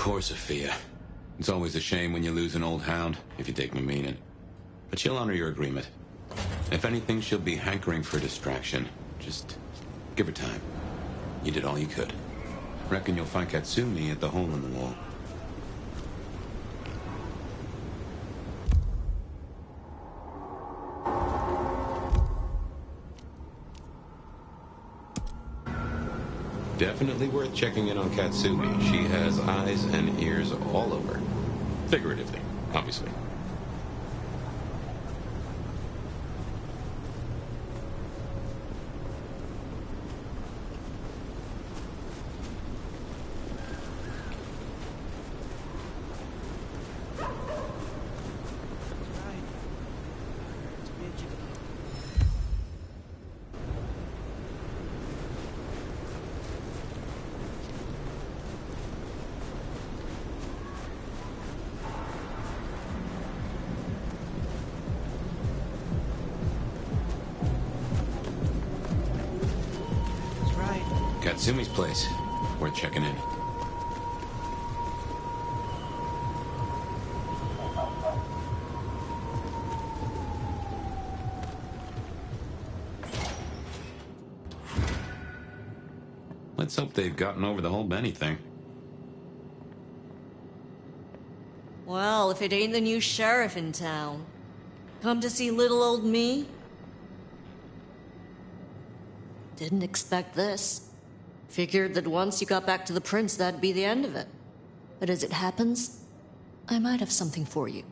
Poor Sophia. It's always a shame when you lose an old hound, if you take my meaning. But she'll honor your agreement. If anything, she'll be hankering for distraction. Just give her time. You did all you could. Reckon you'll find Katsumi at the hole in the wall. Definitely worth checking in on Katsumi. She has eyes and ears all over. Figuratively, obviously. Katsumi's place. Worth checking in. Let's hope they've gotten over the whole Benny thing. Well, if it ain't the new sheriff in town. Come to see little old me? Didn't expect this. Figured that once you got back to the prince, that'd be the end of it. But as it happens, I might have something for you.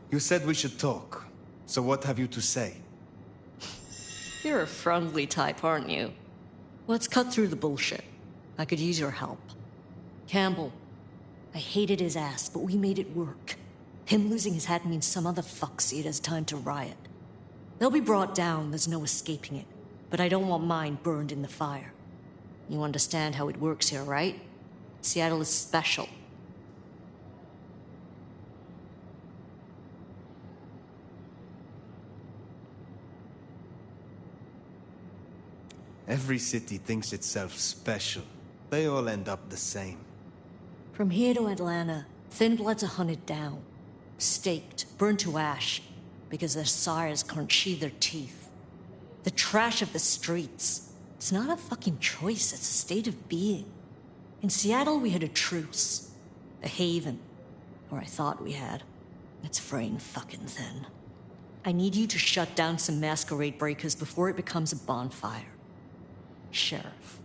You said we should talk. So what have you to say? You're a friendly type, aren't you? Let's cut through the bullshit. I could use your help. Campbell. I hated his ass, but we made it work. Him losing his hat means some other fuck see it as time to riot. They'll be brought down, there's no escaping it. But I don't want mine burned in the fire. You understand how it works here, right? Seattle is special. Every city thinks itself special. They all end up the same. From here to Atlanta, thin bloods are hunted down, staked, burned to ash, because their sires can't sheathe their teeth. The trash of the streets. It's not a fucking choice, it's a state of being. In Seattle, we had a truce. A haven. Or I thought we had. It's fraying fucking thin. I need you to shut down some masquerade breakers before it becomes a bonfire. Sheriff.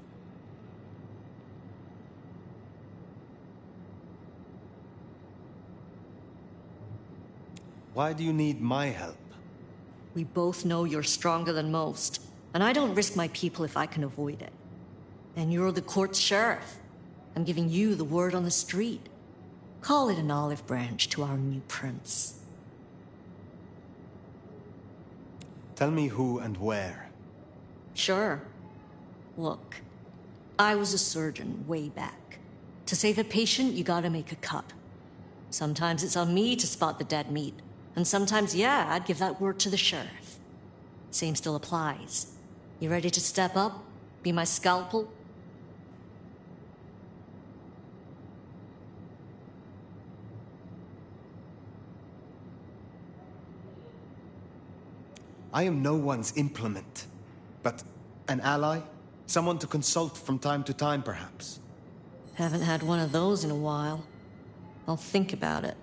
Why do you need my help? We both know you're stronger than most, and I don't risk my people if I can avoid it. And you're the court's sheriff. I'm giving you the word on the street. Call it an olive branch to our new prince. Tell me who and where. Sure. Look, I was a surgeon way back. To save a patient, you gotta make a cut. Sometimes it's on me to spot the dead meat. And sometimes, yeah, I'd give that word to the sheriff. Same still applies. You ready to step up? Be my scalpel? I am no one's implement, but an ally? Someone to consult from time to time, perhaps. Haven't had one of those in a while. I'll think about it.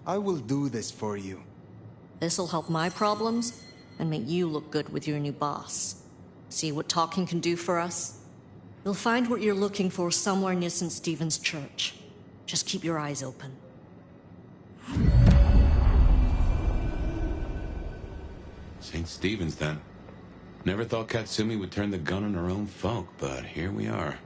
I will do this for you. This'll help my problems and make you look good with your new boss. See what talking can do for us? You'll find what you're looking for somewhere near St. Stephen's Church. Just keep your eyes open. St. Stephen's, then. Never thought Katsumi would turn the gun on her own folk, but here we are.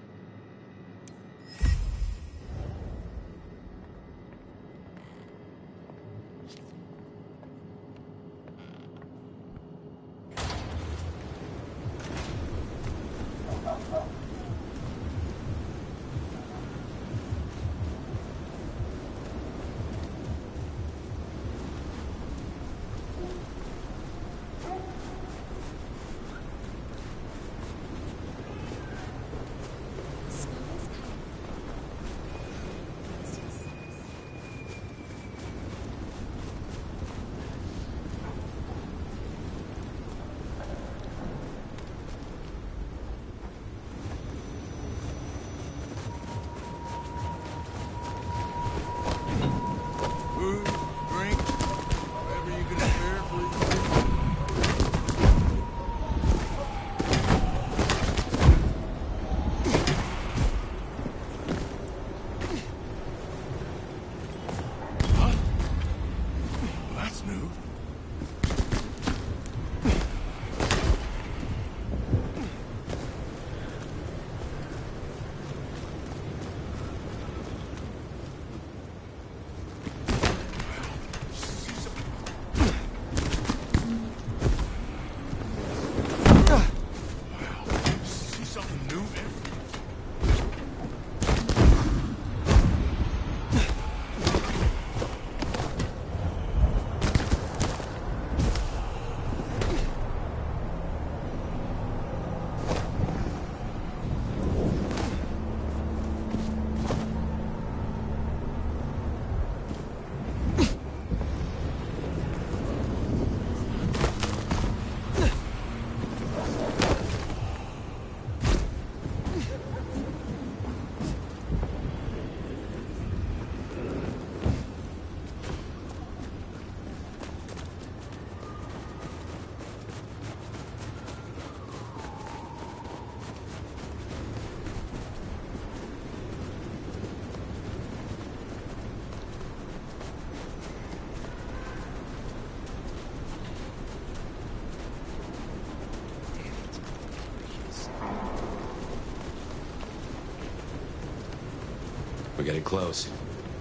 getting close.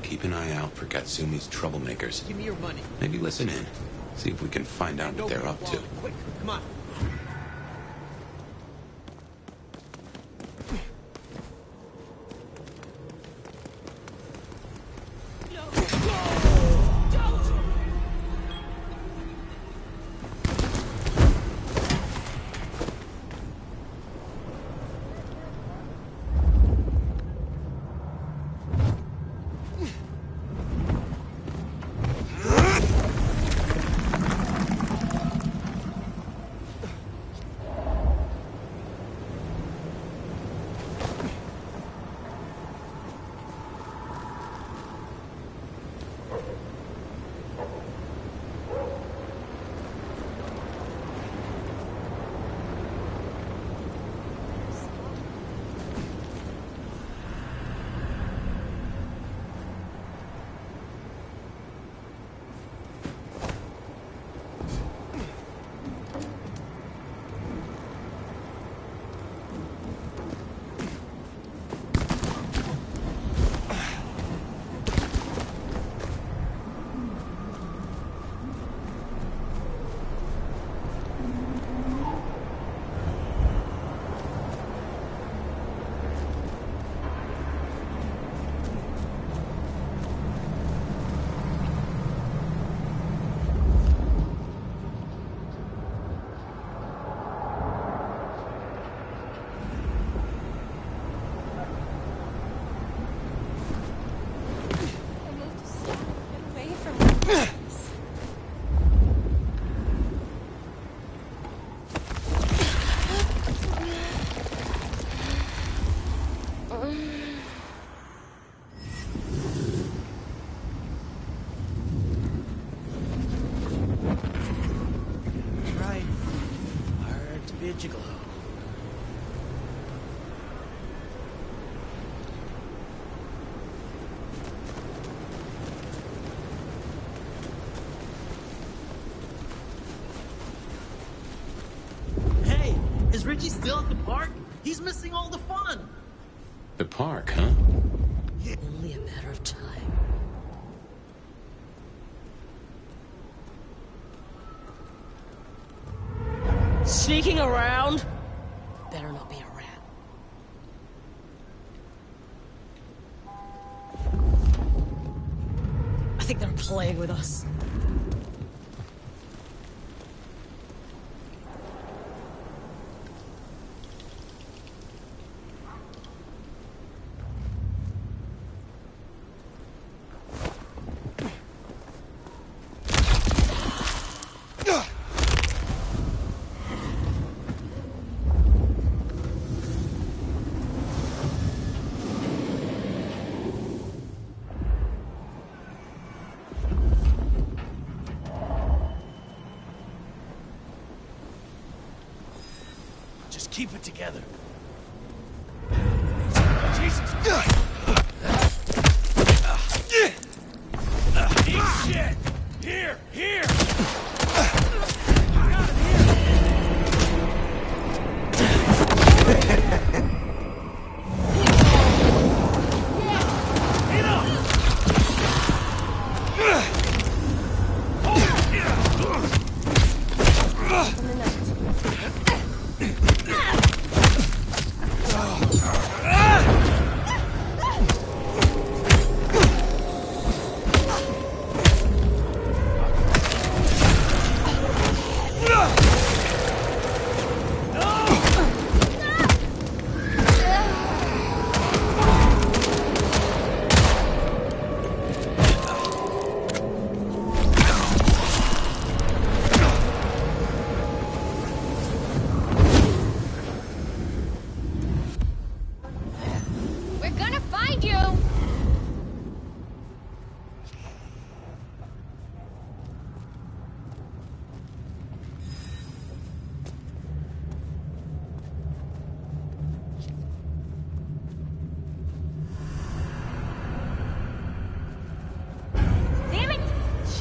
Keep an eye out for Katsumi's troublemakers. Give me your money. Maybe listen in. See if we can find out what they're up to. Quick, come on. Gigolo. Hey, is Richie still at the park? He's missing all the fun. The park, huh? Only a matter of time. Sneaking around? Better not be a rat. I think they're playing with us. Just keep it together. Jesus Christ! Eat shit! Here! Here! Got him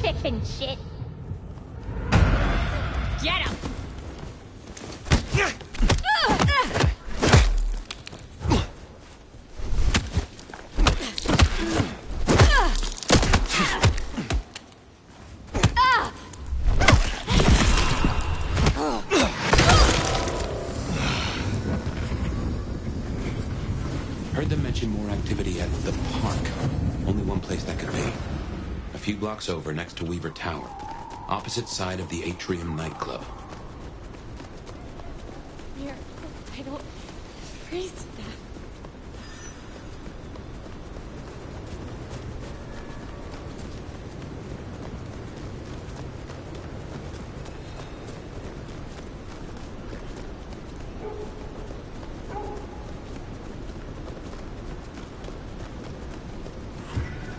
chicken shit. Get him! imagine more activity at the park. Only one place that could be. A few blocks over, next to Weaver Tower. Opposite side of the Atrium nightclub. Here, I don't freeze to death.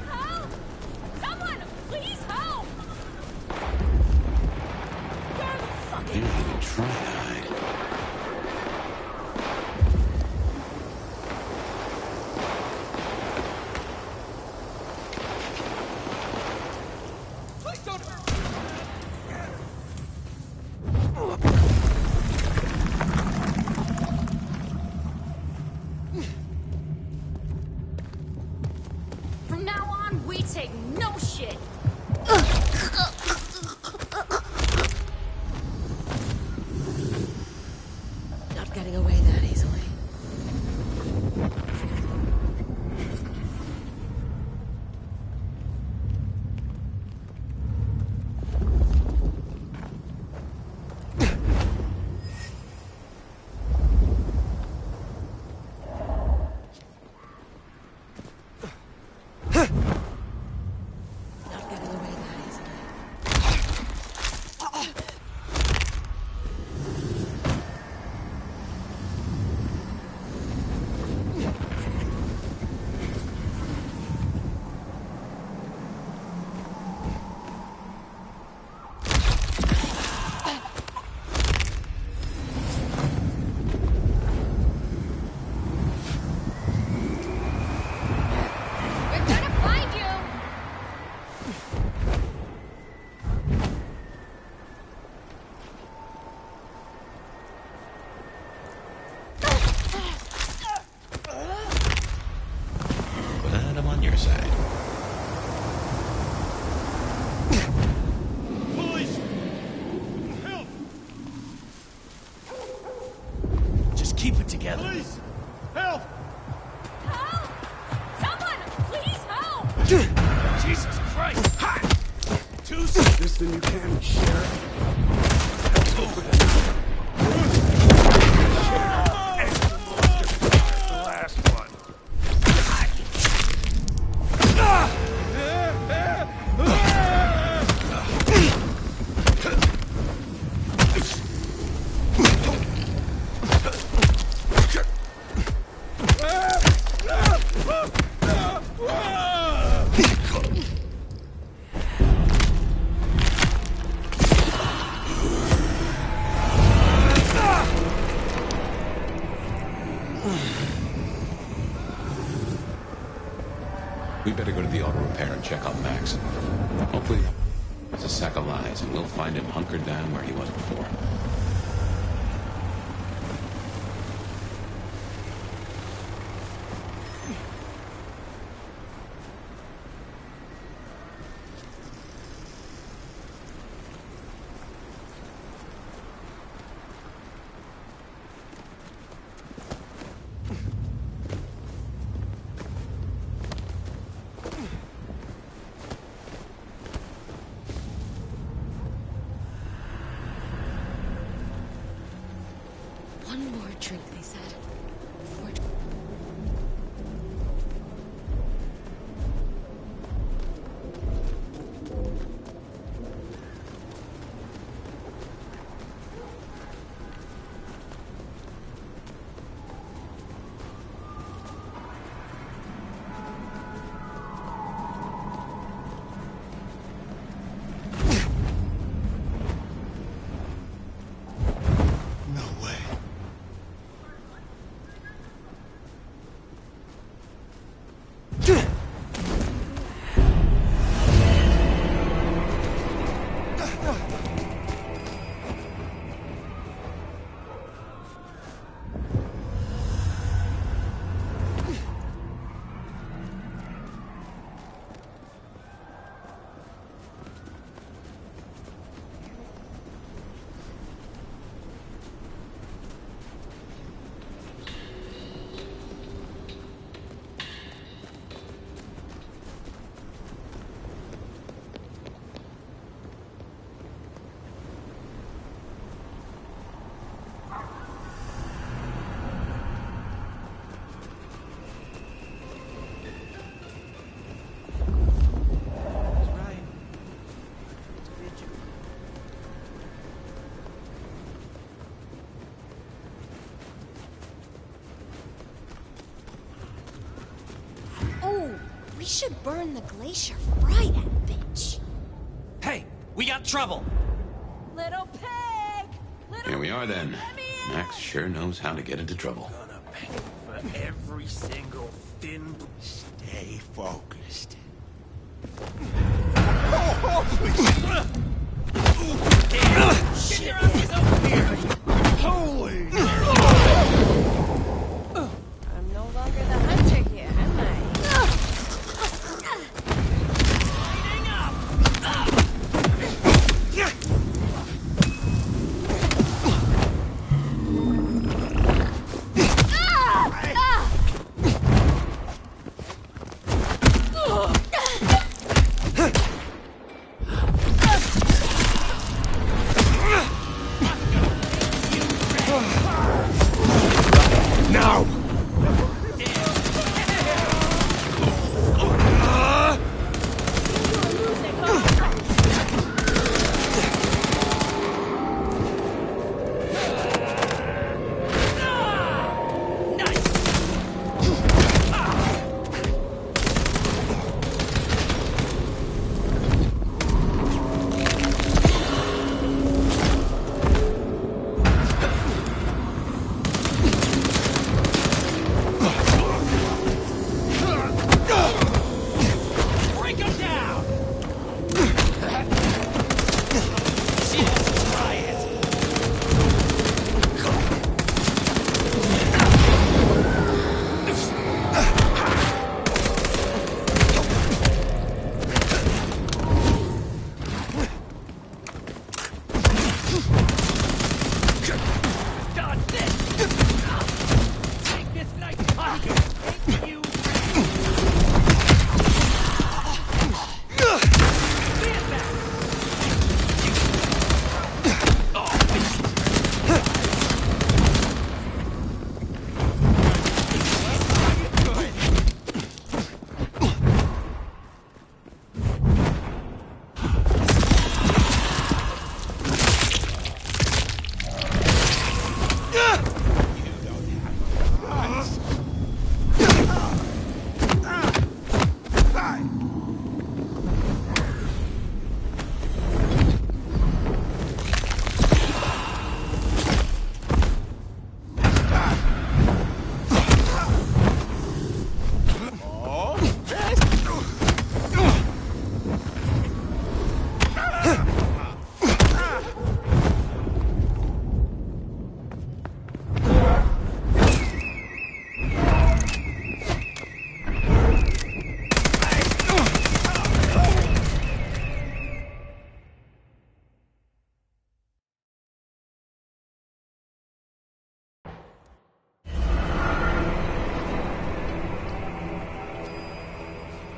Help! Someone, please help! You didn't even try to hide. From now on, we take no shit. Not getting away that easily. Not getting away that easily. We're gonna find you! Glad I'm on your side. Police! Help! Just keep it together. Police! Help! Help! Someone, please help! Jesus Christ! Ha! Too soon. This than you can, Sheriff. The last one. We better go to the auto repair and check on Max. Hopefully, it's a sack of lies, and we'll find him hunkered down where he was before. One more drink, they said. Before No way. should burn the glacier, fry that bitch. Hey, we got trouble. Little pig! Little Here we are pig, then. let me in! Max sure knows how to get into trouble. Gonna pay for every single thin. Stay focused. Damn! Shit! Your asses over here! Holy! I'm no longer the hunter here, am I?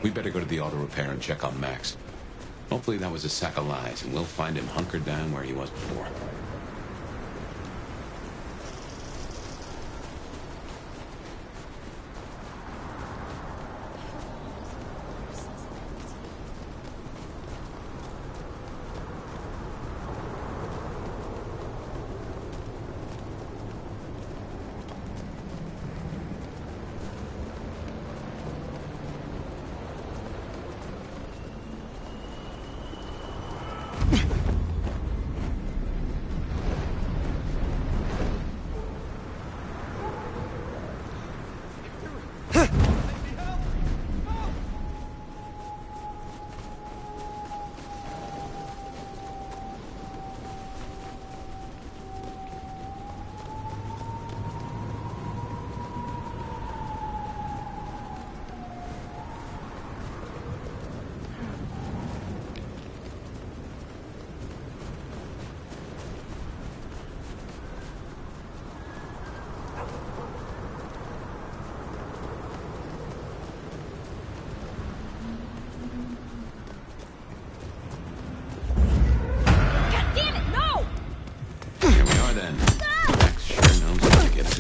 We better go to the auto repair and check on Max. Hopefully that was a sack of lies, and we'll find him hunkered down where he was before.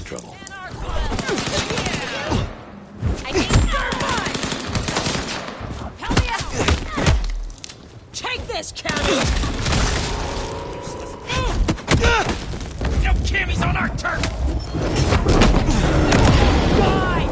Trouble. I need thermite! Help me out! Take this, County! No Cammy's on our turf! Die!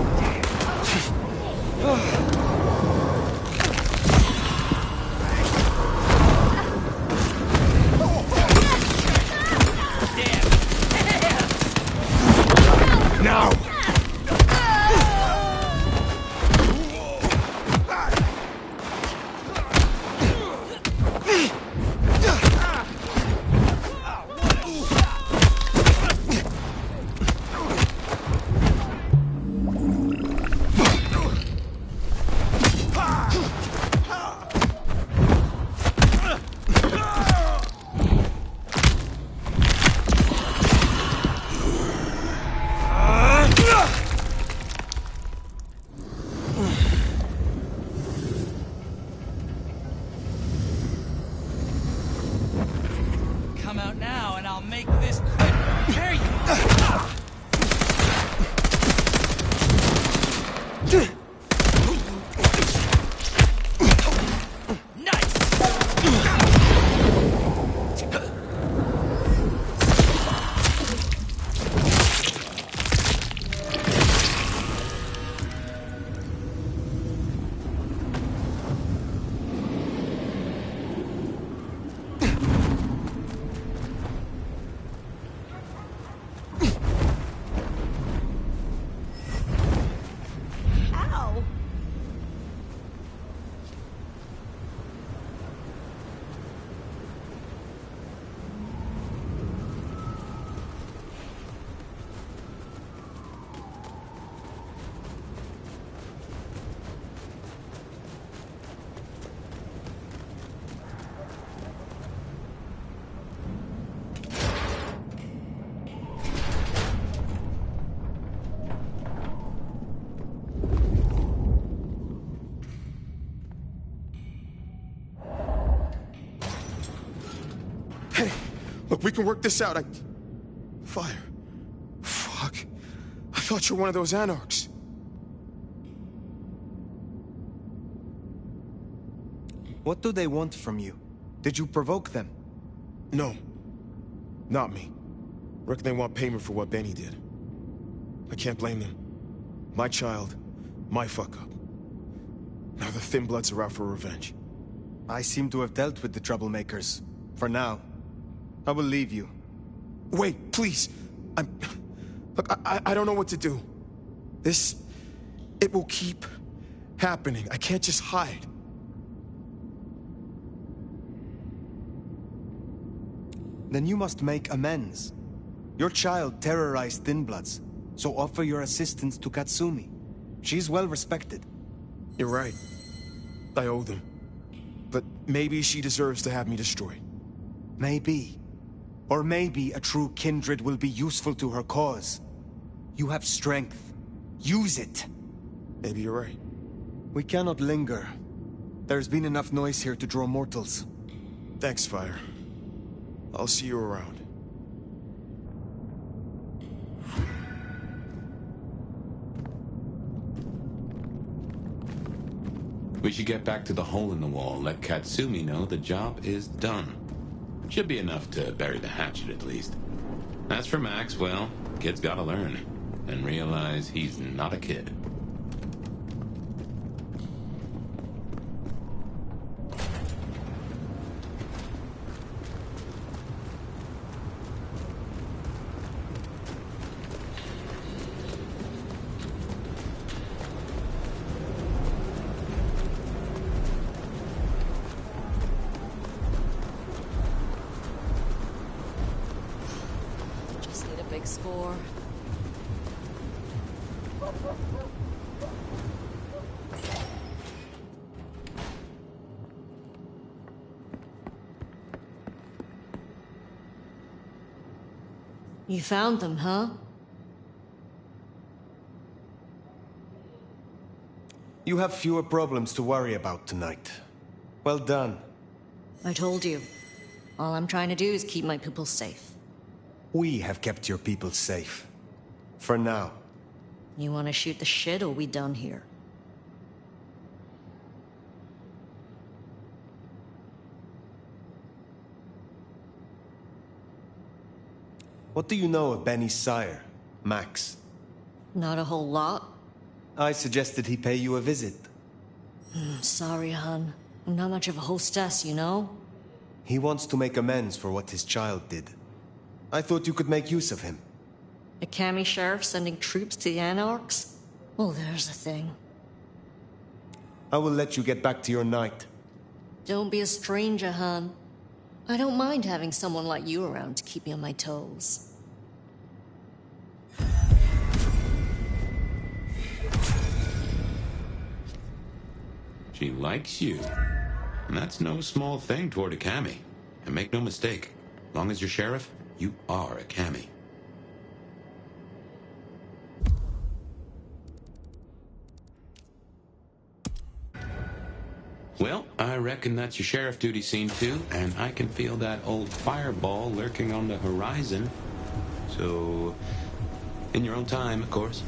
Hey, look, we can work this out. Fire. Fuck. I thought you were one of those anarchs. What do they want from you? Did you provoke them? No. Not me. Reckon they want payment for what Benny did. I can't blame them. My child, my fuck-up. Now the Thin Bloods are out for revenge. I seem to have dealt with the troublemakers. For now. I will leave you. Wait, please. Look, I don't know what to do. It will keep happening. I can't just hide. Then you must make amends. Your child terrorized Thin Bloods, so offer your assistance to Katsumi. She's well respected. You're right. I owe them. But maybe she deserves to have me destroyed. Maybe. Or maybe a true kindred will be useful to her cause. You have strength. Use it. Maybe you're right. We cannot linger. There's been enough noise here to draw mortals. Thanks, Fire. I'll see you around. We should get back to the hole in the wall, let Katsumi know the job is done. Should be enough to bury the hatchet, at least. As for Max, well, kid's gotta learn. And realize he's not a kid. Just need a big score. You found them, huh? You have fewer problems to worry about tonight. Well done. I told you. All I'm trying to do is keep my people safe. We have kept your people safe. For now. You want to shoot the shit, or we done here? What do you know of Benny's sire, Max? Not a whole lot. I suggested he pay you a visit. Sorry, hon. I'm not much of a hostess, you know? He wants to make amends for what his child did. I thought you could make use of him. A Kami sheriff sending troops to the Anarchs? Well, there's a thing. I will let you get back to your night. Don't be a stranger, hon. I don't mind having someone like you around to keep me on my toes. She likes you. And that's no small thing toward a Kami. And make no mistake, long as you're sheriff, you are a Kami. Well, I reckon that's your sheriff duty scene too, and I can feel that old fireball lurking on the horizon. So, in your own time, of course.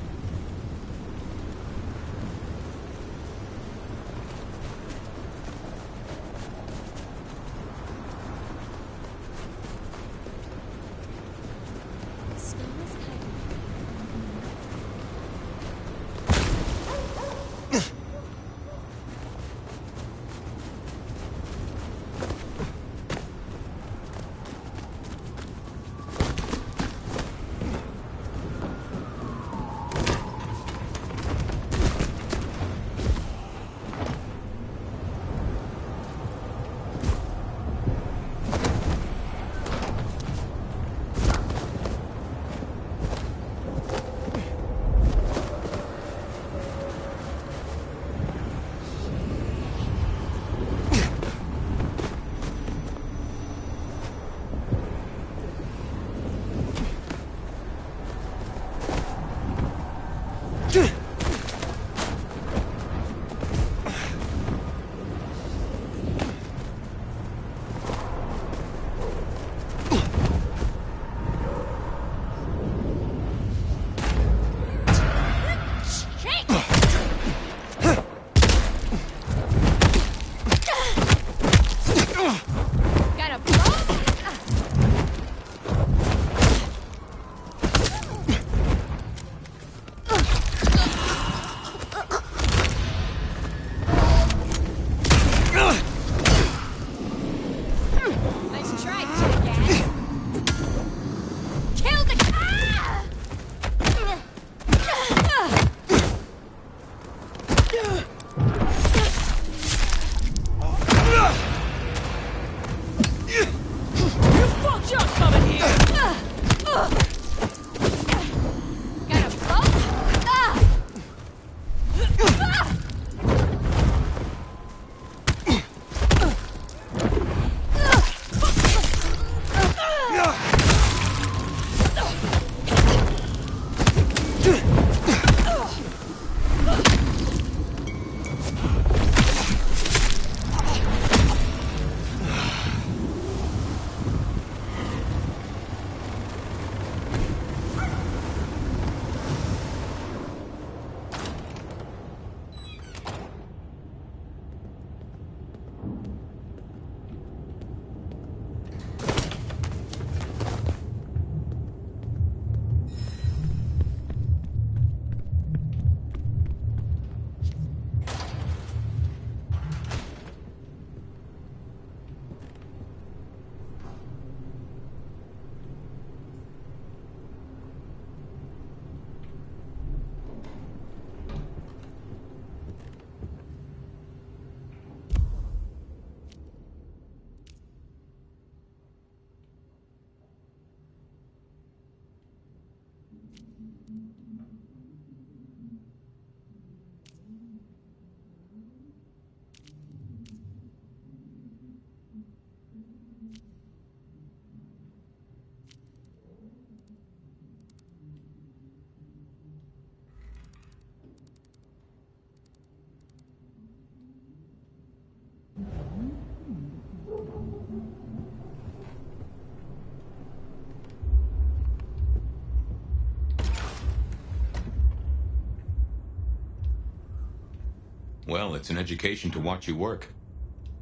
Well, it's an education to watch you work.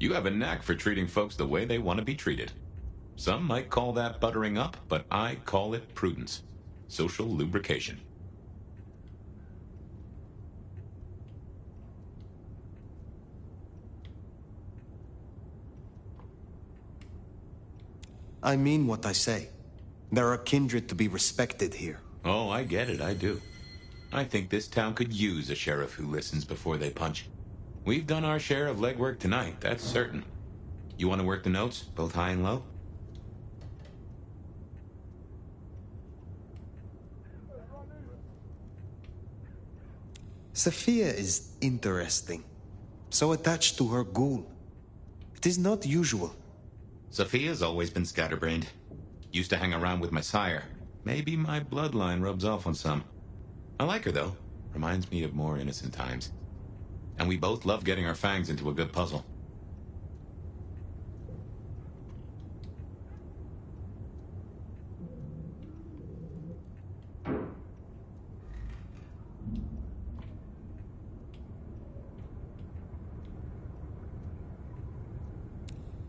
You have a knack for treating folks the way they want to be treated. Some might call that buttering up, but I call it prudence. Social lubrication. I mean what I say. There are kindred to be respected here. Oh, I get it, I do. I think this town could use a sheriff who listens before they punch. We've done our share of legwork tonight, that's certain. You want to work the notes, both high and low? Sophia is interesting. So attached to her ghoul. It is not usual. Sophia's always been scatterbrained. Used to hang around with my sire. Maybe my bloodline rubs off on some. I like her, though. Reminds me of more innocent times. And we both love getting our fangs into a good puzzle.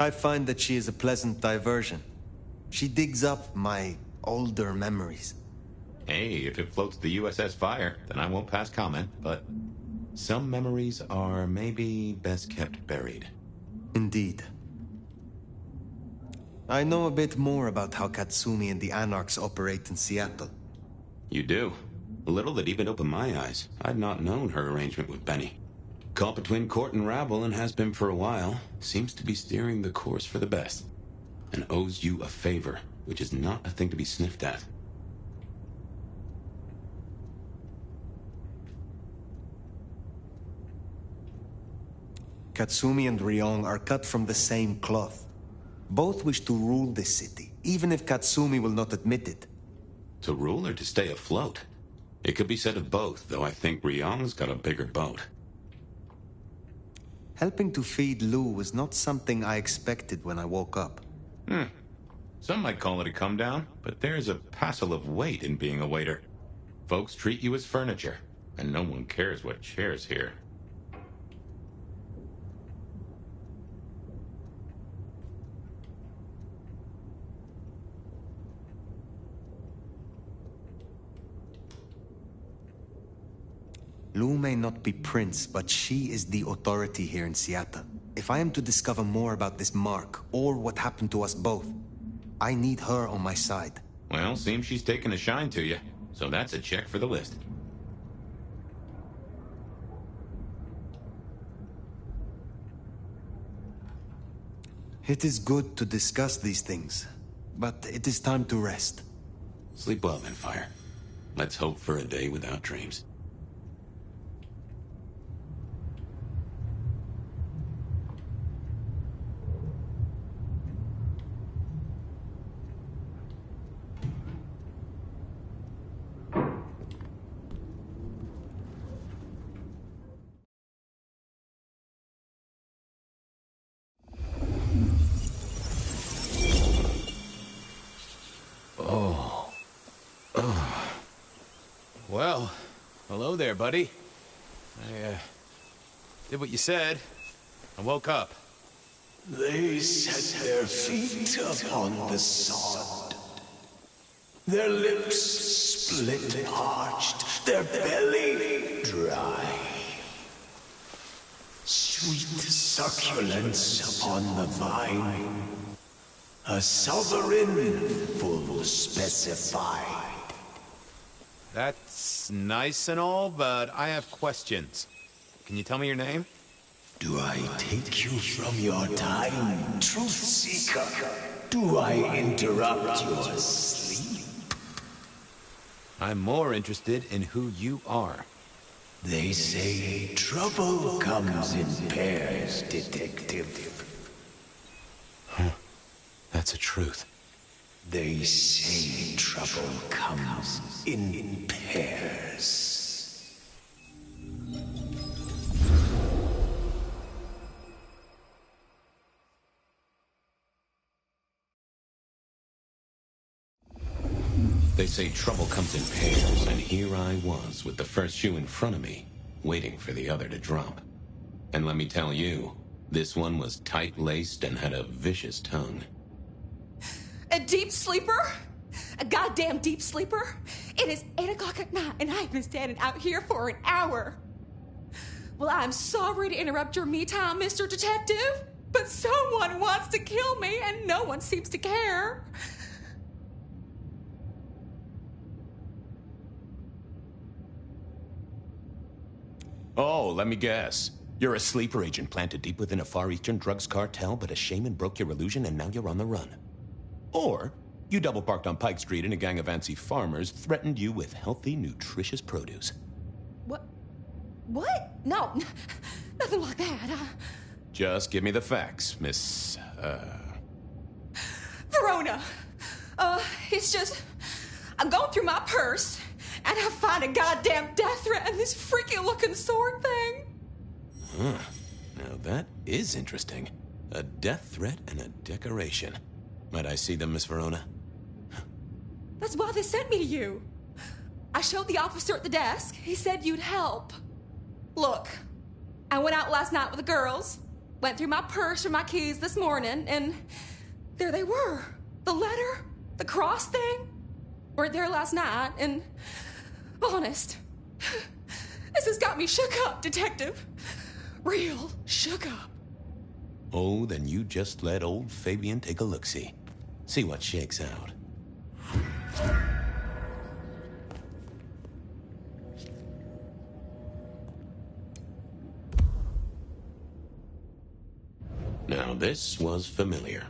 I find that she is a pleasant diversion. She digs up my older memories. Hey, if it floats the USS Fire, then I won't pass comment, but some memories are maybe best kept buried. Indeed. I know a bit more about how Katsumi and the Anarchs operate in Seattle. You do? A little that even opened my eyes. I'd not known her arrangement with Benny. Caught between court and rabble and has been for a while. Seems to be steering the course for the best. And owes you a favor, which is not a thing to be sniffed at. Katsumi and Ryong are cut from the same cloth. Both wish to rule this city, even if Katsumi will not admit it. To rule or to stay afloat? It could be said of both, though I think Ryong's got a bigger boat. Helping to feed Lou was not something I expected when I woke up. Some might call it a come down, but there's a passel of weight in being a waiter. Folks treat you as furniture, and no one cares what shares here. Lou may not be Prince, but she is the authority here in Seattle. If I am to discover more about this mark, or what happened to us both, I need her on my side. Well, seems she's taken a shine to you, so that's a check for the list. It is good to discuss these things, but it is time to rest. Sleep well then, Fire. Let's hope for a day without dreams. Well, hello there, buddy. I, did what you said. I woke up. They set their feet upon the sod. Their lips split and parched, their belly dry. Sweet succulence upon the vine. A sovereign full specified. That's nice and all, but I have questions. Can you tell me your name? Do I take you from your time, truth seeker? Do I interrupt your sleep? I'm more interested in who you are. They say trouble comes in pairs, detective. That's a truth. They say trouble comes in pairs. They say trouble comes in pairs, and here I was with the first shoe in front of me, waiting for the other to drop. And let me tell you, this one was tight-laced and had a vicious tongue. A deep sleeper? A goddamn deep sleeper? It is 8 o'clock at night and I've been standing out here for an hour. Well, I'm sorry to interrupt your me time, Mr. Detective, but someone wants to kill me and no one seems to care. Oh, let me guess. You're a sleeper agent planted deep within a Far Eastern drugs cartel, but a shaman broke your illusion and now you're on the run. Or you double parked on Pike Street and a gang of antsy farmers threatened you with healthy, nutritious produce. What? No, nothing like that. Just give me the facts, Miss, Verona. It's just, I'm going through my purse and I find a goddamn death threat and this freaky looking sword thing. Huh. Now that is interesting. A death threat and a decoration. Might I see them, Miss Verona? That's why they sent me to you. I showed the officer at the desk. He said you'd help. Look, I went out last night with the girls, went through my purse for my keys this morning, and there they were. The letter, the cross thing, were there last night, and honest, this has got me shook up, Detective. Real shook up. Oh, then you just let old Fabian take a look-see. See what shakes out. Now, this was familiar.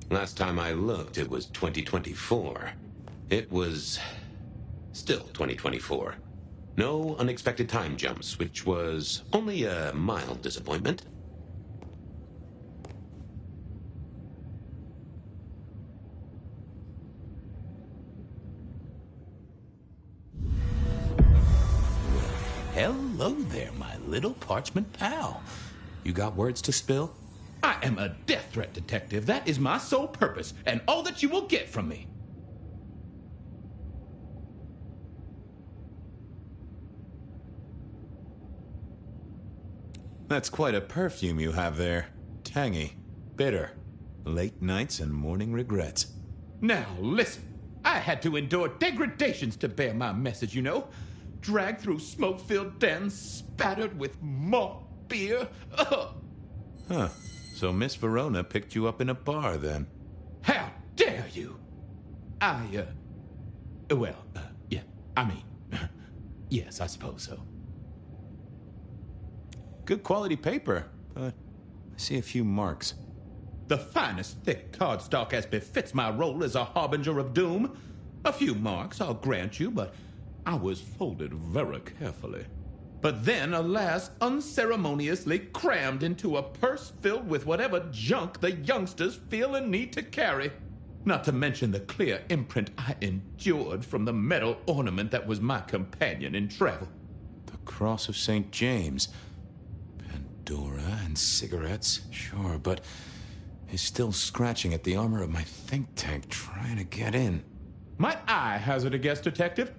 Last time I looked, it was 2024. It was still 2024. No unexpected time jumps, which was only a mild disappointment. Hello there, my little parchment pal. You got words to spill? I am a death threat detective. That is my sole purpose, and all that you will get from me. That's quite a perfume you have there. Tangy, bitter, late nights and morning regrets. Now, listen. I had to endure degradations to bear my message, you know. Dragged through smoke-filled dens, spattered with malt beer. Ugh. Huh. So Miss Verona picked you up in a bar, then? How dare you? Yes, I suppose so. Good quality paper, but I see a few marks. The finest thick cardstock as befits my role as a harbinger of doom. A few marks, I'll grant you, but I was folded very carefully. But then, alas, unceremoniously crammed into a purse filled with whatever junk the youngsters feel a need to carry. Not to mention the clear imprint I endured from the metal ornament that was my companion in travel. The Cross of St. James. Pandora and cigarettes, sure, but he's still scratching at the armor of my think tank trying to get in. Might I hazard a guess, Detective?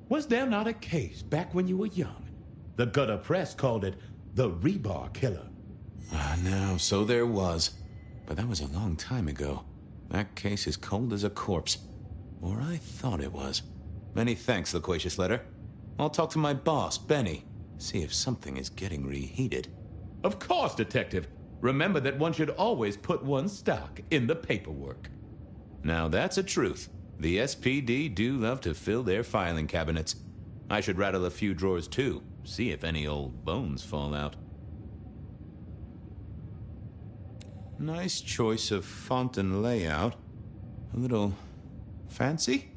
Was there not a case back when you were young? The gutter press called it the Rebar Killer. No, so there was. But that was a long time ago. That case is cold as a corpse. Or I thought it was. Many thanks, loquacious letter. I'll talk to my boss, Benny. See if something is getting reheated. Of course, Detective. Remember that one should always put one's stock in the paperwork. Now that's a truth. The SPD do love to fill their filing cabinets. I should rattle a few drawers too, see if any old bones fall out. Nice choice of font and layout. A little fancy?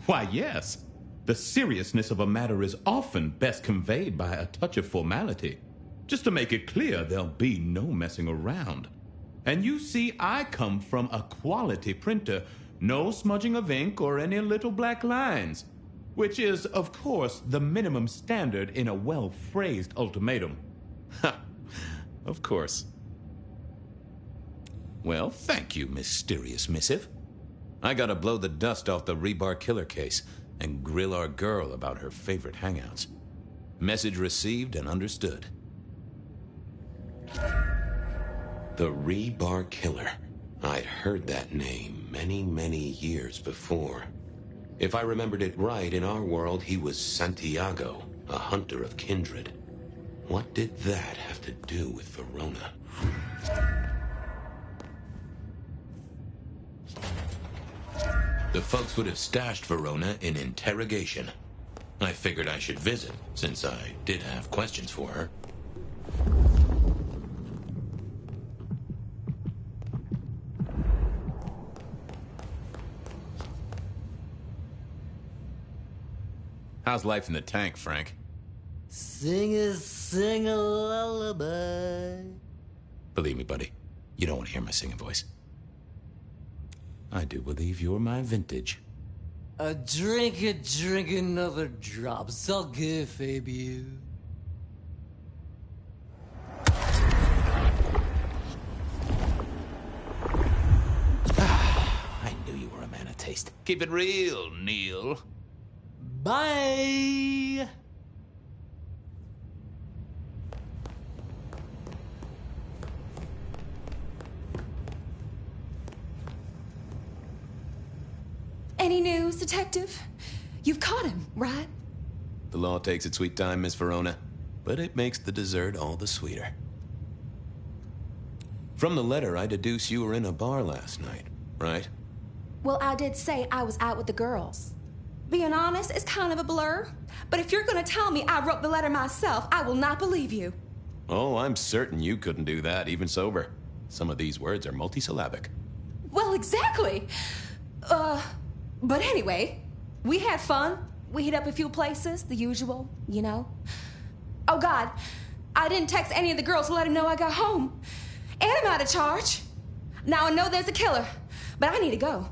Why, yes. The seriousness of a matter is often best conveyed by a touch of formality. Just to make it clear, there'll be no messing around. And you see, I come from a quality printer. No smudging of ink or any little black lines. Which is, of course, the minimum standard in a well-phrased ultimatum. Ha! Of course. Well, thank you, mysterious missive. I gotta blow the dust off the Rebar Killer case and grill our girl about her favorite hangouts. Message received and understood. The Rebar Killer. I'd heard that name many, many years before. If I remembered it right, in our world, he was Santiago, a hunter of kindred. What did that have to do with Verona? The folks would have stashed Verona in interrogation. I figured I should visit, since I did have questions for her. How's life in the tank, Frank? Sing a lullaby. Believe me, buddy, you don't want to hear my singing voice. I do believe you're my vintage. Drink another drop. It's all good, Fabio. I knew you were a man of taste. Keep it real, Neil. Bye! Any news, Detective? You've caught him, right? The law takes its sweet time, Miss Verona, but it makes the dessert all the sweeter. From the letter, I deduce you were in a bar last night, right? Well, I did say I was out with the girls. Being honest, it's kind of a blur. But if you're gonna tell me I wrote the letter myself, I will not believe you. Oh, I'm certain you couldn't do that, even sober. Some of these words are multisyllabic. Well, exactly. But anyway, we had fun. We hit up a few places, the usual, you know. Oh, God, I didn't text any of the girls to let them know I got home. And I'm out of charge. Now I know there's a killer, but I need to go.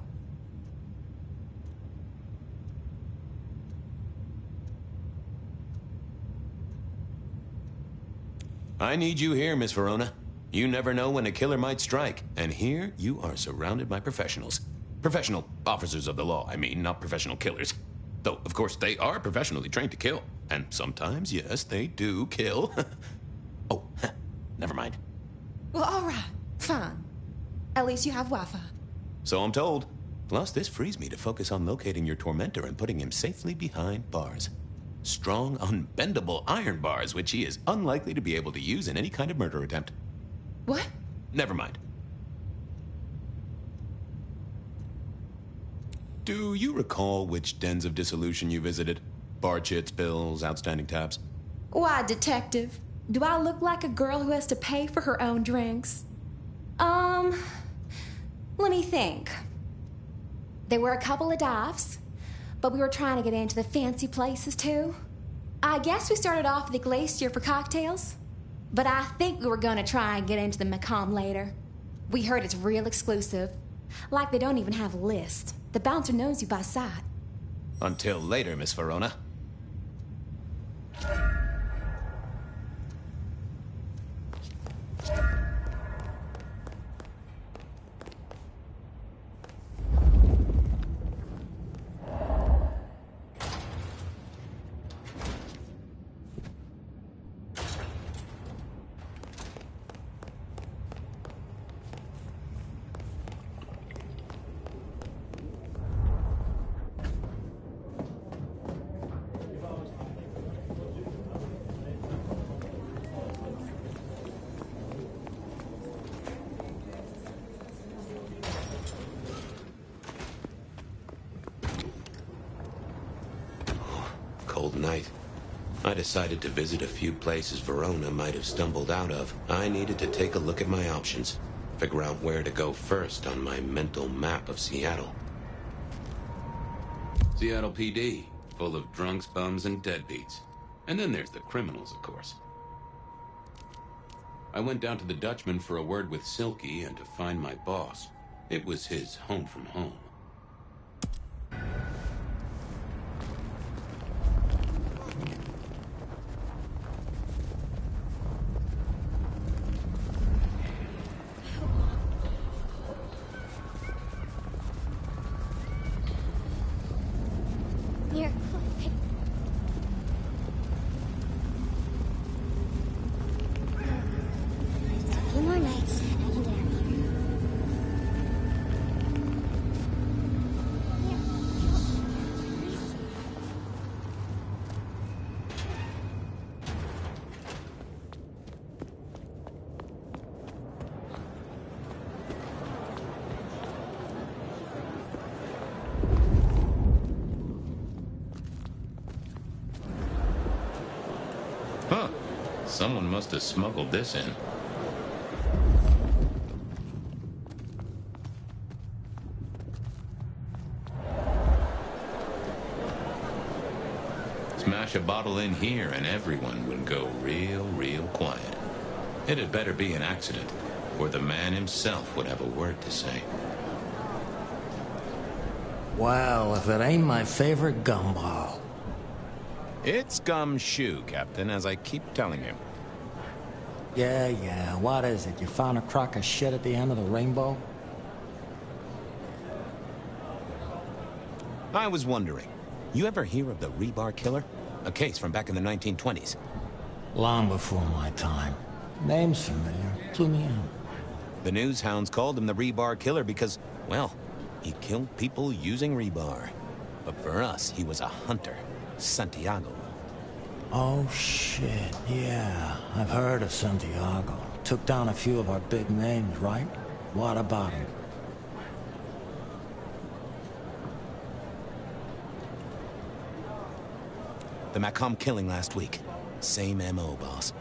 I need you here, Miss Verona. You never know when a killer might strike, and here you are surrounded by professionals. Professional officers of the law, I mean, not professional killers. Though, of course, they are professionally trained to kill. And sometimes, yes, they do kill. Oh, never mind. Well, all right, fine. At least you have Wi-Fi. So I'm told. Plus, this frees me to focus on locating your tormentor and putting him safely behind bars. Strong, unbendable iron bars, which he is unlikely to be able to use in any kind of murder attempt. What? Never mind. Do you recall which dens of dissolution you visited? Bar chits, bills, outstanding tabs? Why, Detective? Do I look like a girl who has to pay for her own drinks? Let me think. There were a couple of dives, but we were trying to get into the fancy places too. I guess we started off at the Glacier for cocktails, but I think we were gonna try and get into the Macomb later. We heard it's real exclusive. Like they don't even have a list. The bouncer knows you by sight. Until later, Miss Verona. Cold night. I decided to visit a few places Verona might have stumbled out of. I needed to take a look at my options, figure out where to go first on my mental map of Seattle. Seattle PD, full of drunks, bums, and deadbeats. And then there's the criminals, of course. I went down to the Dutchman for a word with Silky and to find my boss. It was his home from home. Here. Someone must have smuggled this in. Smash a bottle in here and everyone would go real quiet. It had better be an accident, or the man himself would have a word to say. Well, if it ain't my favorite gumball. It's gumshoe, Captain, as I keep telling you. Yeah, what is it? You found a crock of shit at the end of the rainbow? I was wondering, you ever hear of the rebar killer? A case from back in the 1920s. Long before my time. Name's familiar. Clue me in. The news hounds called him the rebar killer because, well, he killed people using rebar. But for us, he was a hunter. Santiago. Oh, shit. Yeah, I've heard of Santiago. Took down a few of our big names, right? What about him? The Macomb killing last week. Same M.O., boss.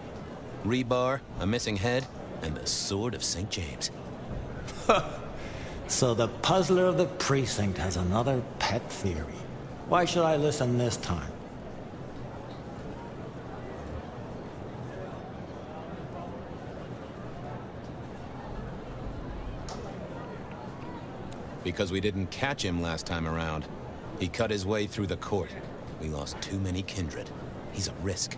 Rebar, a missing head, and the Sword of St. James. So the puzzler of the precinct has another pet theory. Why should I listen this time? Because we didn't catch him last time around. He cut his way through the court. We lost too many kindred. He's a risk.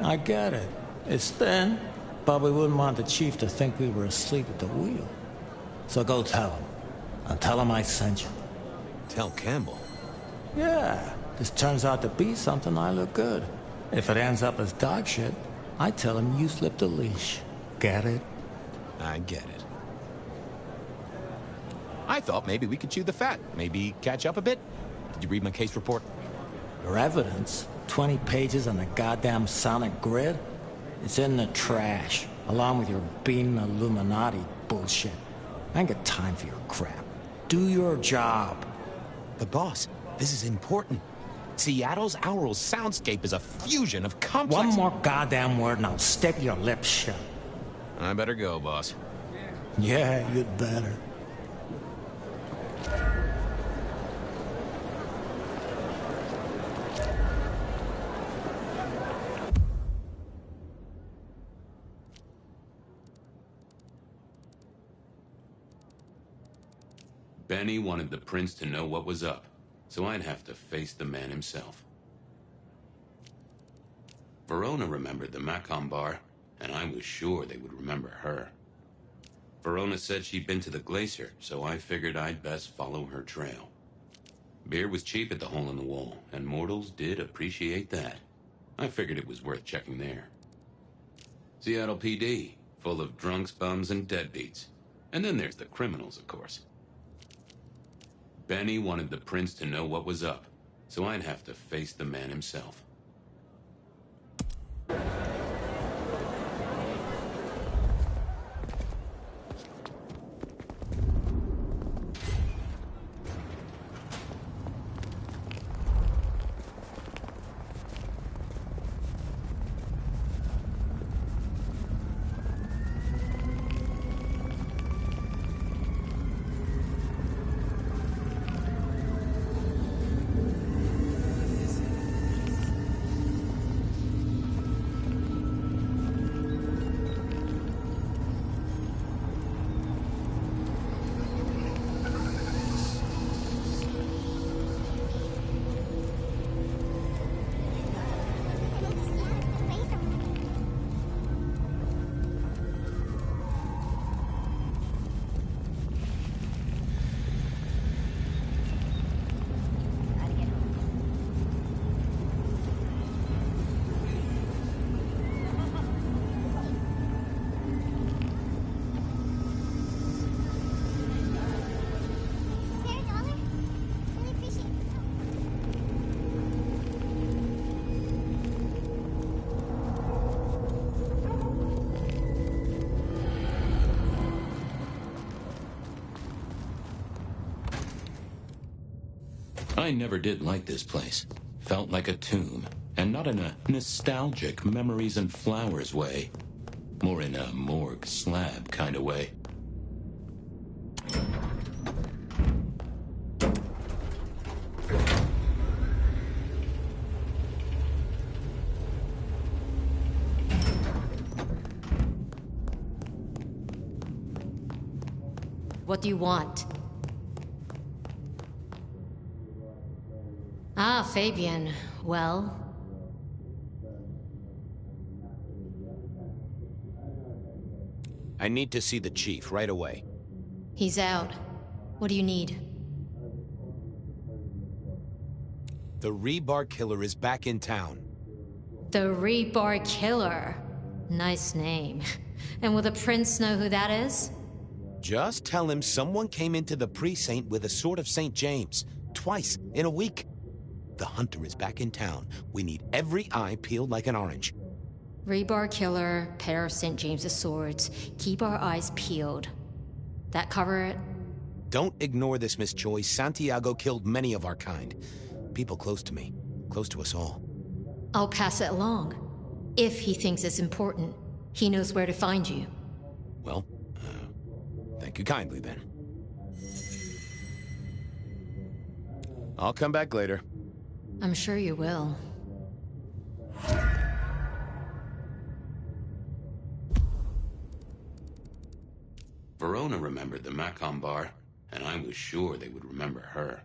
I get it. It's thin, but we wouldn't want the chief to think we were asleep at the wheel. So go tell him. And tell him I sent you. Tell Campbell? Yeah, this turns out to be something, I look good. If it ends up as dog shit, I tell him you slipped a leash. Get it? I get it. I thought maybe we could chew the fat. Maybe catch up a bit. Did you read my case report? Your evidence? 20 pages on the goddamn sonic grid? It's in the trash, along with your bean Illuminati bullshit. I ain't got time for your crap. Do your job. But boss, this is important. Seattle's aural soundscape is a fusion of complex... One more goddamn word and I'll staple your lips shut. I better go, boss. Yeah, you'd better. Benny wanted the prince to know what was up, so I'd have to face the man himself. Verona remembered the Macomb bar, and I was sure they would remember her. Verona said she'd been to the glacier, so I figured I'd best follow her trail. Beer was cheap at the hole in the wall, and mortals did appreciate that. I figured it was worth checking there. Seattle PD, full of drunks, bums, and deadbeats. And then there's the criminals, of course. Benny wanted the prince to know what was up, so I'd have to face the man himself. I never did like this place. Felt like a tomb. And not in a nostalgic memories and flowers way. More in a morgue slab kind of way. What do you want? Ah, Fabian. Well? I need to see the chief right away. He's out. What do you need? The Rebar Killer is back in town. The Rebar Killer. Nice name. And will the prince know who that is? Just tell him someone came into the precinct with a sword of St. James. Twice in a week. The hunter is back in town. We need every eye peeled like an orange. Rebar Killer, pair of St. James's swords. Keep our eyes peeled. That cover it? Don't ignore this, Miss Choi. Santiago killed many of our kind. People close to me. Close to us all. I'll pass it along. If he thinks it's important, he knows where to find you. Well, thank you kindly, then. I'll come back later. I'm sure you will. Verona remembered the Macon bar, and I was sure they would remember her.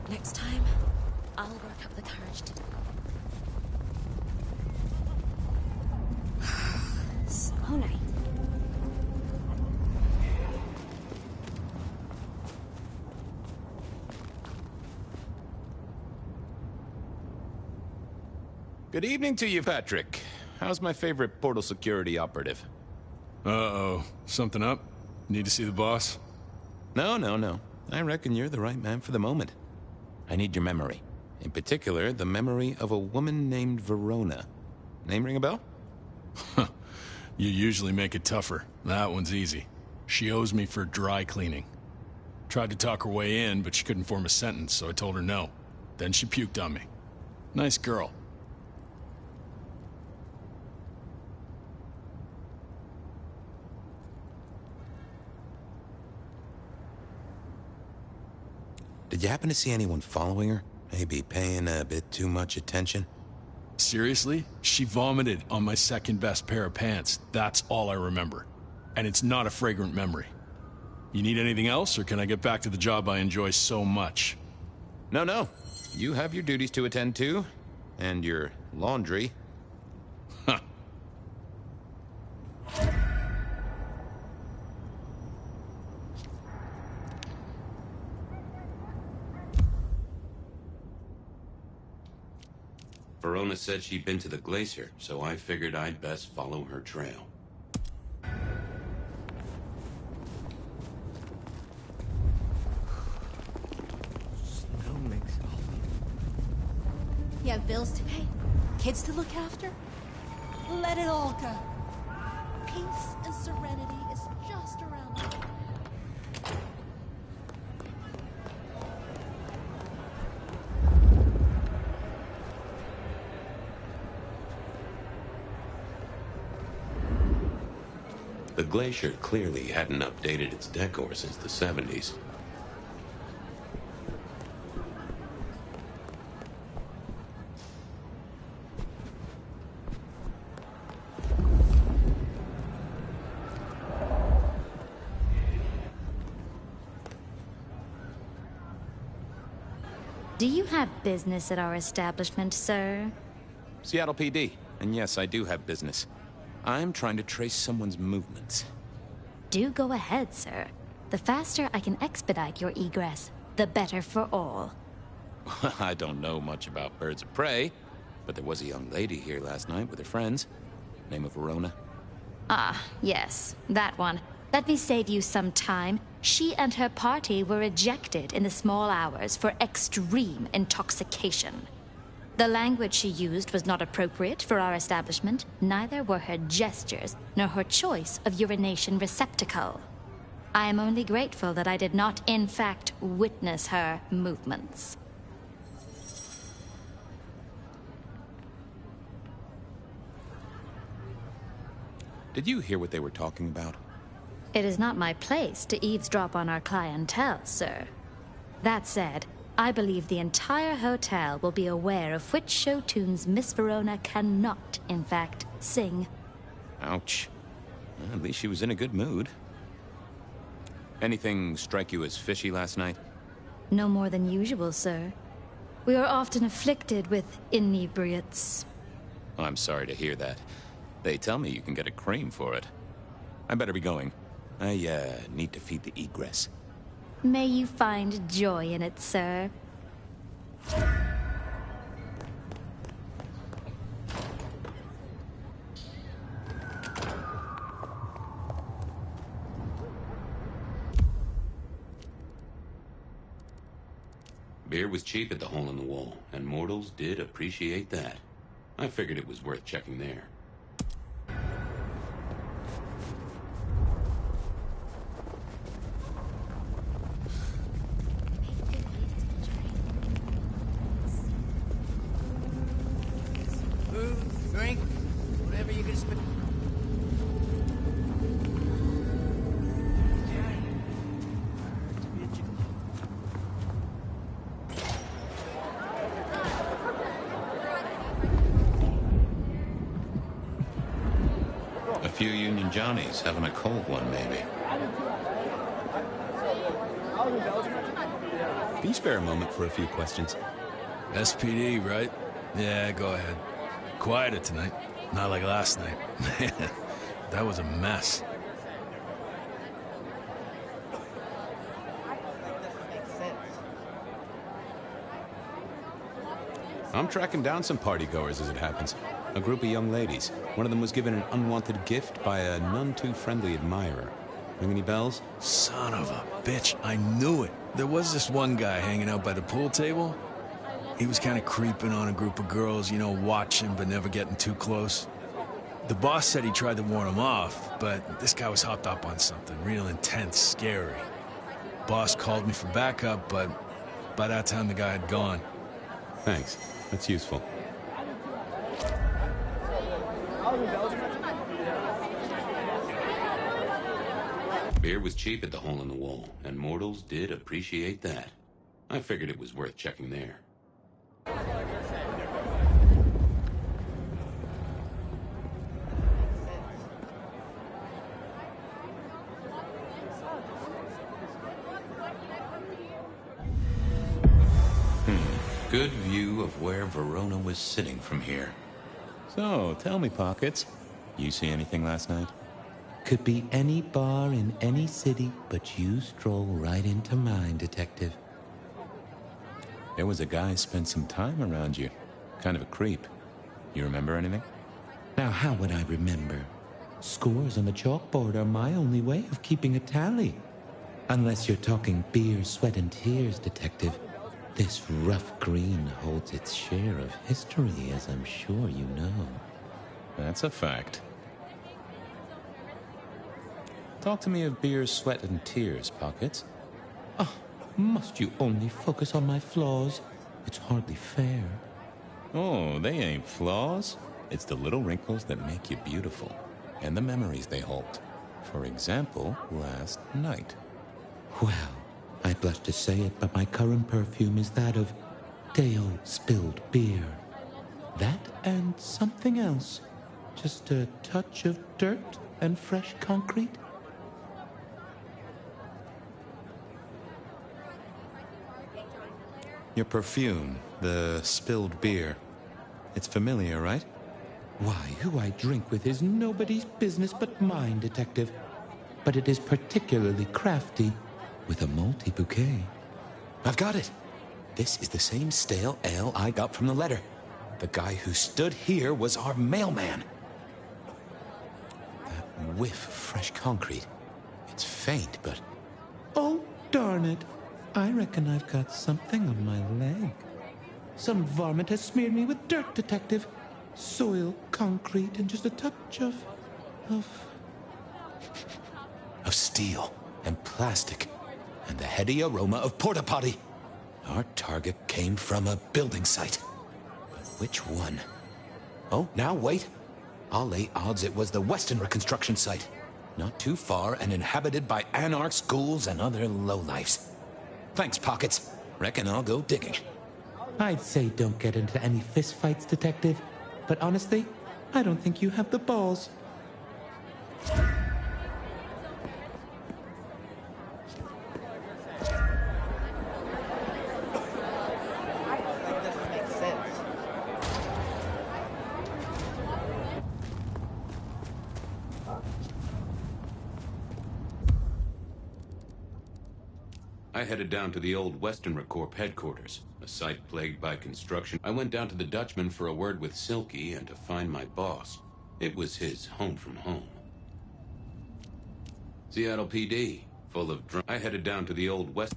Next time, I'll work up the courage to... Slow night. Good evening to you, Patrick. How's my favorite portal security operative? Uh-oh. Something up? Need to see the boss? No. I reckon you're the right man for the moment. I need your memory. In particular, the memory of a woman named Verona. Name ring a bell? You usually make it tougher. That one's easy. She owes me for dry cleaning. Tried to talk her way in, but she couldn't form a sentence, so I told her no. Then she puked on me. Nice girl. Did you happen to see anyone following her? Maybe paying a bit too much attention? Seriously? She vomited on my second best pair of pants. That's all I remember. And it's not a fragrant memory. You need anything else, or can I get back to the job I enjoy so much? No. You have your duties to attend to. And your laundry. Huh. Verona said she'd been to the glacier, so I figured I'd best follow her trail. Snow makes it all. You have bills to pay, kids to look after. Let it all go. Peace and serenity is just around the corner. The Glacier clearly hadn't updated its decor since the 70s. Do you have business at our establishment, sir? Seattle PD. And yes, I do have business. I'm trying to trace someone's movements. Do go ahead, sir. The faster I can expedite your egress, the better for all. I don't know much about birds of prey, but there was a young lady here last night with her friends. Name of Verona. Ah, yes, that one. Let me save you some time. She and her party were ejected in the small hours for extreme intoxication. The language she used was not appropriate for our establishment. Neither were her gestures, nor her choice of urination receptacle. I am only grateful that I did not, in fact, witness her movements. Did you hear what they were talking about? It is not my place to eavesdrop on our clientele, sir. That said, I believe the entire hotel will be aware of which show tunes Miss Verona cannot, in fact, sing. Ouch. Well, at least she was in a good mood. Anything strike you as fishy last night? No more than usual, sir. We are often afflicted with inebriates. I'm sorry to hear that. They tell me you can get a cream for it. I better be going. I, need to feed the egress. May you find joy in it, sir. Beer was cheap at the hole in the wall, and mortals did appreciate that. I figured it was worth checking there. Food, drink, whatever you can spend. A few Union Johnnies having a cold one, maybe. Can you spare a moment for a few questions? SPD, right? Yeah, go ahead. Quieter tonight. Not like last night. Man, that was a mess. I'm tracking down some partygoers as it happens. A group of young ladies. One of them was given an unwanted gift by a none-too-friendly admirer. Ring any bells? Son of a bitch, I knew it. There was this one guy hanging out by the pool table. He was kind of creeping on a group of girls, you know, watching but never getting too close. The boss said he tried to warn him off, but this guy was hopped up on something real intense, scary. Boss called me for backup, but by that time the guy had gone. Thanks. That's useful. Beer was cheap at the hole in the wall, and mortals did appreciate that. I figured it was worth checking there. Good view of where Verona was sitting from here. So, tell me, Pockets. You see anything last night? Could be any bar in any city, but you stroll right into mine, Detective. There was a guy spent some time around you. Kind of a creep. You remember anything? Now, how would I remember? Scores on the chalkboard are my only way of keeping a tally. Unless you're talking beer, sweat, and tears, Detective. This rough green holds its share of history, as I'm sure you know. That's a fact. Talk to me of beer, sweat, and tears, Pockets. Oh, must you only focus on my flaws? It's hardly fair. Oh, they ain't flaws. It's the little wrinkles that make you beautiful, and the memories they hold. For example, last night. Well, I blush to say it, but my current perfume is that of day-old spilled beer. That and something else. Just a touch of dirt and fresh concrete. Your perfume, the spilled beer. It's familiar, right? Why, who I drink with is nobody's business but mine, Detective. But it is particularly crafty, with a malty bouquet. I've got it. This is the same stale ale I got from the letter. The guy who stood here was our mailman. That whiff of fresh concrete. It's faint, but... Oh, darn it. I reckon I've got something on my leg. Some varmint has smeared me with dirt, Detective. Soil, concrete, and just a touch of steel and plastic and the heady aroma of porta potty. Our target came from a building site. But which one? Oh, now wait. I'll lay odds it was the Westenra construction site. Not too far and inhabited by anarchs, ghouls, and other lowlifes. Thanks, Pockets. Reckon I'll go digging. I'd say don't get into any fistfights, Detective. But honestly, I don't think you have the balls. I headed down to the old Westenra Corp headquarters, a site plagued by construction. I went down to the Dutchman for a word with Silky and to find my boss. It was his home from home. Seattle PD, full of drunk. I headed down to the old West...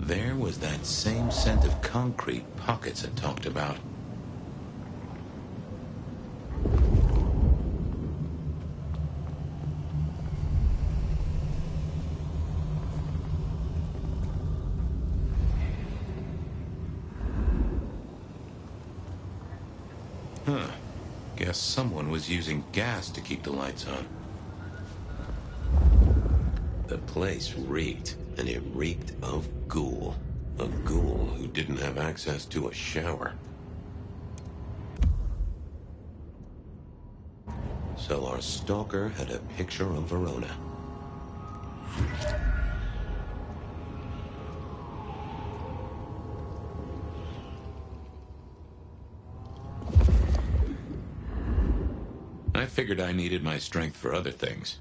There was that same scent of concrete Pockets had talked about. Huh. Guess someone was using gas to keep the lights on. The place reeked, and it reeked of ghoul. A ghoul who didn't have access to a shower. So our stalker had a picture of Verona. I figured I needed my strength for other things.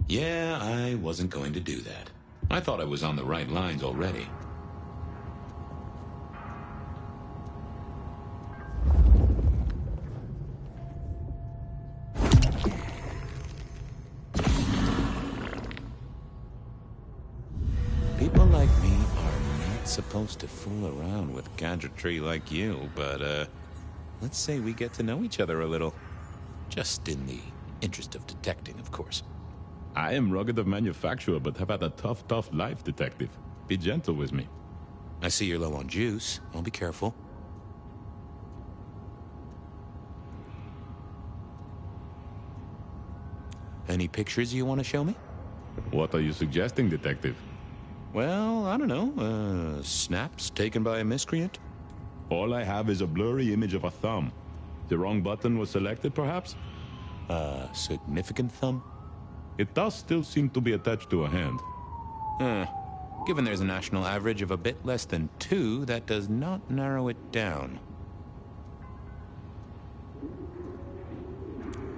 Yeah, I wasn't going to do that. I thought I was on the right lines already. People like me are not supposed to fool around with gadgetry like you, but, let's say we get to know each other a little. Just in the interest of detecting, of course. I am rugged of manufacture, but have had a tough life, Detective. Be gentle with me. I see you're low on juice. I'll be careful. Any pictures you want to show me? What are you suggesting, Detective? Well, I don't know. Snaps taken by a miscreant? All I have is a blurry image of a thumb. The wrong button was selected, perhaps? A significant thumb? It does still seem to be attached to a hand. Given there's a national average of a bit less than 2, that does not narrow it down.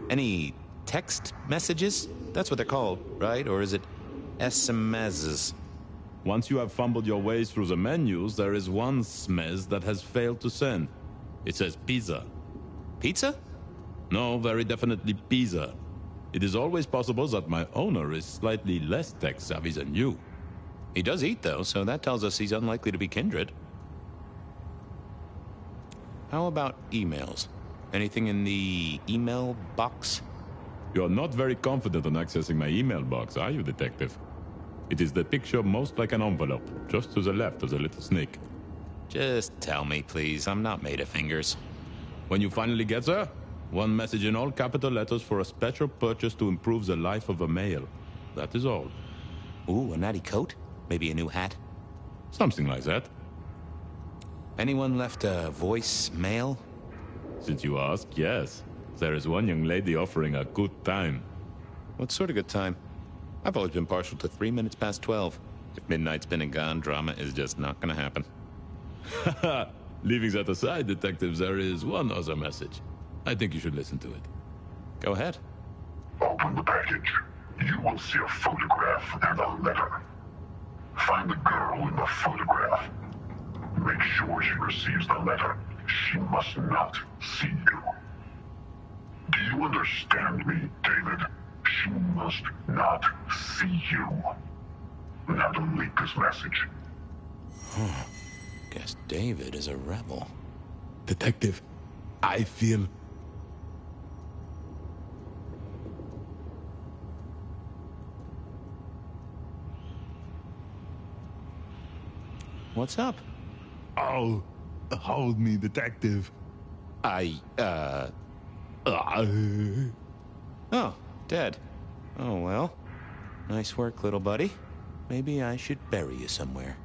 Any text messages? That's what they're called, right? Or is it SMSs? Once you have fumbled your way through the menus, there is one smez that has failed to send. It says pizza. Pizza? No, very definitely pizza. It is always possible that my owner is slightly less tech-savvy than you. He does eat, though, so that tells us he's unlikely to be kindred. How about emails? Anything in the email box? You're not very confident on accessing my email box, are you, Detective? It is the picture most like an envelope, just to the left of the little snake. Just tell me, please. I'm not made of fingers. When you finally get there, one message in all capital letters for a special purchase to improve the life of a male. That is all. Ooh, a natty coat? Maybe a new hat? Something like that. Anyone left a voicemail? Since you ask, yes. There is one young lady offering a good time. What sort of good time? I've always been partial to 3 minutes past 12. If midnight's been and gone, drama is just not gonna happen. Haha! Leaving that aside, detectives, there is one other message. I think you should listen to it. Go ahead. Open the package. You will see a photograph and a letter. Find the girl in the photograph. Make sure she receives the letter. She must not see you. Do you understand me, David? She must not see you. Now delete this message. Guess David is a rebel. Detective, I feel... What's up? Oh, hold me, detective. Oh, dead. Oh, well. Nice work, little buddy. Maybe I should bury you somewhere.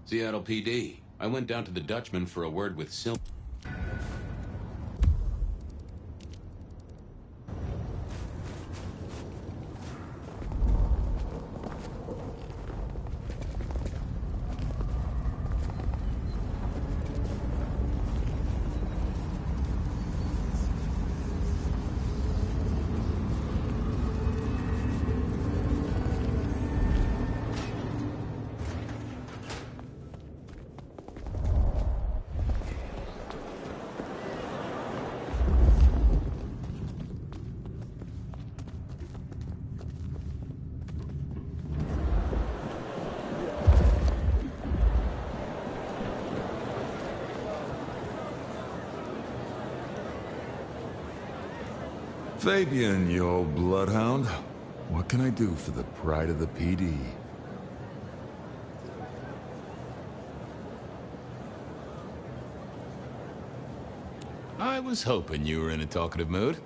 Seattle PD. I went down to the Dutchman for a word with Sil... Fabian, you old bloodhound. What can I do for the pride of the PD? I was hoping you were in a talkative mood.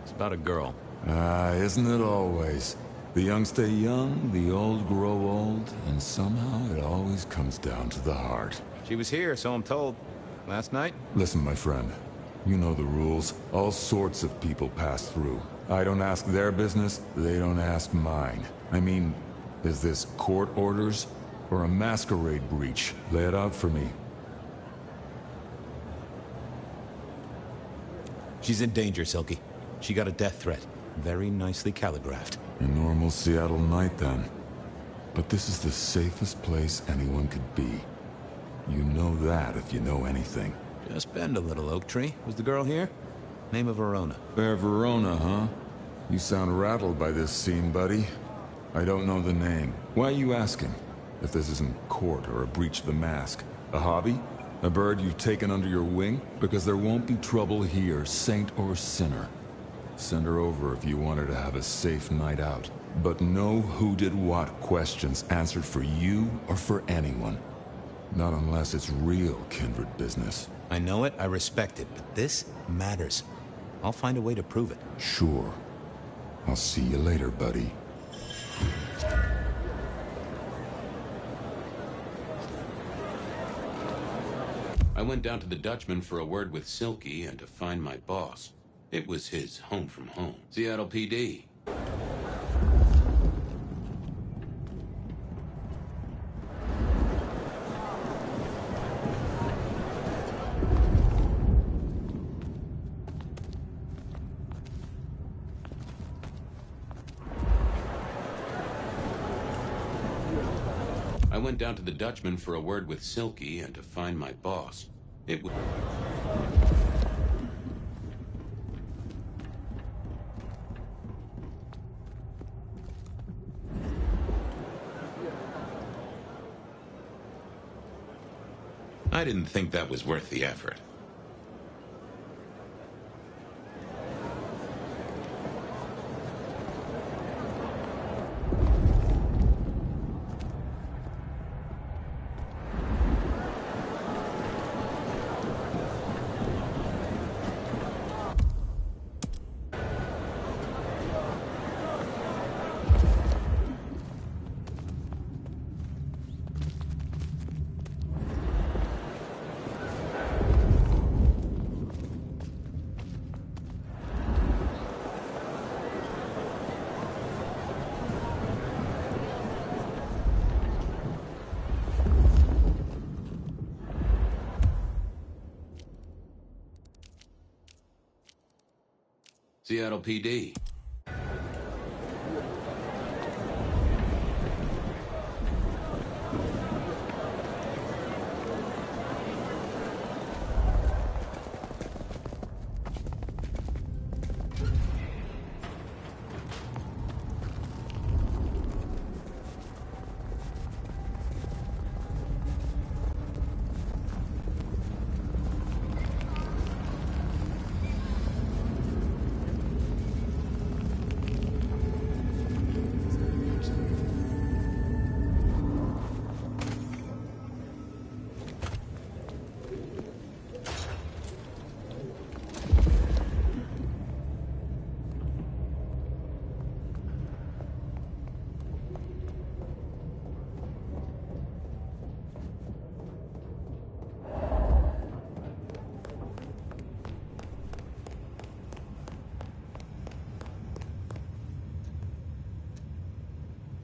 It's about a girl. Isn't it always? The young stay young, the old grow old, and somehow it always comes down to the heart. She was here, so I'm told. Last night? Listen, my friend. You know the rules. All sorts of people pass through. I don't ask their business, they don't ask mine. I mean, is this court orders or a masquerade breach? Lay it out for me. She's in danger, Silky. She got a death threat. Very nicely calligraphed. A normal Seattle night, then. But this is the safest place anyone could be. You know that if you know anything. Just bend a little, Oak Tree. Was the girl here? Name of Verona. Fair Verona, huh? You sound rattled by this scene, buddy. I don't know the name. Why are you asking? If this isn't court or a breach of the mask. A hobby? A bird you've taken under your wing? Because there won't be trouble here, saint or sinner. Send her over if you want her to have a safe night out. But no who did what questions answered for you or for anyone. Not unless it's real kindred business. I know it, I respect it, but this matters. I'll find a way to prove it. Sure. I'll see you later, buddy. I went down to the Dutchman for a word with Silky and to find my boss. It was his home from home. Seattle PD. I went down to the Dutchman for a word with Silky and to find my boss. It was... I didn't think that was worth the effort. Seattle PD.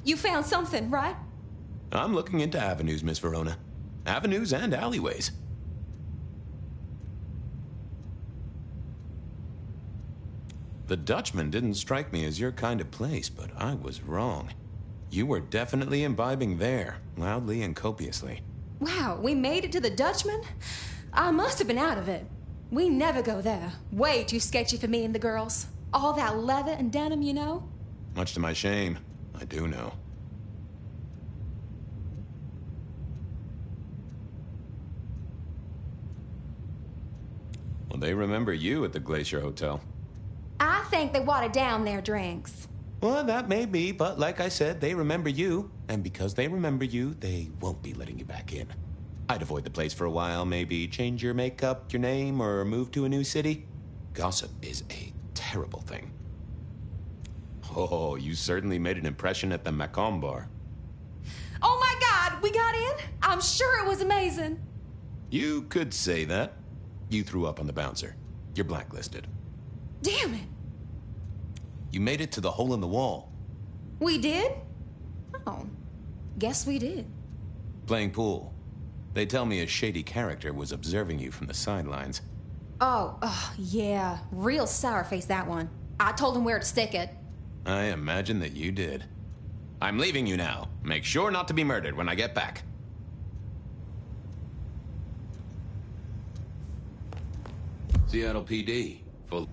You found something, right? I'm looking into avenues, Miss Verona. Avenues and alleyways. The Dutchman didn't strike me as your kind of place, but I was wrong. You were definitely imbibing there, loudly and copiously. Wow, we made it to the Dutchman? I must have been out of it. We never go there. Way too sketchy for me and the girls. All that leather and denim, you know? Much to my shame, I do know. Well, they remember you at the Glacier Hotel. I think they watered down their drinks. Well, that may be, but like I said, they remember you. And because they remember you, they won't be letting you back in. I'd avoid the place for a while, maybe change your makeup, your name, or move to a new city. Gossip is a terrible thing. Oh, you certainly made an impression at the Macomb bar. Oh my God, we got in? I'm sure it was amazing. You could say that. You threw up on the bouncer. You're blacklisted. Damn it. You made it to the hole in the wall. We did? Oh, guess we did. Playing pool. They tell me a shady character was observing you from the sidelines. Oh, yeah. Real sour face, that one. I told him where to stick it. I imagine that you did. I'm leaving you now. Make sure not to be murdered when I get back. Seattle PD. Full...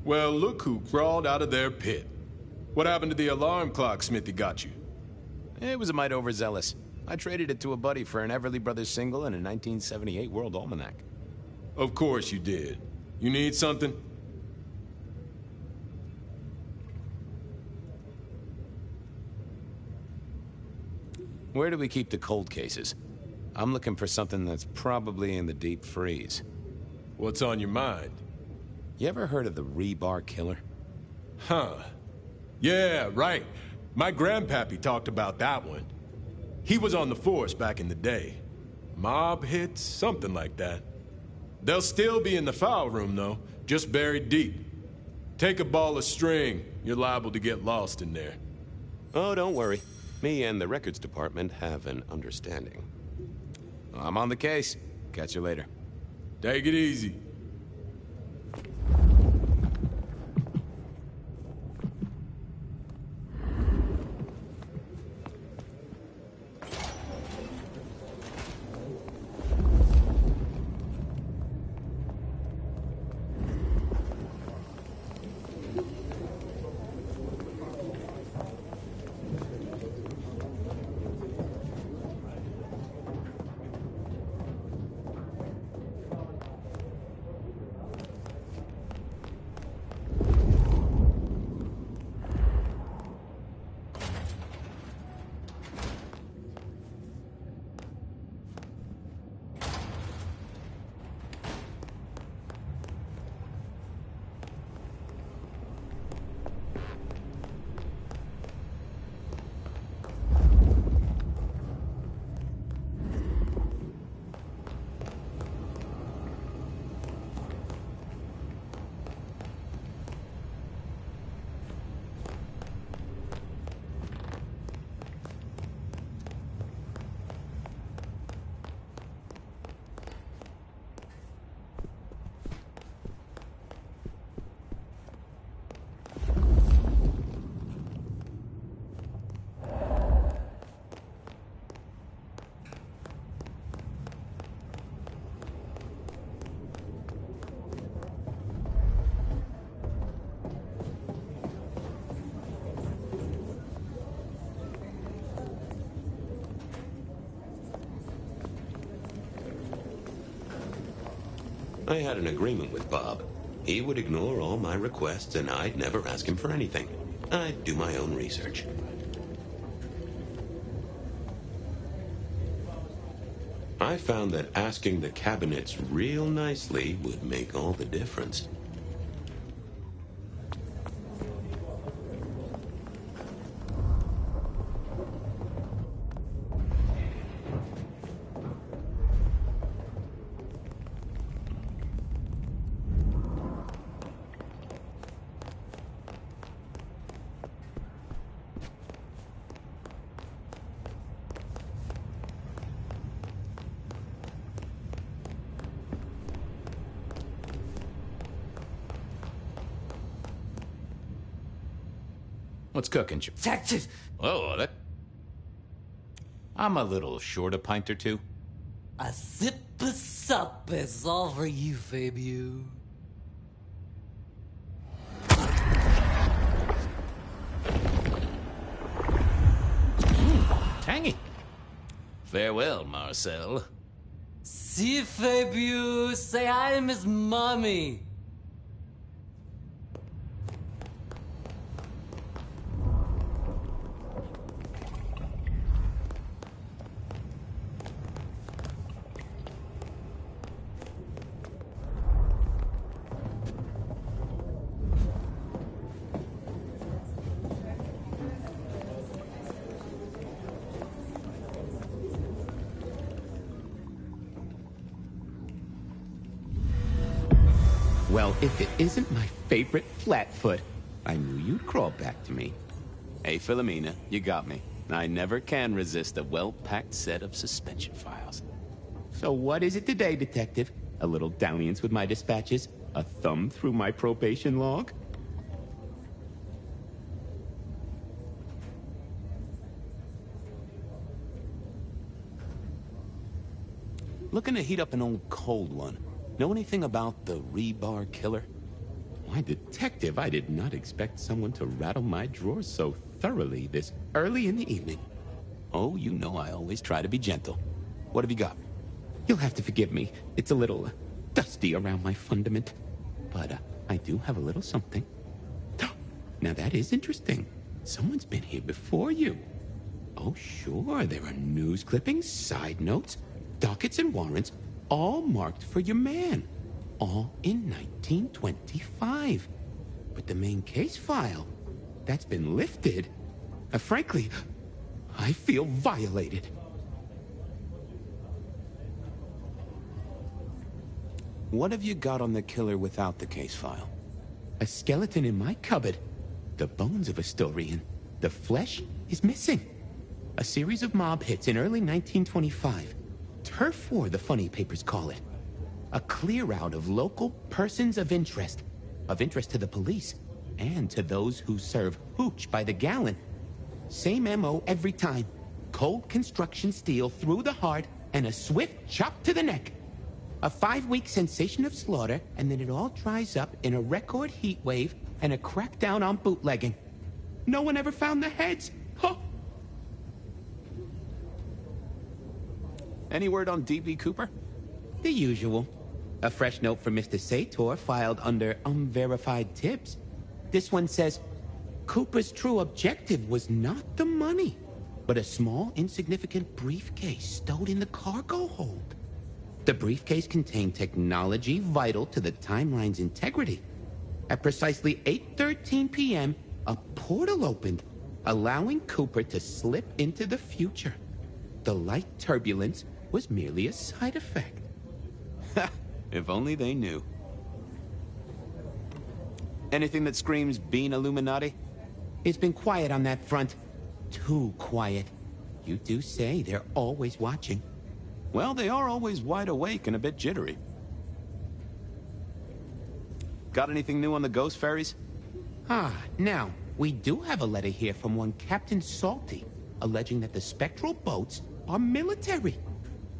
Well, look who crawled out of their pit. What happened to the alarm clock Smithy got you? It was a mite overzealous. I traded it to a buddy for an Everly Brothers single and a 1978 World Almanac. Of course you did. You need something? Where do we keep the cold cases? I'm looking for something that's probably in the deep freeze. What's on your mind? You ever heard of the rebar killer? Huh. Yeah, right. My grandpappy talked about that one. He was on the force back in the day. Mob hits, something like that. They'll still be in the file room, though, just buried deep. Take a ball of string, you're liable to get lost in there. Oh, don't worry. Me and the records department have an understanding. I'm on the case. Catch you later. Take it easy. I had an agreement with Bob. He would ignore all my requests, and I'd never ask him for anything. I'd do my own research. I found that asking the cabinets real nicely would make all the difference. What's cooking, Detective! Oh, that... I'm a little short a pint or two. A sip of sup is all for you, Fabio. Tangy. Farewell, Marcel. See, Fabio, say hi to Miss Mommy. Well, if it isn't my favorite Flatfoot, I knew you'd crawl back to me. Hey, Philomena, you got me. I never can resist a well-packed set of suspension files. So what is it today, Detective? A little dalliance with my dispatches? A thumb through my probation log? Looking to heat up an old cold one. Know anything about the rebar killer? Why, Detective, I did not expect someone to rattle my drawers so thoroughly this early in the evening. Oh, you know I always try to be gentle. What have you got? You'll have to forgive me. It's a little dusty around my fundament. But I do have a little something. Now that is interesting. Someone's been here before you. Oh, sure, there are news clippings, side notes, dockets and warrants, all marked for your man. All in 1925. But the main case file, that's been lifted. Frankly, I feel violated. What have you got on the killer without the case file? A skeleton in my cupboard. The bones of a Storian. The flesh is missing. A series of mob hits in early 1925. Turf war, the funny papers call it. A clear out of local persons of interest to the police, and to those who serve hooch by the gallon. Same MO every time. Cold construction steel through the heart and a swift chop to the neck. A 5-week sensation of slaughter, and then it all dries up in a record heat wave and a crackdown on bootlegging. No one ever found the heads. Huh. Any word on D.B. Cooper? The usual. A fresh note from Mr. Sator filed under unverified tips. This one says, Cooper's true objective was not the money, but a small, insignificant briefcase stowed in the cargo hold. The briefcase contained technology vital to the timeline's integrity. At precisely 8:13 p.m., a portal opened, allowing Cooper to slip into the future. The light turbulence was merely a side effect. Ha! If only they knew. Anything that screams being Illuminati? It's been quiet on that front. Too quiet. You do say they're always watching. Well, they are always wide awake and a bit jittery. Got anything new on the ghost ferries? Now, we do have a letter here from one Captain Salty, alleging that the spectral boats are military.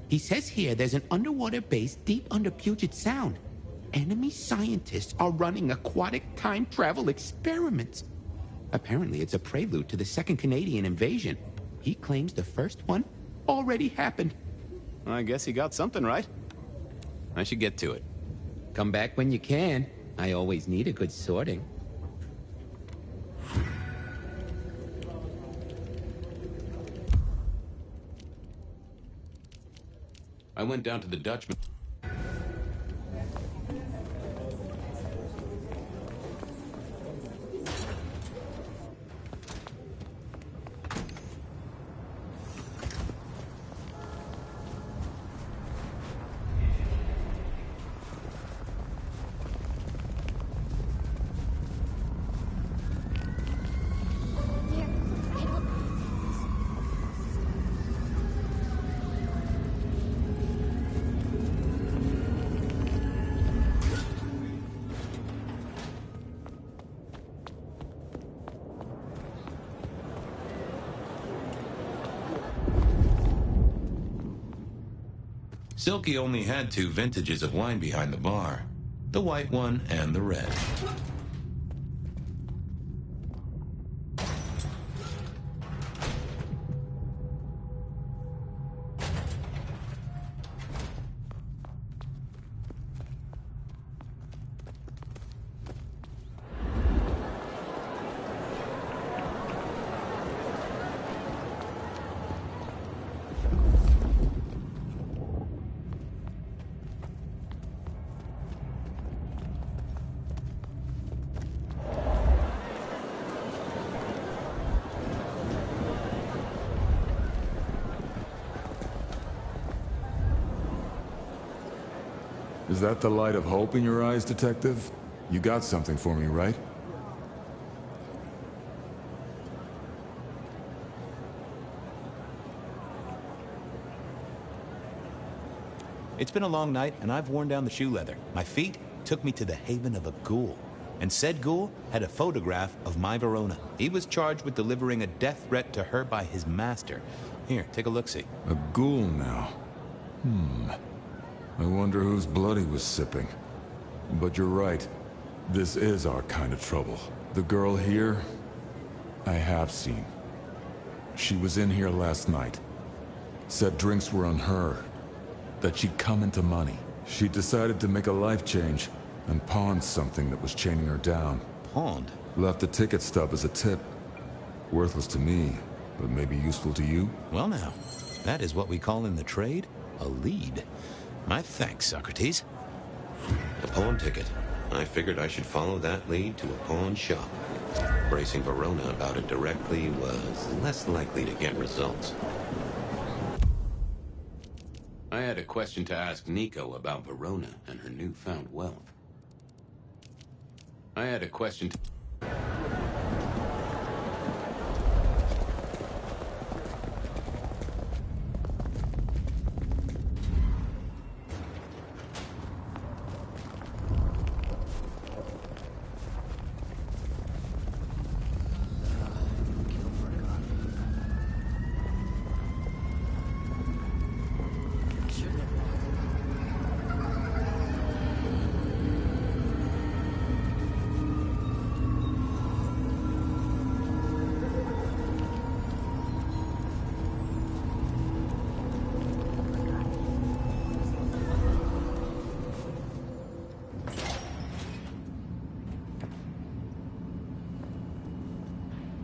He says here there's an underwater base deep under Puget Sound. Enemy scientists are running aquatic time travel experiments. Apparently it's a prelude to the Second Canadian invasion. He claims the first one already happened. I guess he got something right. I should get to it. Come back when you can. I always need a good sorting. I went down to the Dutchman. Silky only had 2 vintages of wine behind the bar. The white one and the red. Is that the light of hope in your eyes, Detective? You got something for me, right? It's been a long night, and I've worn down the shoe leather. My feet took me to the haven of a ghoul. And said ghoul had a photograph of my Verona. He was charged with delivering a death threat to her by his master. Here, take a look-see. A ghoul now. I wonder whose blood he was sipping. But you're right. This is our kind of trouble. The girl here, I have seen. She was in here last night. Said drinks were on her. That she'd come into money. She decided to make a life change and pawned something that was chaining her down. Pawned? Left a ticket stub as a tip. Worthless to me, but maybe useful to you? Well now, that is what we call in the trade a lead. My thanks, Socrates. A pawn ticket. I figured I should follow that lead to a pawn shop. Bracing Verona about it directly was less likely to get results. I had a question to ask Nico about Verona and her newfound wealth. I had a question to...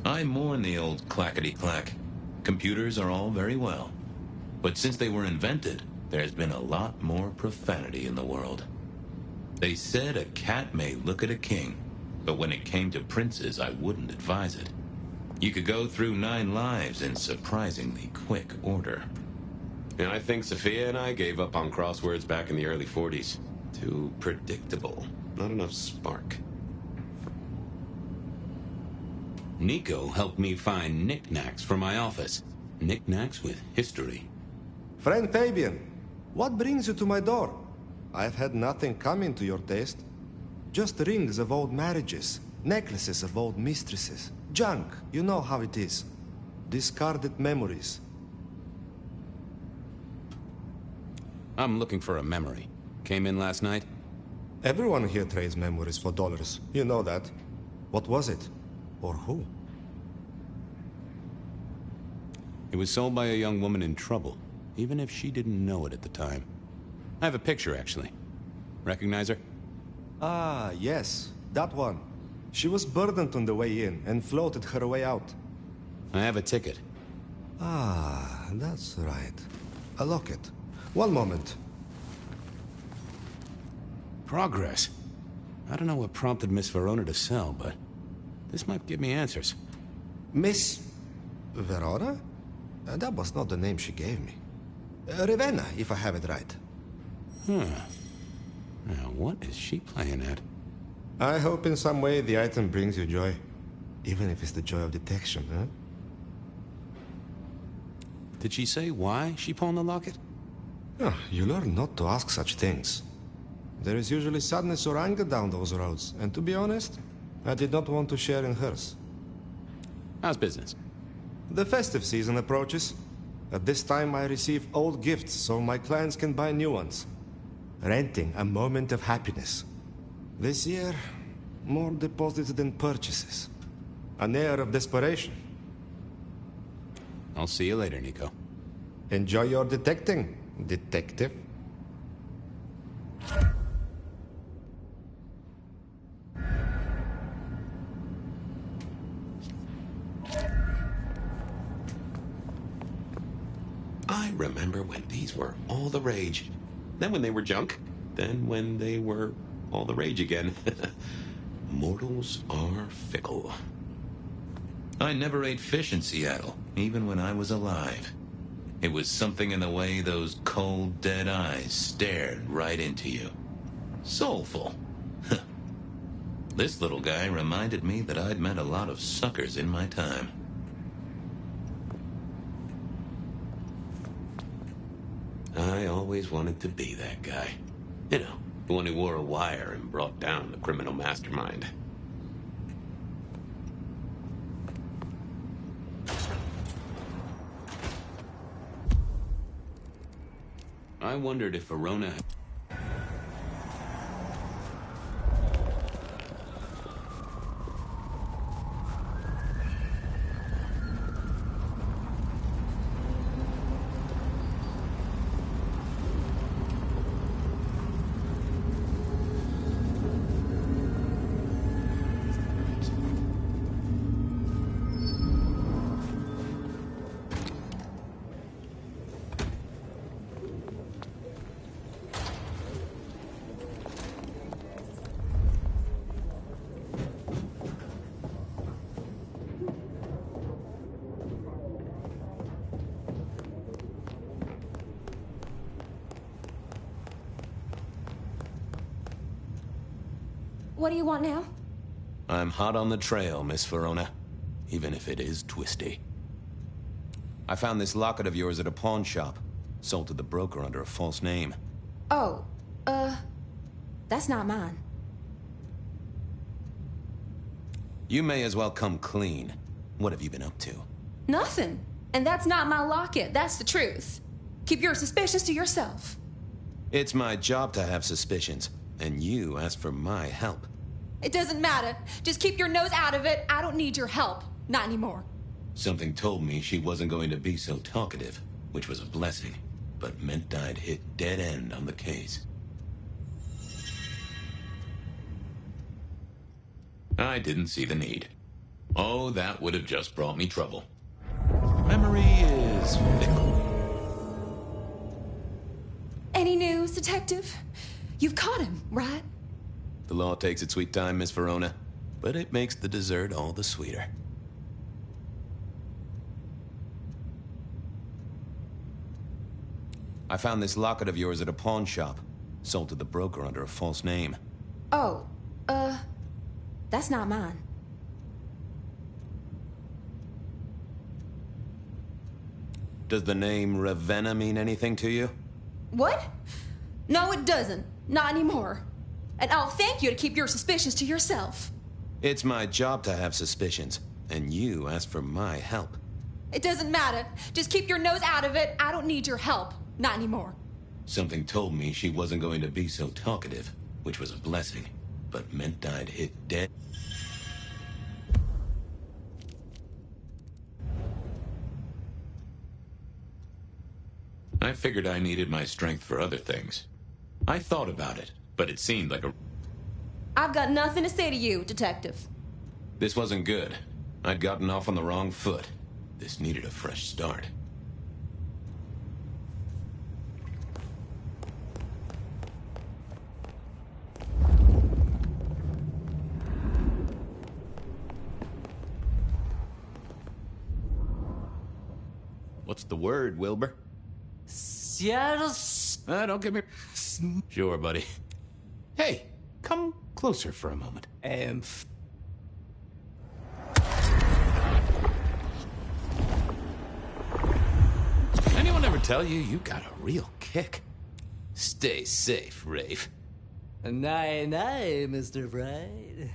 I mourn the old clackety-clack. Computers are all very well. But since they were invented, there's been a lot more profanity in the world. They said a cat may look at a king, but when it came to princes, I wouldn't advise it. You could go through 9 lives in surprisingly quick order. And I think Sophia and I gave up on crosswords back in the early 40s. Too predictable. Not enough spark. Nico helped me find knickknacks for my office. Knickknacks with history. Friend Fabian, what brings you to my door? I've had nothing coming to your taste. Just rings of old marriages, necklaces of old mistresses. Junk, you know how it is. Discarded memories. I'm looking for a memory. Came in last night? Everyone here trades memories for dollars. You know that. What was it? Or who? It was sold by a young woman in trouble, even if she didn't know it at the time. I have a picture, actually. Recognize her? Ah, yes. That one. She was burdened on the way in and floated her way out. I have a ticket. Ah, that's right. A locket. One moment. Progress. I don't know what prompted Miss Verona to sell, but this might give me answers. Miss Verona? That was not the name she gave me. Ravenna, if I have it right. Huh. Now, what is she playing at? I hope in some way the item brings you joy. Even if it's the joy of detection, huh? Did she say why she pawned the locket? Oh, you learn not to ask such things. There is usually sadness or anger down those roads, and to be honest, I did not want to share in hers. How's business? The festive season approaches. At this time I receive old gifts so my clients can buy new ones. Renting a moment of happiness. This year, more deposits than purchases. An air of desperation. I'll see you later, Nico. Enjoy your detecting, detective. I remember when these were all the rage. Then when they were junk. Then when they were all the rage again. Mortals are fickle. I never ate fish in Seattle, even when I was alive. It was something in the way those cold, dead eyes stared right into you. Soulful. This little guy reminded me that I'd met a lot of suckers in my time. I always wanted to be that guy. You know, the one who wore a wire and brought down the criminal mastermind. I wondered if Verona... What do you want now? I'm hot on the trail, Miss Verona. Even if it is twisty. I found this locket of yours at a pawn shop. Sold to the broker under a false name. Oh, that's not mine. You may as well come clean. What have you been up to? Nothing. And that's not my locket. That's the truth. Keep your suspicions to yourself. It's my job to have suspicions, and you asked for my help. It doesn't matter. Just keep your nose out of it. I don't need your help. Not anymore. Something told me she wasn't going to be so talkative, which was a blessing, but meant I'd hit dead end on the case. I didn't see the need. Oh, that would have just brought me trouble. Memory is fickle. Any news, Detective? You've caught him, right? The law takes its sweet time, Miss Verona, but it makes the dessert all the sweeter. I found this locket of yours at a pawn shop. Sold to the broker under a false name. Oh, that's not mine. Does the name Ravenna mean anything to you? What? No, it doesn't. Not anymore. And I'll thank you to keep your suspicions to yourself. It's my job to have suspicions, and you asked for my help. It doesn't matter. Just keep your nose out of it. I don't need your help. Not anymore. Something told me she wasn't going to be so talkative, which was a blessing, but meant I'd hit dead. I figured I needed my strength for other things. I thought about it, but it seemed like a... I've got nothing to say to you, Detective. This wasn't good. I'd gotten off on the wrong foot. This needed a fresh start. What's the word, Wilbur? Seattle. Don't give me... Sure, buddy. Hey, come closer for a moment. Anyone ever tell you you got a real kick? Stay safe, Rafe. Nay, Mr. Bright.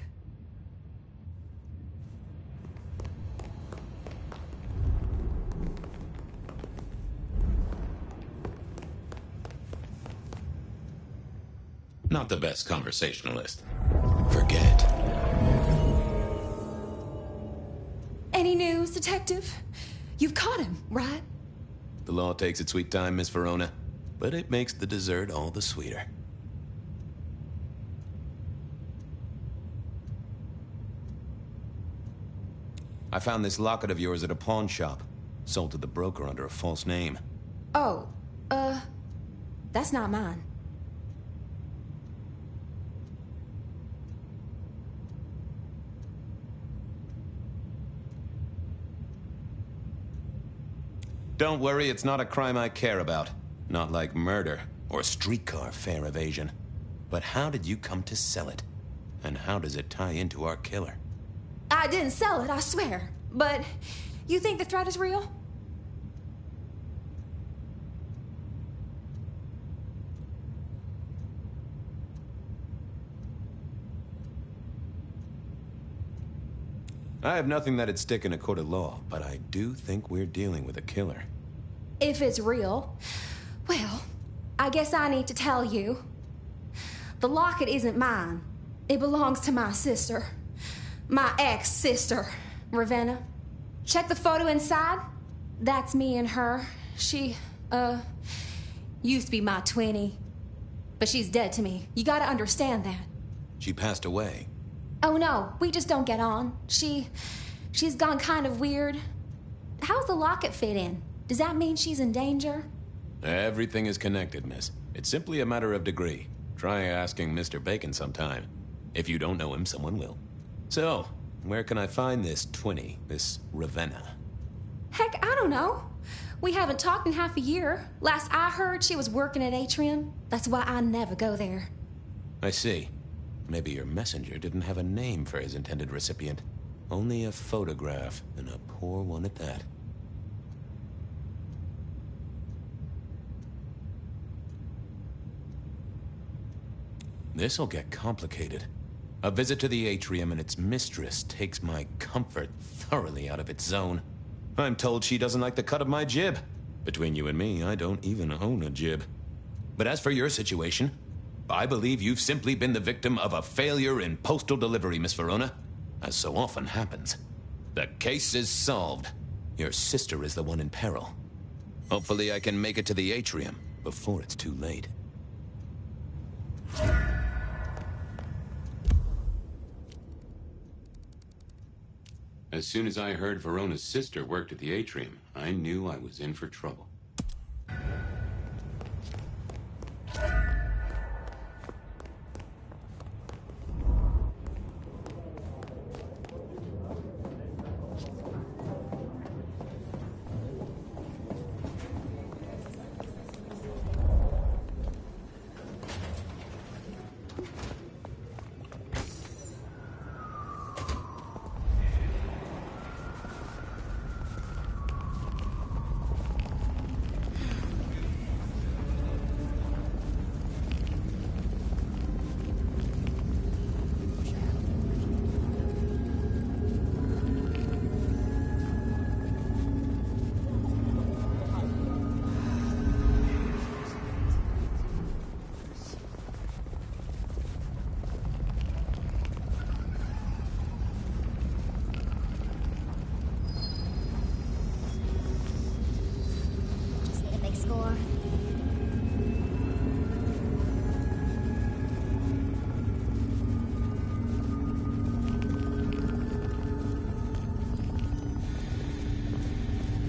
Not the best conversationalist. Forget. Any news, Detective? You've caught him, right? The law takes its sweet time, Miss Verona, but it makes the dessert all the sweeter. I found this locket of yours at a pawn shop. Sold to the broker under a false name. Oh, that's not mine. Don't worry, it's not a crime I care about. Not like murder or streetcar fare evasion. But how did you come to sell it? And how does it tie into our killer? I didn't sell it, I swear. But you think the threat is real? I have nothing that'd stick in a court of law, but I do think we're dealing with a killer. If it's real, well, I guess I need to tell you. The locket isn't mine. It belongs to my sister. My ex-sister, Ravenna. Check the photo inside. That's me and her. She, used to be my twinnie. But she's dead to me. You gotta understand that. She passed away. Oh no, we just don't get on. She's gone kind of weird. How's the locket fit in? Does that mean she's in danger? Everything is connected, miss. It's simply a matter of degree. Try asking Mr. Bacon sometime. If you don't know him, someone will. So, where can I find this twinnie, this Ravenna? Heck, I don't know. We haven't talked in half a year. Last I heard, she was working at Atrium. That's why I never go there. I see. maybe your messenger didn't have a name for his intended recipient. Only a photograph, and a poor one at that. This'll get complicated. A visit to the atrium and its mistress takes my comfort thoroughly out of its zone. I'm told she doesn't like the cut of my jib. Between you and me, I don't even own a jib. But as for your situation, I believe you've simply been the victim of a failure in postal delivery, Miss Verona. As so often happens. The case is solved. Your sister is the one in peril. Hopefully I can make it to the atrium before it's too late. As soon as I heard Verona's sister worked at the atrium, I knew I was in for trouble.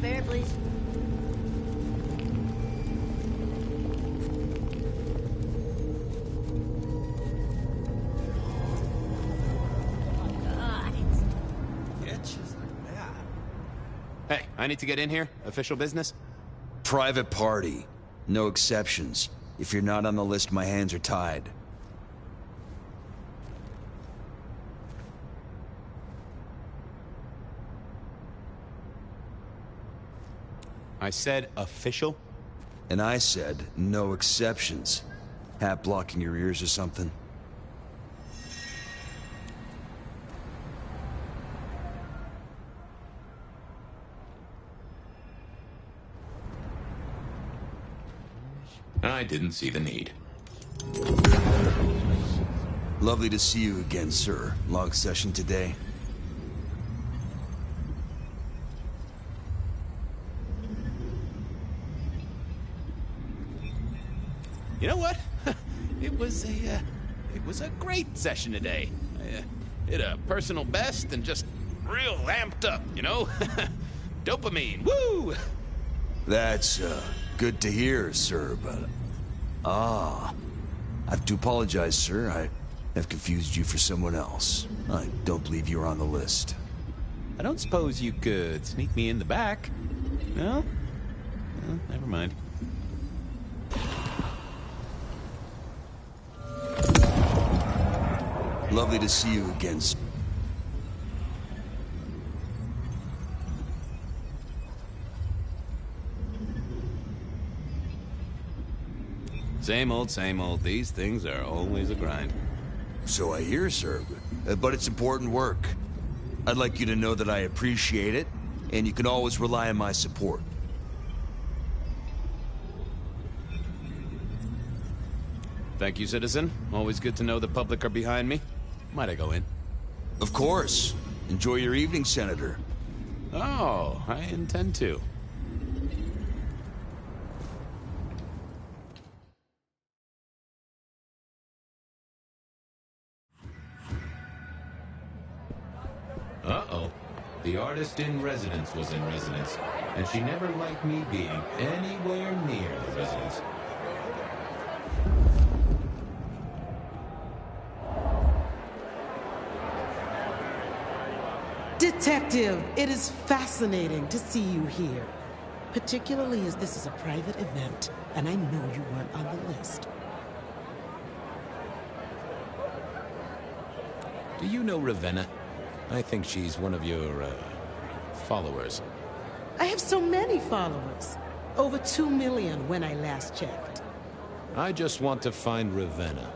Bear, please. God, it's itches like that. Hey, I need to get in here. Official business? Private party. No exceptions. If you're not on the list, my hands are tied. I said official? And I said no exceptions. Hat blocking your ears or something? I didn't see the need. Lovely to see you again, sir. Long session today. You know what? It was a great session today. I hit a personal best and just real amped up, you know? Dopamine, woo! That's, good to hear, sir, but... I have to apologize, sir. I have confused you for someone else. I don't believe you're on the list. I don't suppose you could sneak me in the back? No? Well, never mind. Lovely to see you again, sir. Same old, same old. These things are always a grind. So I hear, sir. But it's important work. I'd like you to know that I appreciate it, and you can always rely on my support. Thank you, citizen. Always good to know the public are behind me. Might I go in? Of course. Enjoy your evening, Senator. Oh, I intend to. Uh-oh. The artist in residence was in residence, and she never liked me being anywhere near the residence. Detective, it is fascinating to see you here. Particularly as this is a private event, and I know you weren't on the list. Do you know Ravenna? I think she's one of your, followers. I have so many followers. Over 2 million when I last checked. I just want to find Ravenna.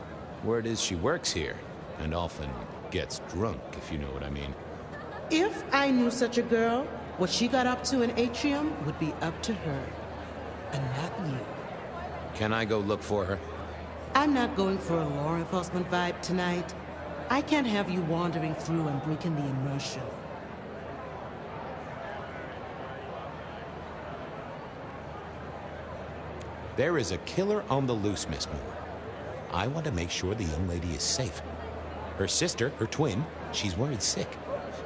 Word is she works here, and often gets drunk, if you know what I mean. If I knew such a girl, what she got up to in Atrium would be up to her. And not you. Can I go look for her? I'm not going for a law enforcement vibe tonight. I can't have you wandering through and breaking the immersion. There is a killer on the loose, Miss Moore. I want to make sure the young lady is safe. Her sister, her twin, she's worried sick.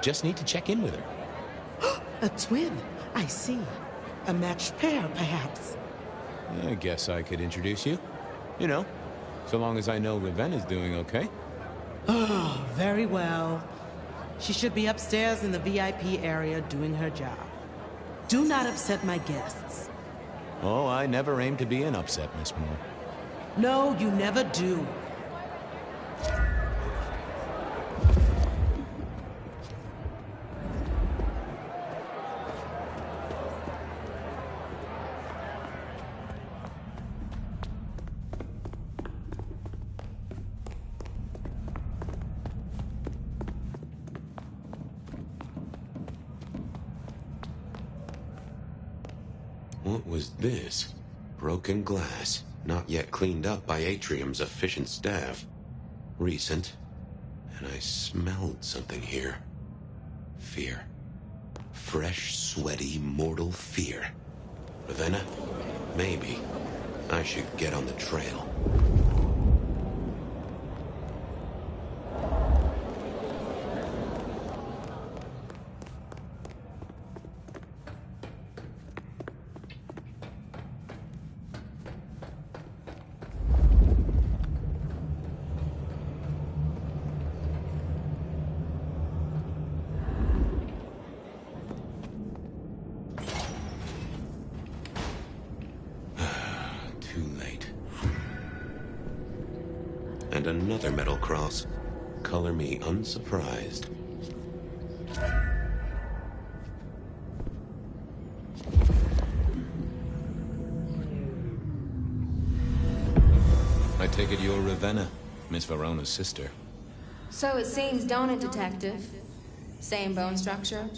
Just need to check in with her. A twin? I see. A matched pair, perhaps. I guess I could introduce you. You know, so long as I know Ravenna's doing okay. Oh, very well. She should be upstairs in the VIP area doing her job. Do not upset my guests. Oh, I never aim to be an upset, Miss Moore. No, you never do. What was this? Broken glass, not yet cleaned up by Atrium's efficient staff. Recent. And I smelled something here. Fear. Fresh, sweaty, mortal fear. Ravenna? Maybe. I should get on the trail. And another metal cross. Color me unsurprised. I take it you're Ravenna, Miss Verona's sister. So it seems, don't it, Detective? Same bone structure?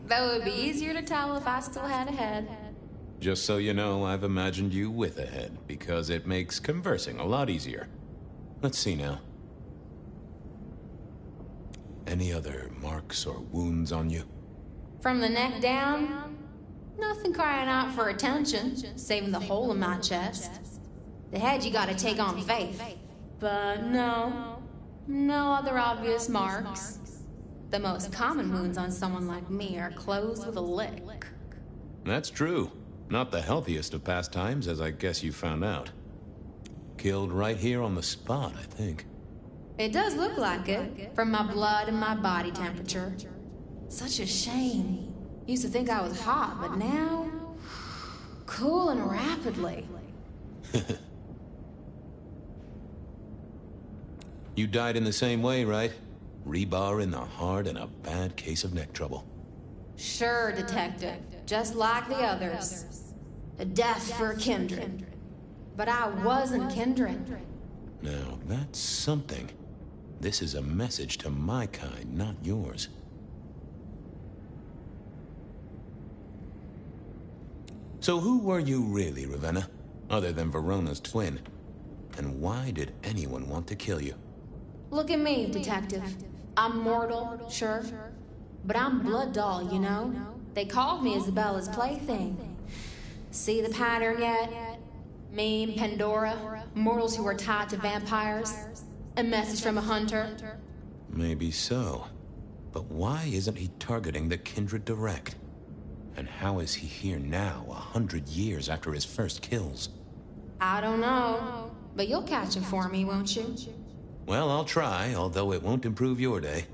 Though it would be easier to tell if I still had a head. Just so you know, I've imagined you with a head, because it makes conversing a lot easier. Let's see now. Any other marks or wounds on you? From the neck down, nothing crying out for attention, saving the hole in my chest. The head you gotta take on faith. But no other obvious marks. The most common wounds on someone like me are closed with a lick. That's true. Not the healthiest of pastimes, as I guess you found out. Killed right here on the spot, I think. It does look like it, from my blood and my body temperature. Such a shame. Used to think I was hot, but now... cooling rapidly. You died in the same way, right? Rebar in the heart and a bad case of neck trouble. Sure, Detective. Just like the others. A death for a kindred. But I wasn't kindred. Now, that's something. This is a message to my kind, not yours. So who were you really, Ravenna? Other than Verona's twin? And why did anyone want to kill you? Look at me, Detective. I'm mortal, sure. But I'm blood doll, you know? They called me Isabella's plaything. See the pattern yet? Me and Pandora, mortals who are tied to vampires. A message from a hunter. Maybe so. But why isn't he targeting the kindred direct? And how is he here now, 100 years after his first kills? I don't know. But you'll catch him for me, won't you? Well, I'll try, although it won't improve your day.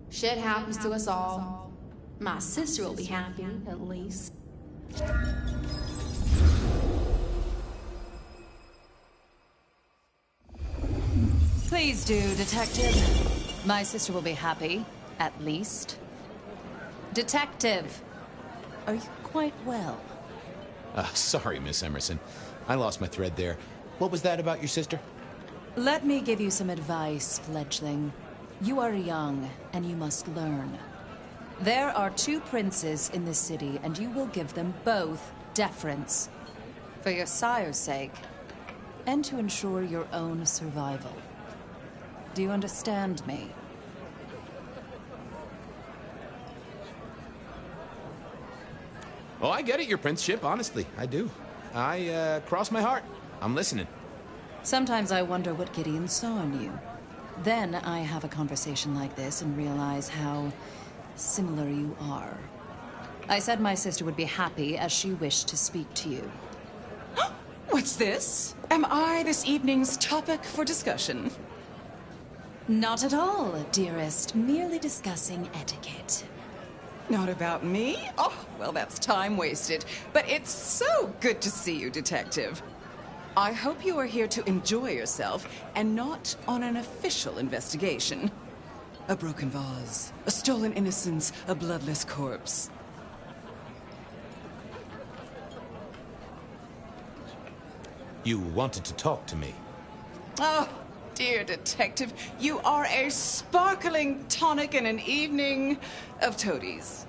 Shit happens to us all. My sister will be happy, at least. Please do, Detective. My sister will be happy, at least. Detective, are you quite well? Sorry, Miss Emerson. I lost my thread there. What was that about your sister? Let me give you some advice, fledgling. You are young, and you must learn. There are 2 princes in this city, and you will give them both deference. For your sire's sake, and to ensure your own survival. Do you understand me? Oh, I get it, your princeship, honestly. I do. I cross my heart. I'm listening. Sometimes I wonder what Gideon saw in you. Then I have a conversation like this and realize how similar you are. I said my sister would be happy as she wished to speak to you. What's this? Am I this evening's topic for discussion? Not at all, dearest. Merely discussing etiquette. Not about me? Oh, well, that's time wasted. But it's so good to see you, Detective. I hope you are here to enjoy yourself and not on an official investigation. A broken vase, a stolen innocence, a bloodless corpse. You wanted to talk to me. Oh, dear Detective, you are a sparkling tonic in an evening of toadies.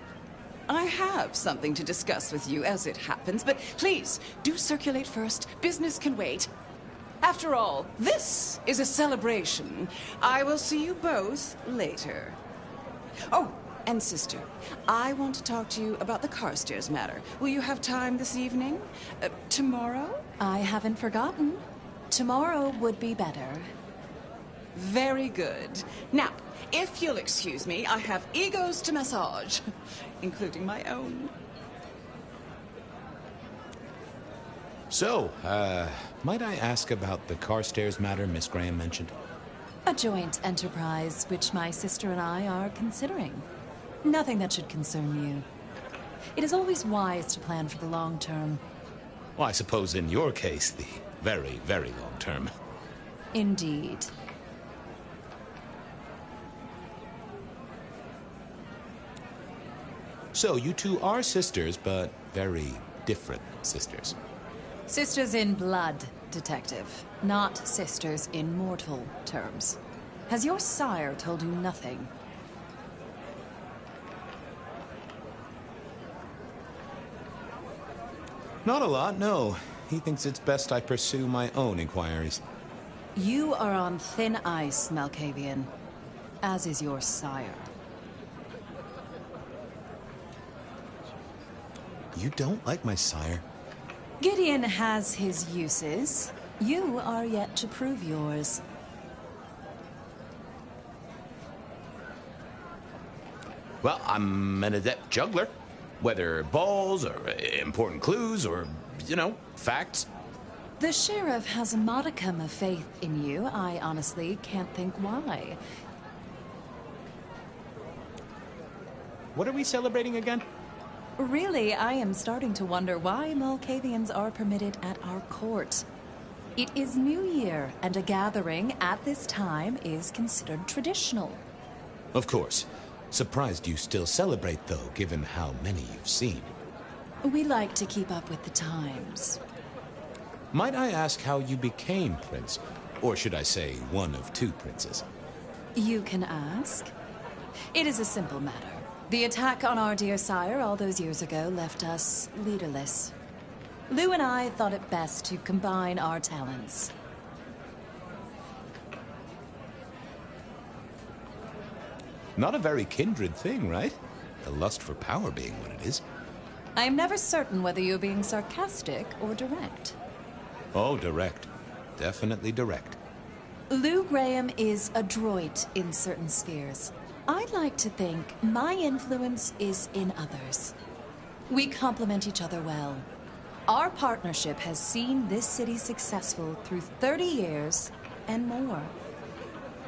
I have something to discuss with you as it happens, but please, do circulate first. Business can wait. After all, this is a celebration. I will see you both later. Oh, and sister, I want to talk to you about the Carstairs matter. Will you have time this evening? Tomorrow? I haven't forgotten. Tomorrow would be better. Very good. Now, if you'll excuse me, I have egos to massage, including my own. So, might I ask about the Carstairs matter Miss Graham mentioned? A joint enterprise which my sister and I are considering. Nothing that should concern you. It is always wise to plan for the long term. Well, I suppose in your case, the very, very long term. Indeed. So, you two are sisters, but very different sisters. Sisters in blood, Detective. Not sisters in mortal terms. Has your sire told you nothing? Not a lot, no. He thinks it's best I pursue my own inquiries. You are on thin ice, Malkavian. As is your sire. You don't like my sire? Gideon has his uses. You are yet to prove yours. Well, I'm an adept juggler. Whether balls, or important clues, or, facts. The sheriff has a modicum of faith in you. I honestly can't think why. What are we celebrating again? Really, I am starting to wonder why Malkavians are permitted at our court. It is New Year, and a gathering at this time is considered traditional. Of course. Surprised you still celebrate, though, given how many you've seen. We like to keep up with the times. Might I ask how you became prince? Or should I say, one of 2 princes? You can ask. It is a simple matter. The attack on our dear sire all those years ago left us leaderless. Lou and I thought it best to combine our talents. Not a very kindred thing, right? The lust for power being what it is. I am never certain whether you're being sarcastic or direct. Oh, direct. Definitely direct. Lou Graham is adroit in certain spheres. I'd like to think my influence is in others. We complement each other well. Our partnership has seen this city successful through 30 years and more.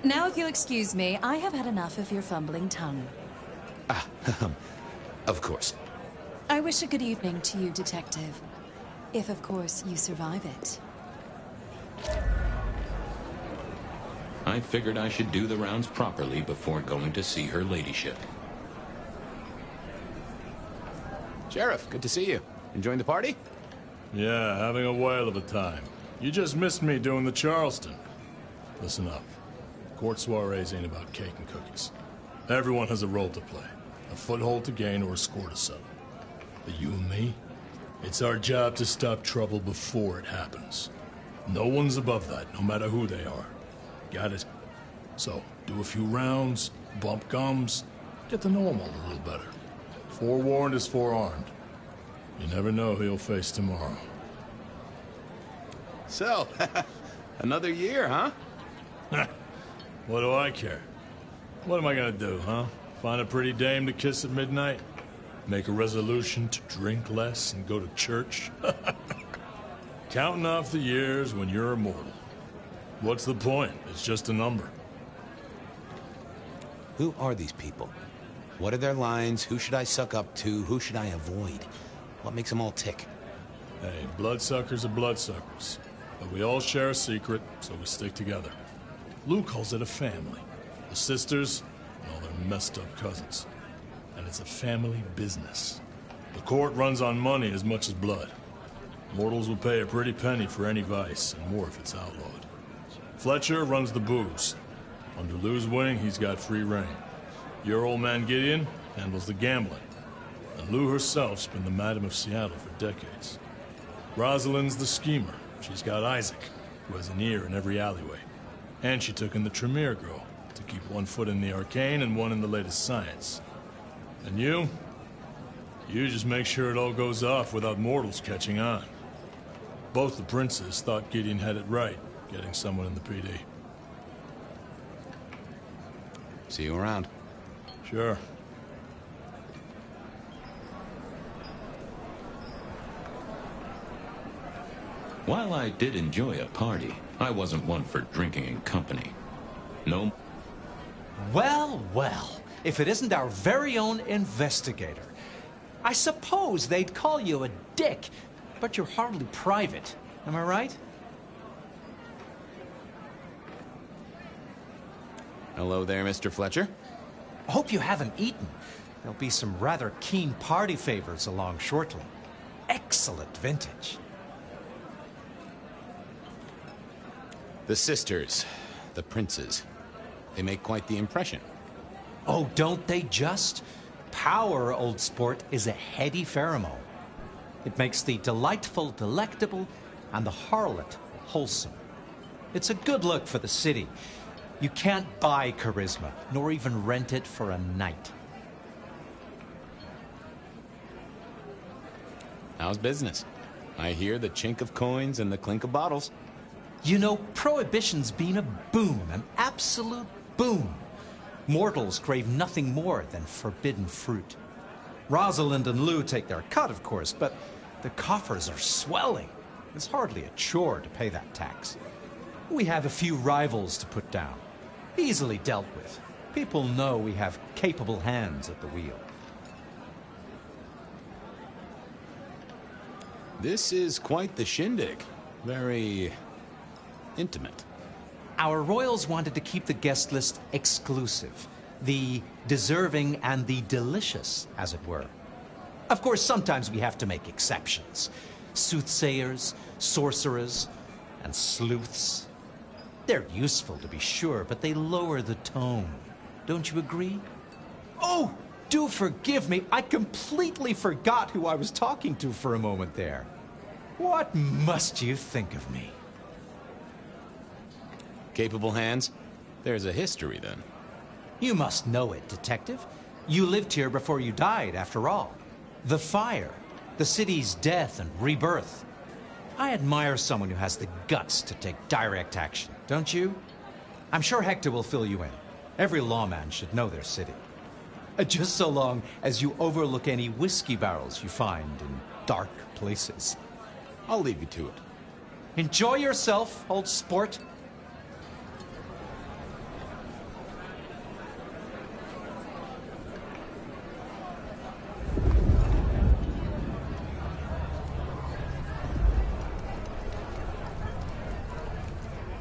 Now, if you'll excuse me, I have had enough of your fumbling tongue. Of course. I wish a good evening to you, Detective. If, of course, you survive it. I figured I should do the rounds properly before going to see her ladyship. Sheriff, good to see you. Enjoying the party? Yeah, having a whale of a time. You just missed me doing the Charleston. Listen up. Court soirees ain't about cake and cookies. Everyone has a role to play. A foothold to gain or a score to settle. But you and me, it's our job to stop trouble before it happens. No one's above that, no matter who they are. Got it? So, do a few rounds, bump gums, get to know them all a little better. Forewarned is forearmed. You never know who you'll face tomorrow. So, another year, huh? What do I care? What am I gonna do, huh? Find a pretty dame to kiss at midnight? Make a resolution to drink less and go to church? Counting off the years when you're immortal. What's the point? It's just a number. Who are these people? What are their lines? Who should I suck up to? Who should I avoid? What makes them all tick? Hey, bloodsuckers are bloodsuckers. But we all share a secret, so we stick together. Lou calls it a family. The sisters and all their messed up cousins. And it's a family business. The court runs on money as much as blood. Mortals will pay a pretty penny for any vice, and more if it's outlawed. Fletcher runs the booze. Under Lou's wing, he's got free reign. Your old man Gideon handles the gambling. And Lou herself's been the Madam of Seattle for decades. Rosalind's the schemer. She's got Isaac, who has an ear in every alleyway. And she took in the Tremere girl to keep one foot in the arcane and one in the latest science. And you just make sure it all goes off without mortals catching on. Both the princes thought Gideon had it right, getting someone in the PD. See you around. Sure. While I did enjoy a party, I wasn't one for drinking in company. No. Well, well, if it isn't our very own investigator. I suppose they'd call you a dick, but you're hardly private. Am I right? Hello there, Mr. Fletcher. I hope you haven't eaten. There'll be some rather keen party favors along shortly. Excellent vintage. The sisters, the princes, they make quite the impression. Oh, don't they just? Power, old sport, is a heady pheromone. It makes the delightful delectable and the harlot wholesome. It's a good look for the city. You can't buy charisma, nor even rent it for a night. How's business? I hear the chink of coins and the clink of bottles. You know, Prohibition's been a boon, an absolute boon. Mortals crave nothing more than forbidden fruit. Rosalind and Lou take their cut, of course, but the coffers are swelling. It's hardly a chore to pay that tax. We have a few rivals to put down. Easily dealt with. People know we have capable hands at the wheel. This is quite the shindig. Very intimate. Our royals wanted to keep the guest list exclusive. The deserving and the delicious, as it were. Of course, sometimes we have to make exceptions. Soothsayers, sorcerers, and sleuths. They're useful, to be sure, but they lower the tone. Don't you agree? Oh, do forgive me. I completely forgot who I was talking to for a moment there. What must you think of me? Capable hands? There's a history, then. You must know it, Detective. You lived here before you died, after all. The fire, the city's death and rebirth. I admire someone who has the guts to take direct action, don't you? I'm sure Hector will fill you in. Every lawman should know their city. Just so long as you overlook any whiskey barrels you find in dark places. I'll leave you to it. Enjoy yourself, old sport.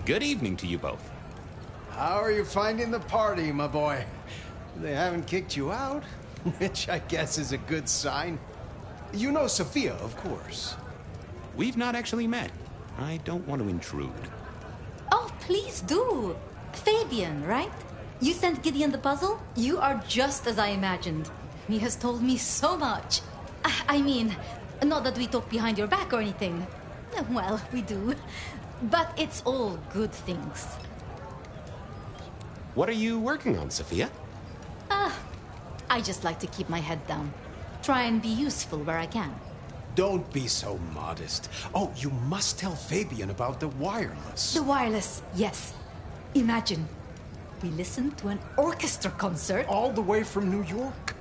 Good evening to you both. How are you finding the party, my boy? They haven't kicked you out, which I guess is a good sign. You know Sophia, of course. We've not actually met. I don't want to intrude. Oh, please do. Fabian, right? You sent Gideon the puzzle? You are just as I imagined. He has told me so much. I mean, not that we talk behind your back or anything. Well, we do. But it's all good things. What are you working on, Sophia? I just like to keep my head down. Try and be useful where I can. Don't be so modest. Oh, you must tell Fabian about the wireless. The wireless, yes. Imagine, we listened to an orchestra concert. All the way from New York.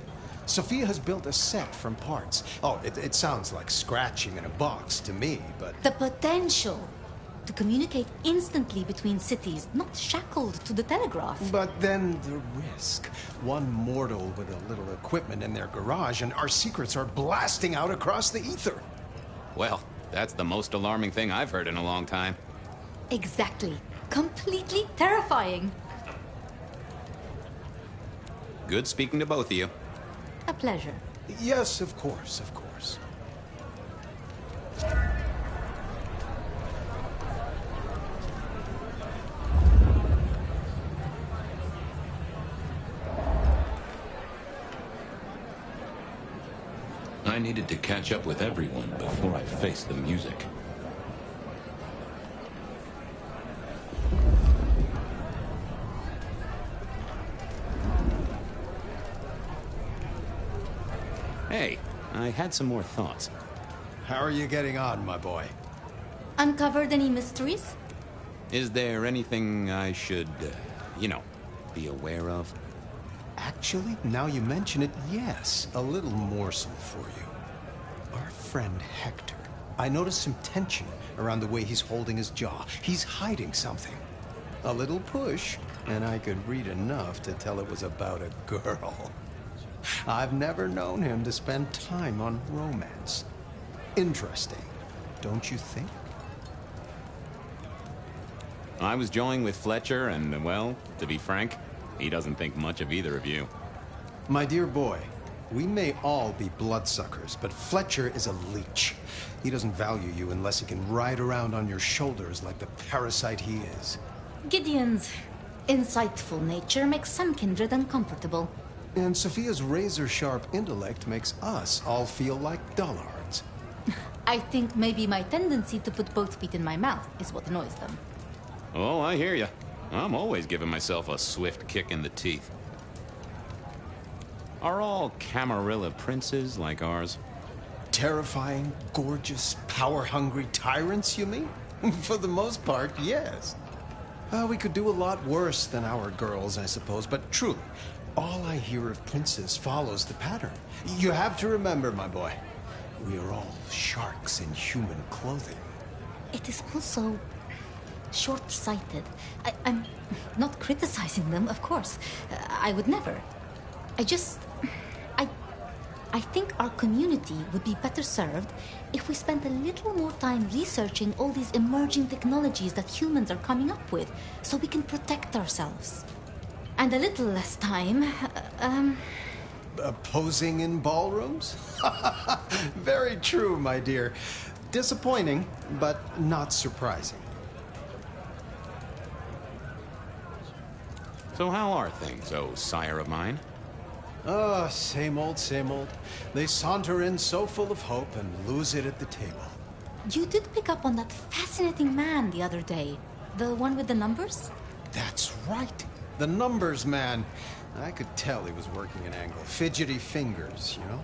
Sophia has built a set from parts. Oh, it sounds like scratching in a box to me, but... The potential to communicate instantly between cities, not shackled to the telegraph. But then the risk. One mortal with a little equipment in their garage and our secrets are blasting out across the ether. Well, that's the most alarming thing I've heard in a long time. Exactly. Completely terrifying. Good speaking to both of you. A pleasure. Yes, of course, of course. I needed to catch up with everyone before I faced the music. Hey, I had some more thoughts. How are you getting on, my boy? Uncovered any mysteries? Is there anything I should, be aware of? Actually, now you mention it, yes. A little morsel for you. Our friend Hector. I noticed some tension around the way he's holding his jaw. He's hiding something. A little push, and I could read enough to tell it was about a girl. I've never known him to spend time on romance. Interesting, don't you think? I was joined with Fletcher, and, well, to be frank, he doesn't think much of either of you. My dear boy, we may all be bloodsuckers, but Fletcher is a leech. He doesn't value you unless he can ride around on your shoulders like the parasite he is. Gideon's insightful nature makes some kindred uncomfortable. And Sophia's razor-sharp intellect makes us all feel like dullards. I think maybe my tendency to put both feet in my mouth is what annoys them. Oh, I hear you. I'm always giving myself a swift kick in the teeth. Are all Camarilla princes like ours? Terrifying, gorgeous, power-hungry tyrants, you mean? For the most part, yes. We could do a lot worse than our girls, I suppose, but truly, all I hear of princes follows the pattern. You have to remember, my boy, we are all sharks in human clothing. It is also short-sighted. I'm not criticizing them, of course. I would never. I think our community would be better served if we spent a little more time researching all these emerging technologies that humans are coming up with, so we can protect ourselves. And a little less time, Posing in ballrooms? Very true, my dear. Disappointing, but not surprising. So how are things, oh sire of mine? Oh, same old, same old. They saunter in so full of hope and lose it at the table. You did pick up on that fascinating man the other day. The one with the numbers? That's right. The numbers man. I could tell he was working an angle. Fidgety fingers, you know?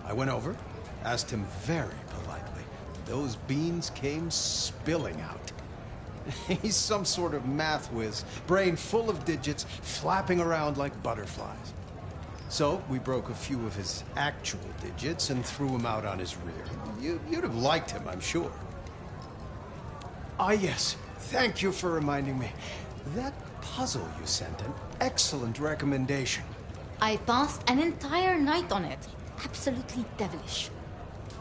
I went over, asked him very politely. Those beans came spilling out. He's some sort of math whiz, brain full of digits, flapping around like butterflies. So we broke a few of his actual digits and threw him out on his rear. You'd have liked him, I'm sure. Ah, yes. Thank you for reminding me. That puzzle you sent, an excellent recommendation. I passed an entire night on it. Absolutely devilish.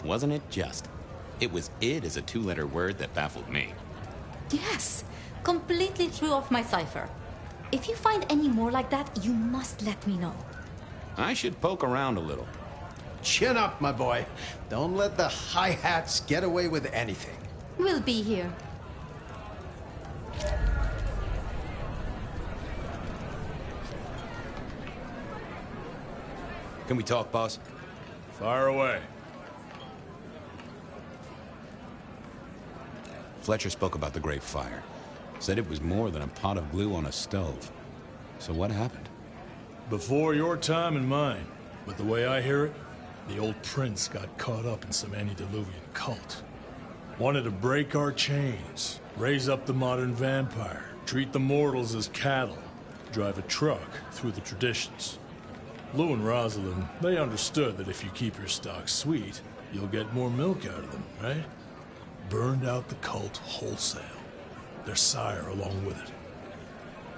Wasn't it just? It was id as a two-letter word that baffled me. Yes, completely threw off my cipher. If you find any more like that, you must let me know. I should poke around a little. Chin up, my boy. Don't let the hi-hats get away with anything. We'll be here. Can we talk, boss? Fire away. Fletcher spoke about the Great Fire. Said it was more than a pot of glue on a stove. So what happened? Before your time and mine. But the way I hear it, the old prince got caught up in some antediluvian cult. Wanted to break our chains, raise up the modern vampire, treat the mortals as cattle, drive a truck through the traditions. Lou and Rosalind, they understood that if you keep your stock sweet, you'll get more milk out of them, right? Burned out the cult wholesale. Their sire along with it.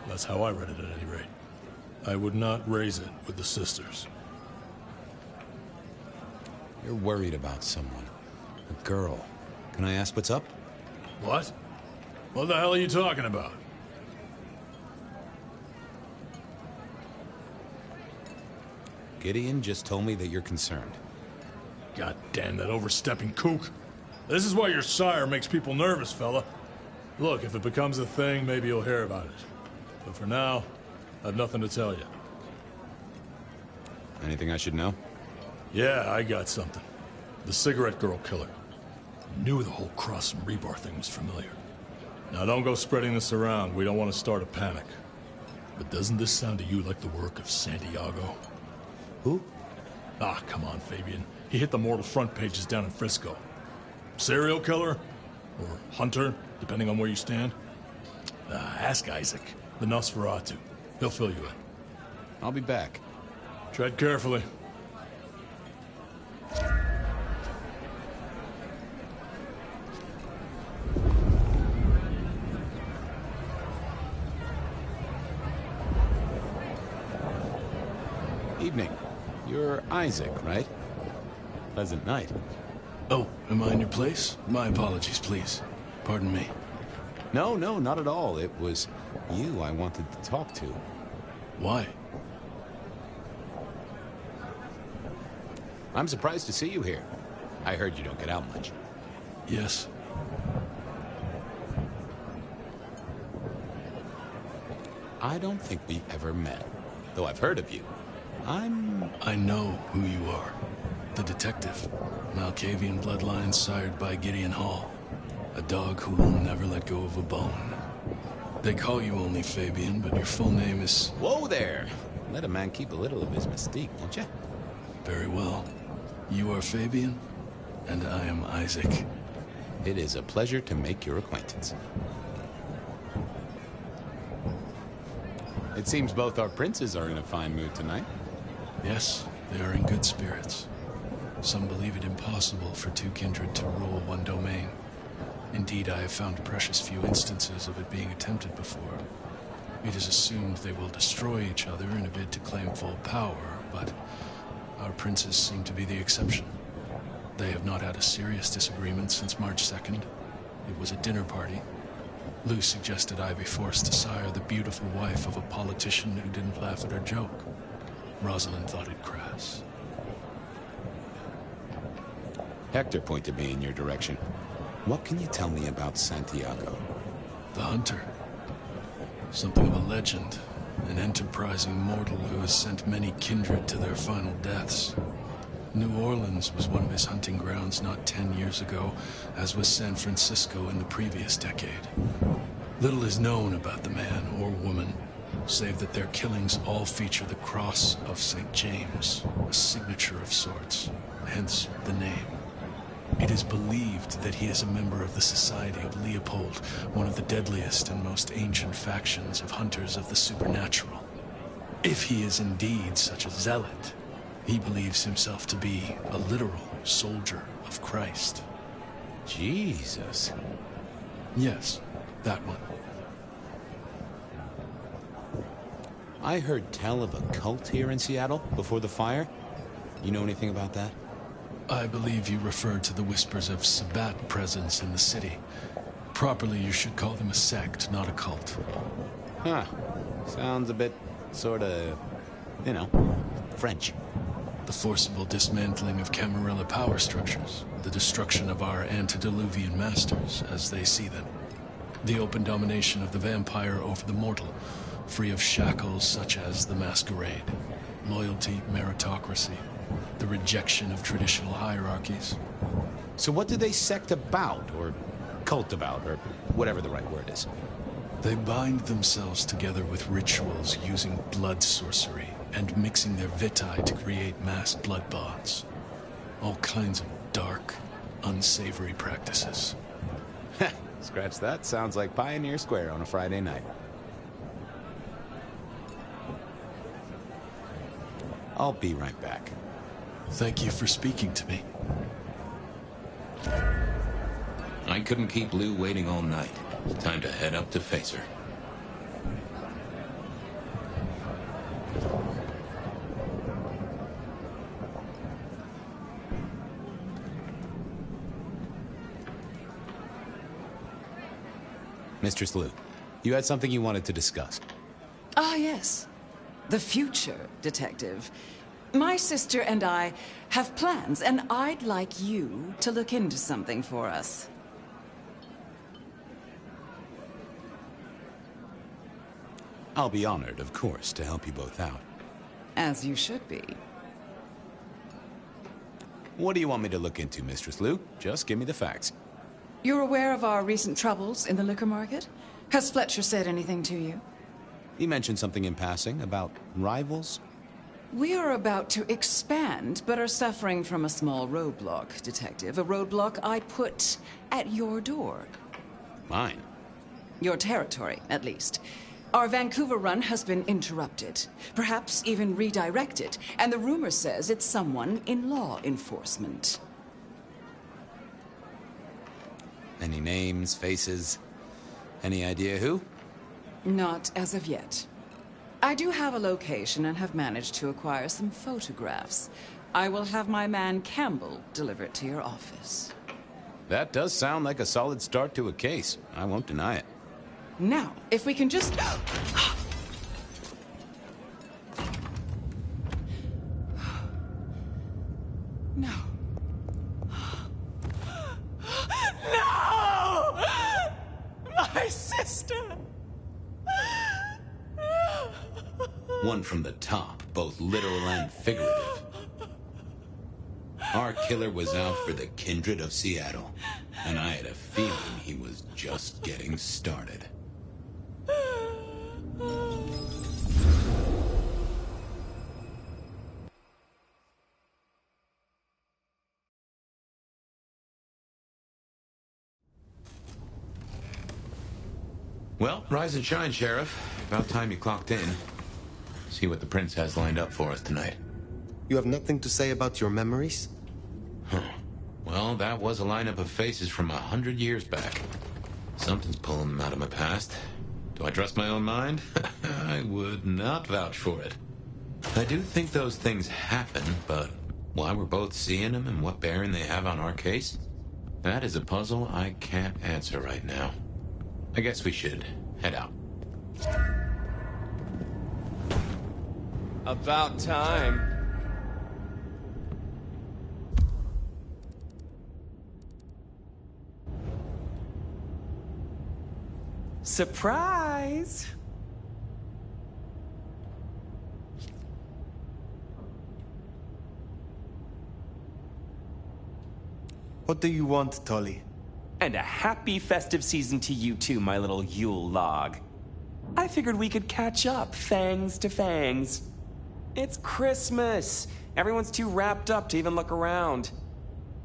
That's how I read it at any rate. I would not raise it with the sisters. You're worried about someone. A girl. Can I ask what's up? What? What the hell are you talking about? Gideon just told me that you're concerned. God damn that overstepping kook. This is why your sire makes people nervous, fella. Look, if it becomes a thing, maybe you'll hear about it. But for now, I have nothing to tell you. Anything I should know? Yeah, I got something. The cigarette girl killer. Knew the whole cross and rebar thing was familiar. Now don't go spreading this around. We don't want to start a panic. But doesn't this sound to you like the work of Santiago? Who? Ah, come on, Fabian. He hit the mortal front pages down in Frisco. Serial killer? Or hunter, depending on where you stand? Ask Isaac, the Nosferatu. He'll fill you in. I'll be back. Tread carefully. Evening. You're Isaac, right? Pleasant night. Oh, am I in your place? My apologies, please. Pardon me. No, not at all. It was you I wanted to talk to. Why? I'm surprised to see you here. I heard you don't get out much. Yes. I don't think we've ever met, though I've heard of you. I know who you are. The detective. Malkavian bloodlines sired by Gideon Hall. A dog who will never let go of a bone. They call you only Fabian, but your full name is... Whoa there! Let a man keep a little of his mystique, won't you? Very well. You are Fabian, and I am Isaac. It is a pleasure to make your acquaintance. It seems both our princes are in a fine mood tonight. Yes, they are in good spirits. Some believe it impossible for two kindred to rule one domain. Indeed, I have found precious few instances of it being attempted before. It is assumed they will destroy each other in a bid to claim full power, but our princes seem to be the exception. They have not had a serious disagreement since March 2nd. It was a dinner party. Lou suggested I be forced to sire the beautiful wife of a politician who didn't laugh at her joke. Rosalind thought it crass. Hector pointed me in your direction. What can you tell me about Santiago? The hunter. Something of a legend. An enterprising mortal who has sent many kindred to their final deaths. New Orleans was one of his hunting grounds not 10 years ago, as was San Francisco in the previous decade. Little is known about the man or woman, save that their killings all feature the cross of St. James, a signature of sorts, hence the name. It is believed that he is a member of the Society of Leopold, one of the deadliest and most ancient factions of hunters of the supernatural. If he is indeed such a zealot, he believes himself to be a literal soldier of Christ. Jesus. Yes, that one. I heard tell of a cult here in Seattle before the fire. You know anything about that? I believe you referred to the whispers of Sabbat presence in the city. Properly, you should call them a sect, not a cult. Huh. Sounds a bit, sort of, you know, French. The forcible dismantling of Camarilla power structures, the destruction of our antediluvian masters as they see them, the open domination of the vampire over the mortal, free of shackles such as the masquerade, loyalty, meritocracy, the rejection of traditional hierarchies. So what do they sect about, or cult about, or whatever the right word is? They bind themselves together with rituals using blood sorcery and mixing their vitae to create mass blood bonds. All kinds of dark, unsavory practices. Scratch that. Sounds like Pioneer Square on a Friday night. I'll be right back. Thank you for speaking to me. I couldn't keep Lou waiting all night. Time to head up to face her. Mistress Lou, you had something you wanted to discuss. Ah, yes. The future, Detective. My sister and I have plans, and I'd like you to look into something for us. I'll be honored, of course, to help you both out. As you should be. What do you want me to look into, Mistress Lou? Just give me the facts. You're aware of our recent troubles in the liquor market? Has Fletcher said anything to you? He mentioned something in passing about rivals. We are about to expand, but are suffering from a small roadblock, Detective. A roadblock I put at your door. Mine? Your territory, at least. Our Vancouver run has been interrupted, perhaps even redirected, and the rumor says it's someone in law enforcement. Any names, faces? Any idea who? Not as of yet. I do have a location and have managed to acquire some photographs. I will have my man Campbell deliver it to your office. That does sound like a solid start to a case. I won't deny it. Now, if we can just... No. No! My sister! One from the top, both literal and figurative. Our killer was out for the kindred of Seattle, and I had a feeling he was just getting started. Well, rise and shine, Sheriff. About time you clocked in. See what the Prince has lined up for us tonight. You have nothing to say about your memories? Huh. Well, that was a lineup of faces from 100 years back. Something's pulling them out of my past. Do I trust my own mind? I would not vouch for it. I do think those things happen, but why we're both seeing them and what bearing they have on our case? That is a puzzle I can't answer right now. I guess we should head out. About time. Surprise! What do you want, Tully? And a happy festive season to you too, my little Yule log. I figured we could catch up, fangs to fangs. It's Christmas. Everyone's too wrapped up to even look around.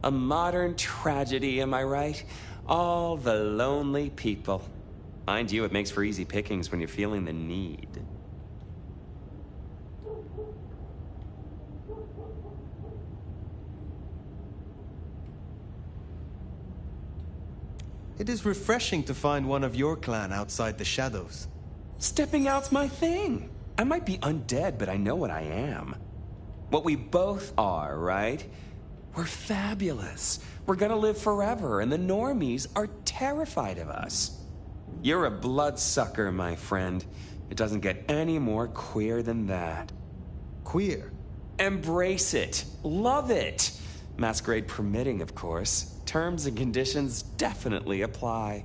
A modern tragedy, am I right? All the lonely people. Mind you, it makes for easy pickings when you're feeling the need. It is refreshing to find one of your clan outside the shadows. Stepping out's my thing. I might be undead, but I know what I am. What we both are, right? We're fabulous. We're gonna live forever, and the normies are terrified of us. You're a bloodsucker, my friend. It doesn't get any more queer than that. Queer? Embrace it. Love it. Masquerade permitting, of course. Terms and conditions definitely apply.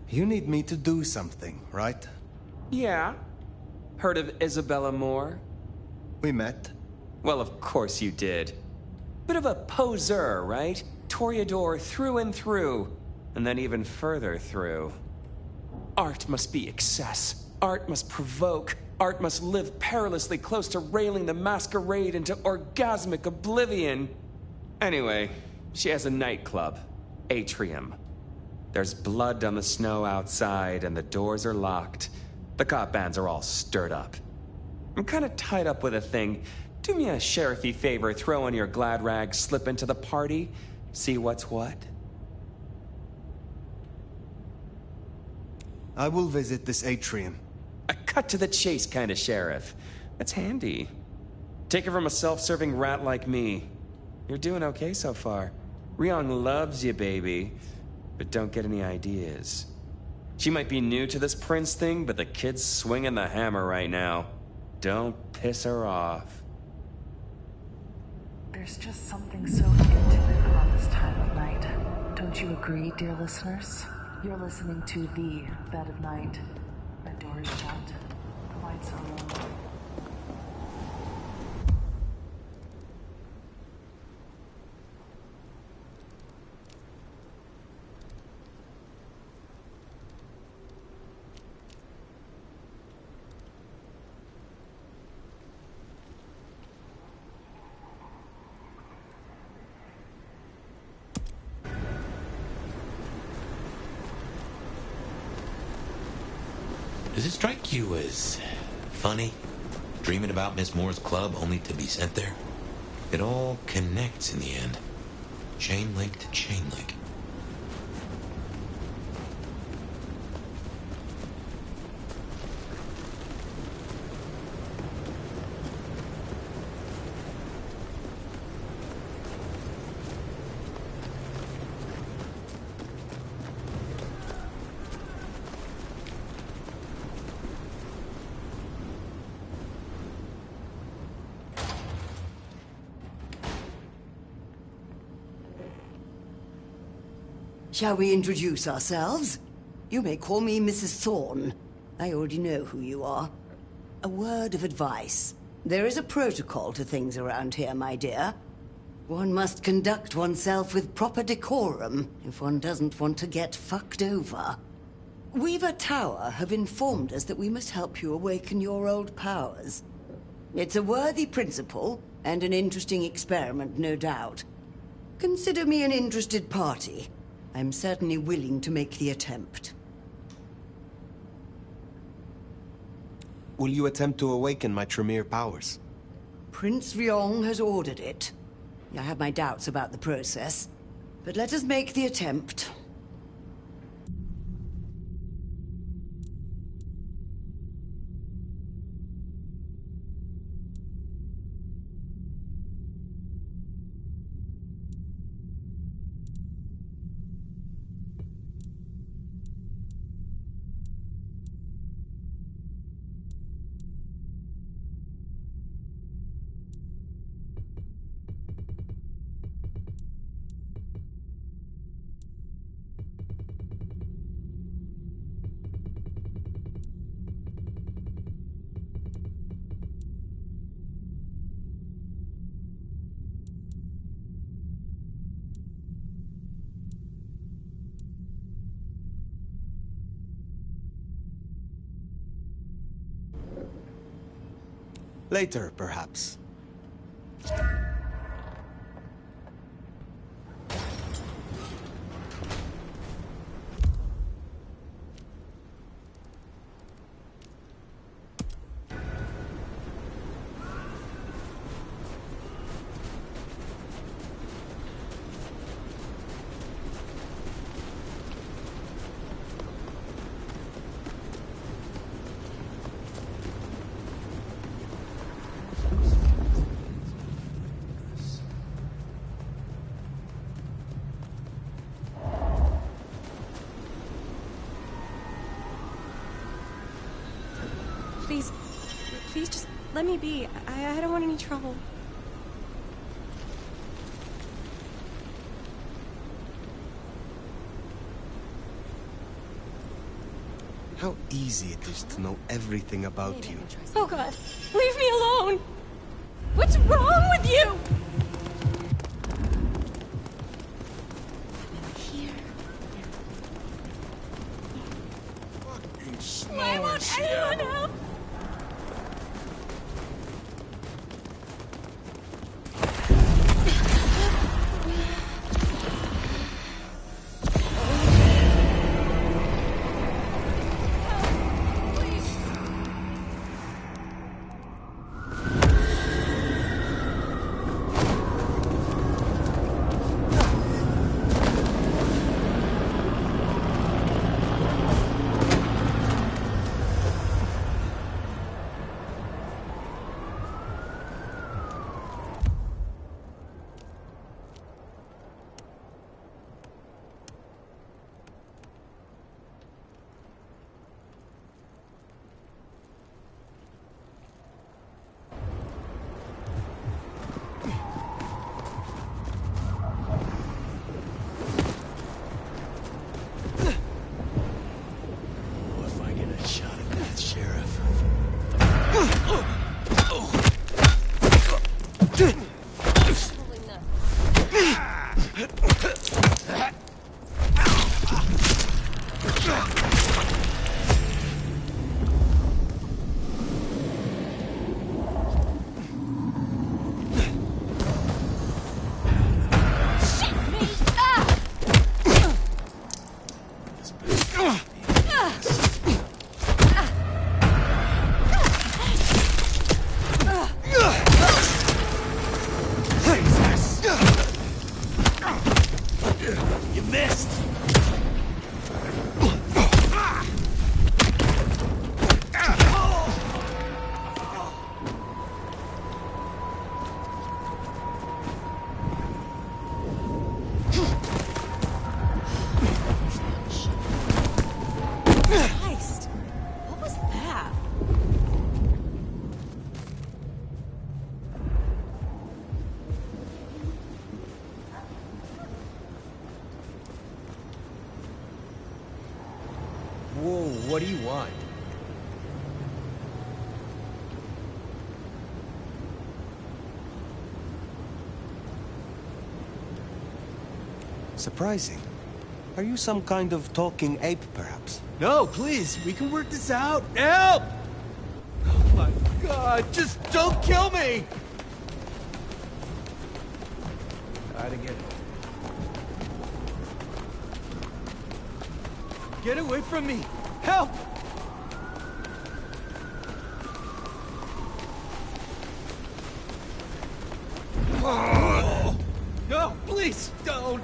You need me to do something, right? Yeah. Heard of Isabella Moore? We met. Well, of course you did. Bit of a poseur, right? Toreador through and through, and then even further through. Art must be excess. Art must provoke. Art must live perilously close to railing the masquerade into orgasmic oblivion. Anyway, she has a nightclub, Atrium. There's blood on the snow outside, and the doors are locked. The cop bands are all stirred up. I'm kinda tied up with a thing. Do me a sheriffy favor, throw on your glad rags, slip into the party, see what's what. I will visit this atrium. A cut to the chase kind of sheriff. That's handy. Take it from a self-serving rat like me. You're doing okay so far. Ryong loves you, baby. But don't get any ideas. She might be new to this prince thing, but the kid's swinging the hammer right now. Don't piss her off. There's just something so intimate about this time of night. Don't you agree, dear listeners? You're listening to The Bed of Night. The door is shut. The lights are low. Does it strike you as funny? Dreaming about Miss Moore's club only to be sent there? It all connects in the end. Chain link to chain link. Shall we introduce ourselves? You may call me Mrs. Thorne. I already know who you are. A word of advice. There is a protocol to things around here, my dear. One must conduct oneself with proper decorum if one doesn't want to get fucked over. Weaver Tower have informed us that we must help you awaken your old powers. It's a worthy principle, and an interesting experiment, no doubt. Consider me an interested party. I'm certainly willing to make the attempt. Will you attempt to awaken my Tremere powers? Prince Ryong has ordered it. I have my doubts about the process, but let us make the attempt. Later, perhaps. Please, please just let me be. I don't want any trouble. How easy it is to know everything about you. Oh God, leave me alone! What's wrong with you? Why won't anyone help? Whoa, what do you want? Surprising. Are you some kind of talking ape, perhaps? No, please, we can work this out. Help! Oh my God, just don't kill me! Try to get away from me! Help! Oh. No, please, don't!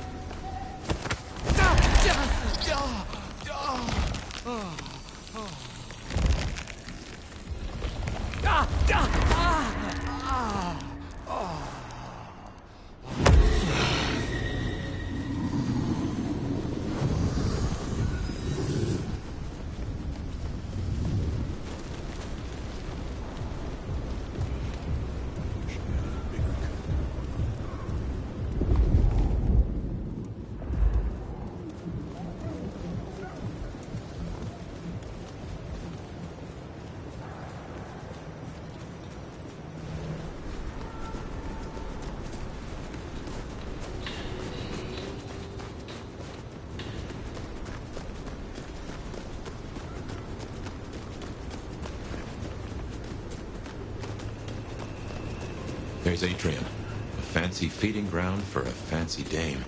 There's Atrium. A fancy feeding ground for a fancy dame.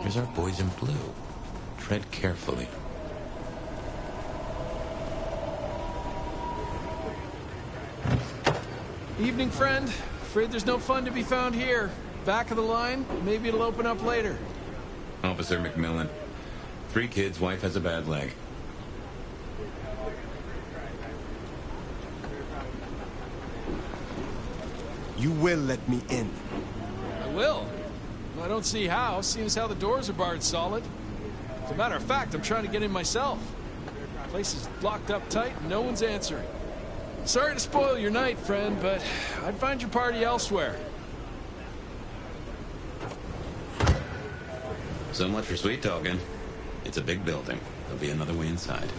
Here's our boys in blue. Tread carefully. Evening, friend. Afraid there's no fun to be found here. Back of the line, maybe it'll open up later. Officer McMillan. 3 kids, wife has a bad leg. You will let me in. I will. I don't see how, seeing as how the doors are barred solid. As a matter of fact, I'm trying to get in myself. The place is locked up tight and no one's answering. Sorry to spoil your night, friend, but I'd find your party elsewhere. So much for sweet talking. It's a big building. There'll be another way inside.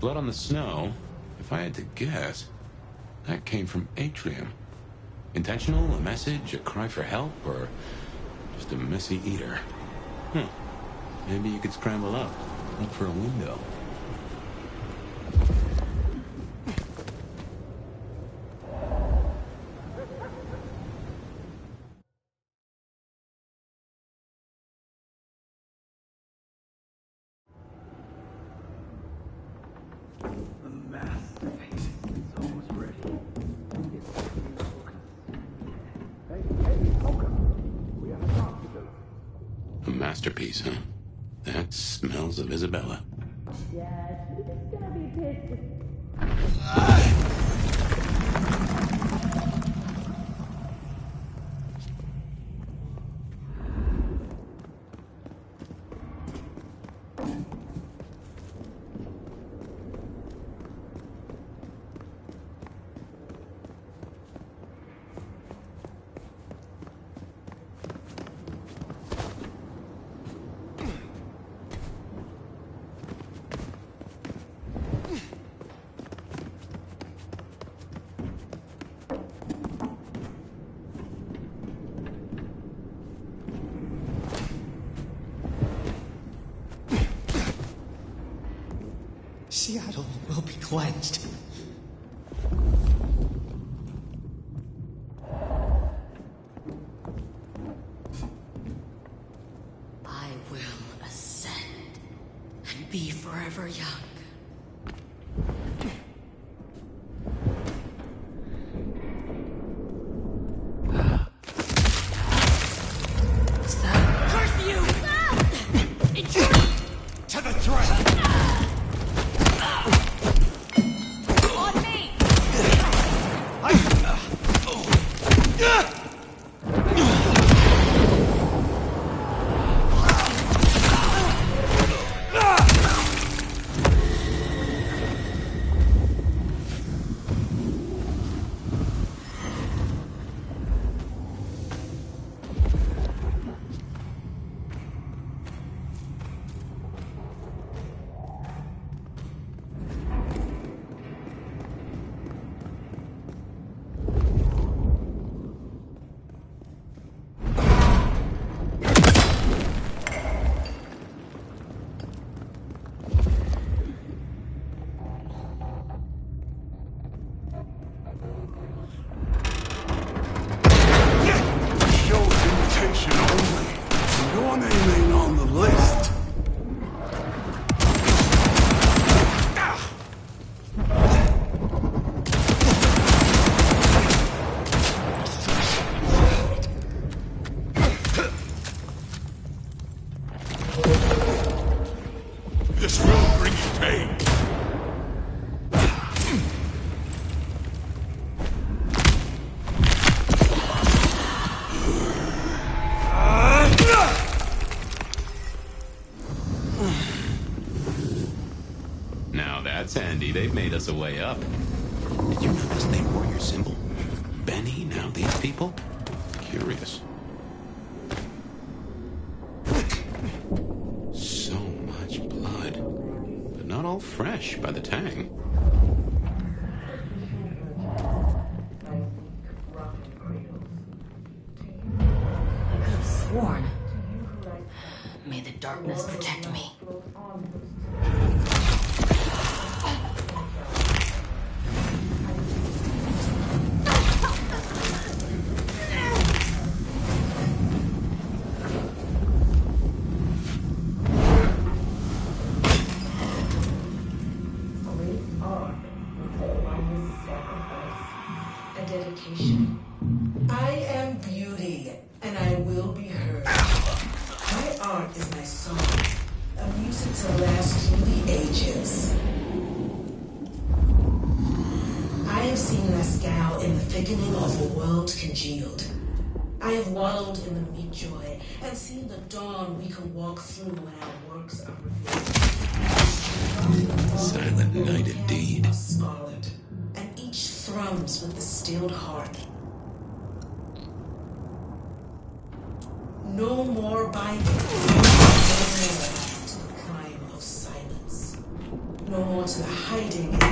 Blood on the snow? If I had to guess, that came from Atrium. Intentional? A message? A cry for help? Or just a messy eater? Maybe you could scramble up. Look for a window. A masterpiece, huh? That smells of Isabella. Yeah, she's gonna be pissed. Seattle will be cleansed. I will ascend and be forever young. Curse you! To the threat! On me! Show invitation only. Your name ain't on the list. This will bring you pain. they've made us a way up. Did you notice they wore your symbol? Benny, now these people? Curious. So much blood. But not all fresh by the tang. I could have sworn. May the darkness protect me. I am beauty, and I will be heard. My art is my song, a music to last through the ages. I have seen Lascal in the thickening of a world congealed. I have wallowed in the meek joy and seen the dawn we can walk through when our works are revealed. Silent night indeed. Scarlet, and each thrums with the stilled heart. No more binding. No more to the crime of silence. No more to the hiding in the...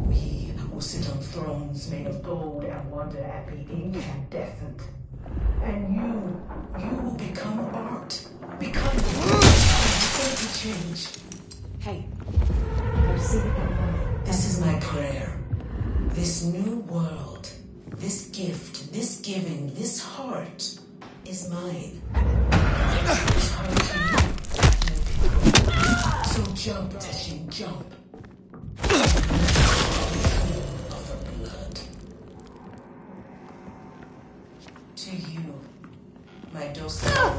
We will sit on thrones made of gold and wonder at the incandescent. And you will become art. Become the change. Hey, this is my prayer. This new world, this gift, this giving, this heart is mine. It's hard to you. So jump, Teshin, jump. Of her blood. To you, my docile,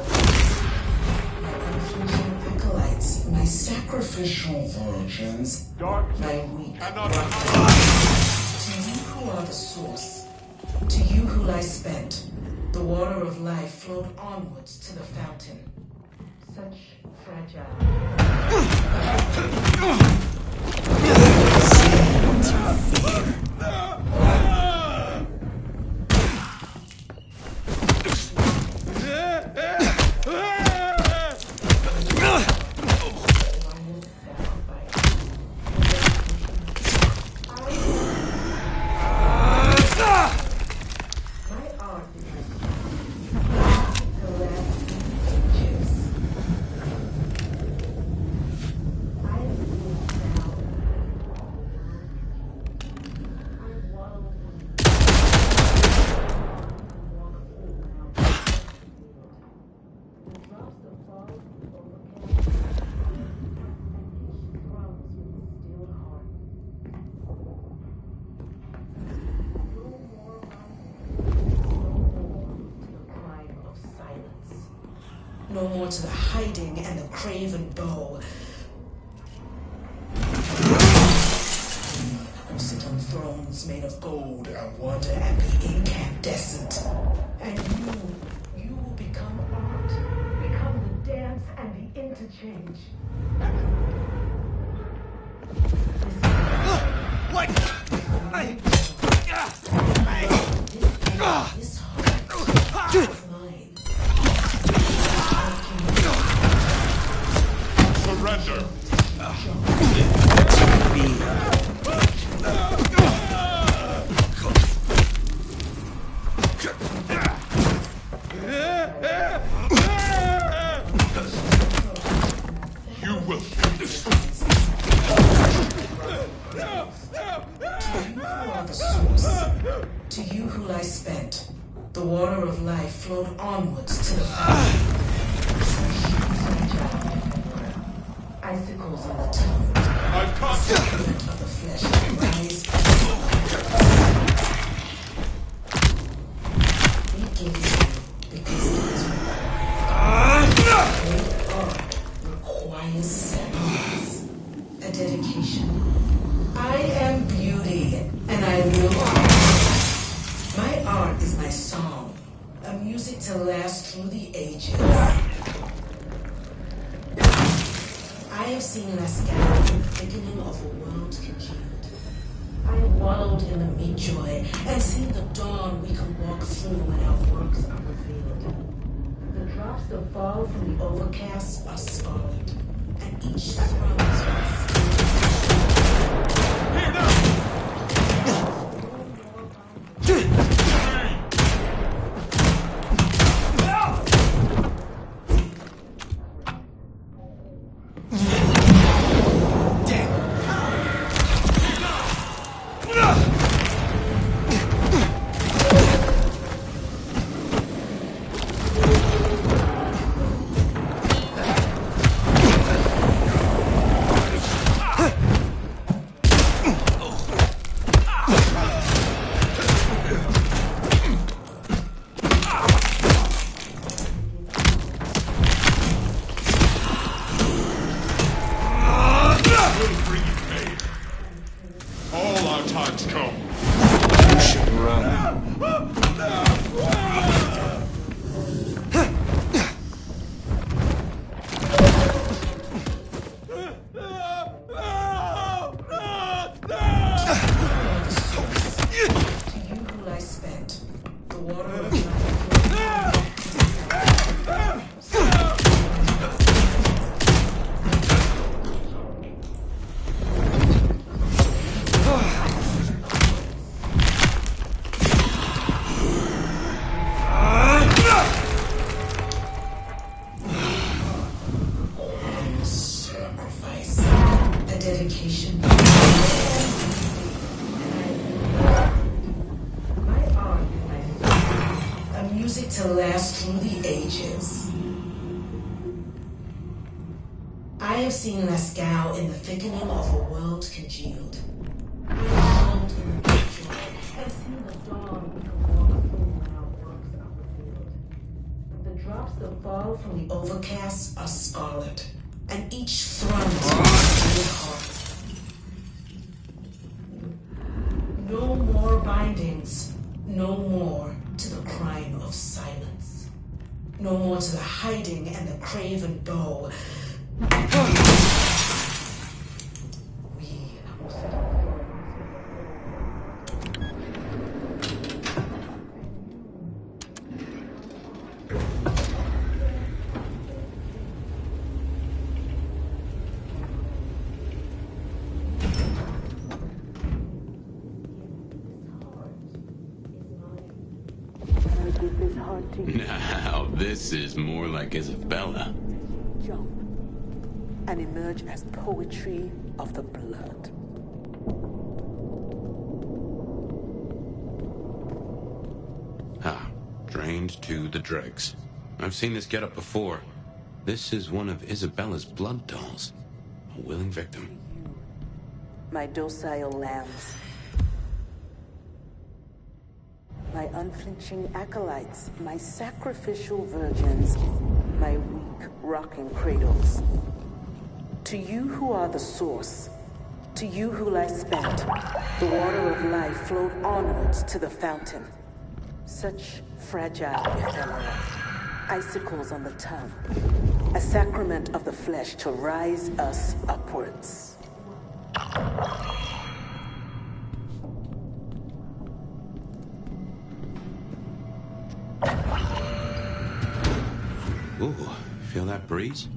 my unflinching acolytes, my sacrificial virgins, my weak brothers. To you who are the source, to you who lie spent, the water of life flowed onwards to the fountain. Such no more to the hiding and the craven bow. Who sit on thrones made of gold and wonder at the incandescent. And you will become art, become the dance and the interchange. What? This heart is mine. Surrender. You will finish. To you who lie spent, the water of life flowed onwards to the fountain. Icicles on the tongue. I've caught you. Of the flesh rise. We give you because it is required. Great art requires sacrifice. A dedication. I am beauty, and I will art. My art is my song, a music to last through the ages. have seen Lascal in the thickening of a world congealed. I have wallowed in the meat joy and seen the dawn we can walk through when our works are revealed. The drops that fall from the overcast are scarlet, and each throne is All our times come. You should run. to you who I spent. The water of life. Sacrifice. A dedication. My art, a music to last through the ages. I have seen Lascal in the thickening of a world congealed. I have wallowed in the meat joy and seen the dawn we can walk through when our works are revealed. The drops that fall from the overcast are scarlet, and each throne is with heart. No more bindings, no more to the crime of silence, no more to the hiding and the craven bow. Now, this is more like Isabella. Jump and emerge as poetry of the blood. Ah, drained to the dregs. I've seen this getup before. This is one of Isabella's blood dolls. A willing victim. My docile lambs. My unflinching acolytes, my sacrificial virgins, my weak rocking cradles. To you who are the source, to you who lie spent, the water of life flowed onwards to the fountain. Such fragile ephemera, icicles on the tongue, a sacrament of the flesh to rise us upwards. Ooh, feel that breeze?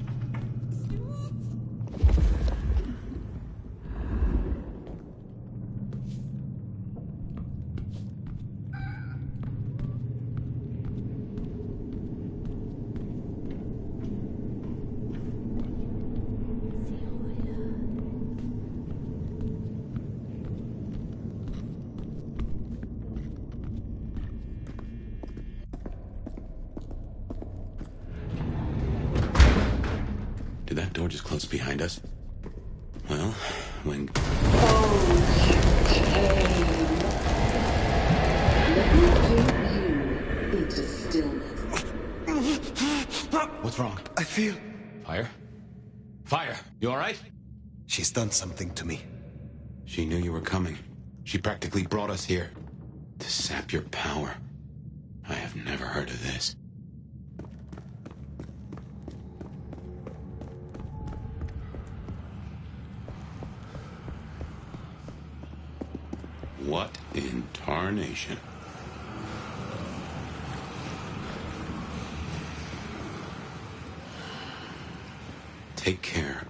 Did that door just close behind us? Well, when... Into stillness. What's wrong? I feel... Fire? Fire! You alright? She's done something to me. She knew you were coming. She practically brought us here. To sap your power. I have never heard of this. What in tarnation? Take care.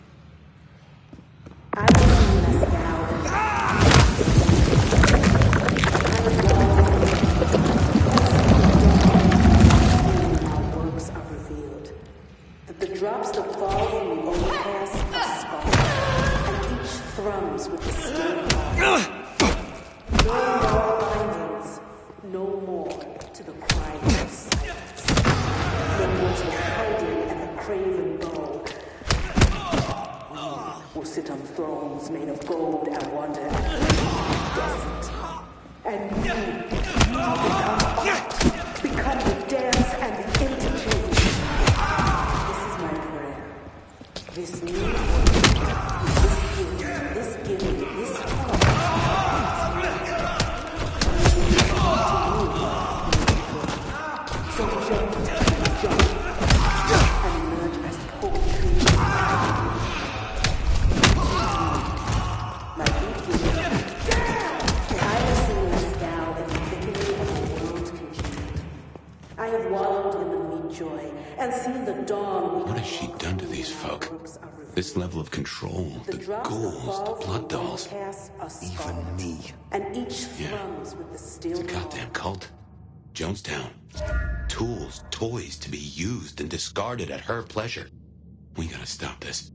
Works are revealed. That the drops that fall from the overpass are sparkling, and each thrums with the steel heart. No more bindings, no more to the crying of silence, no more to the hiding and the craven bow. We will sit on thrones made of gold and wonder and desert. And you will become art, become the dance and the interchange. This is my prayer. This new world, this giving, this heart. So jump, and emerge as poetry. My beauty, I have seen us now in the thickening of the world's congealed. I have wallowed in the meat joy and seen the dawn. What has she done to these folk? This level of control, the ghouls, the blood dolls. Even me. And each thrums with the steel. It's a goddamn cult. Jonestown. Tools, toys to be used and discarded at her pleasure. We gotta stop this.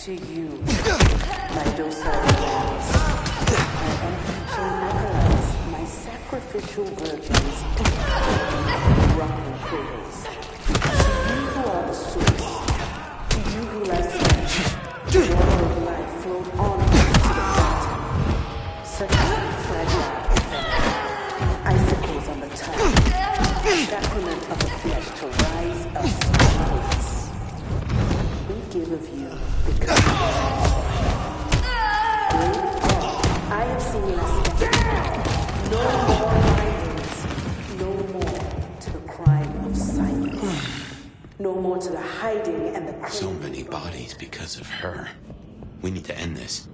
To you, my docile ones, my unflinching acolytes, my sacrificial sacrificial virgins, rotten cradles. To you who are the source, to you who lie the water of life flowed onwards to the fountain. Such a fragile affair. Icicles on the tongue. Sacrament of the flesh to rise us place. We give of you because of I have seen less death. No more hidings. No more to the crime of silence. No more to the hiding and the craving. So many bodies because of her. We need to end this.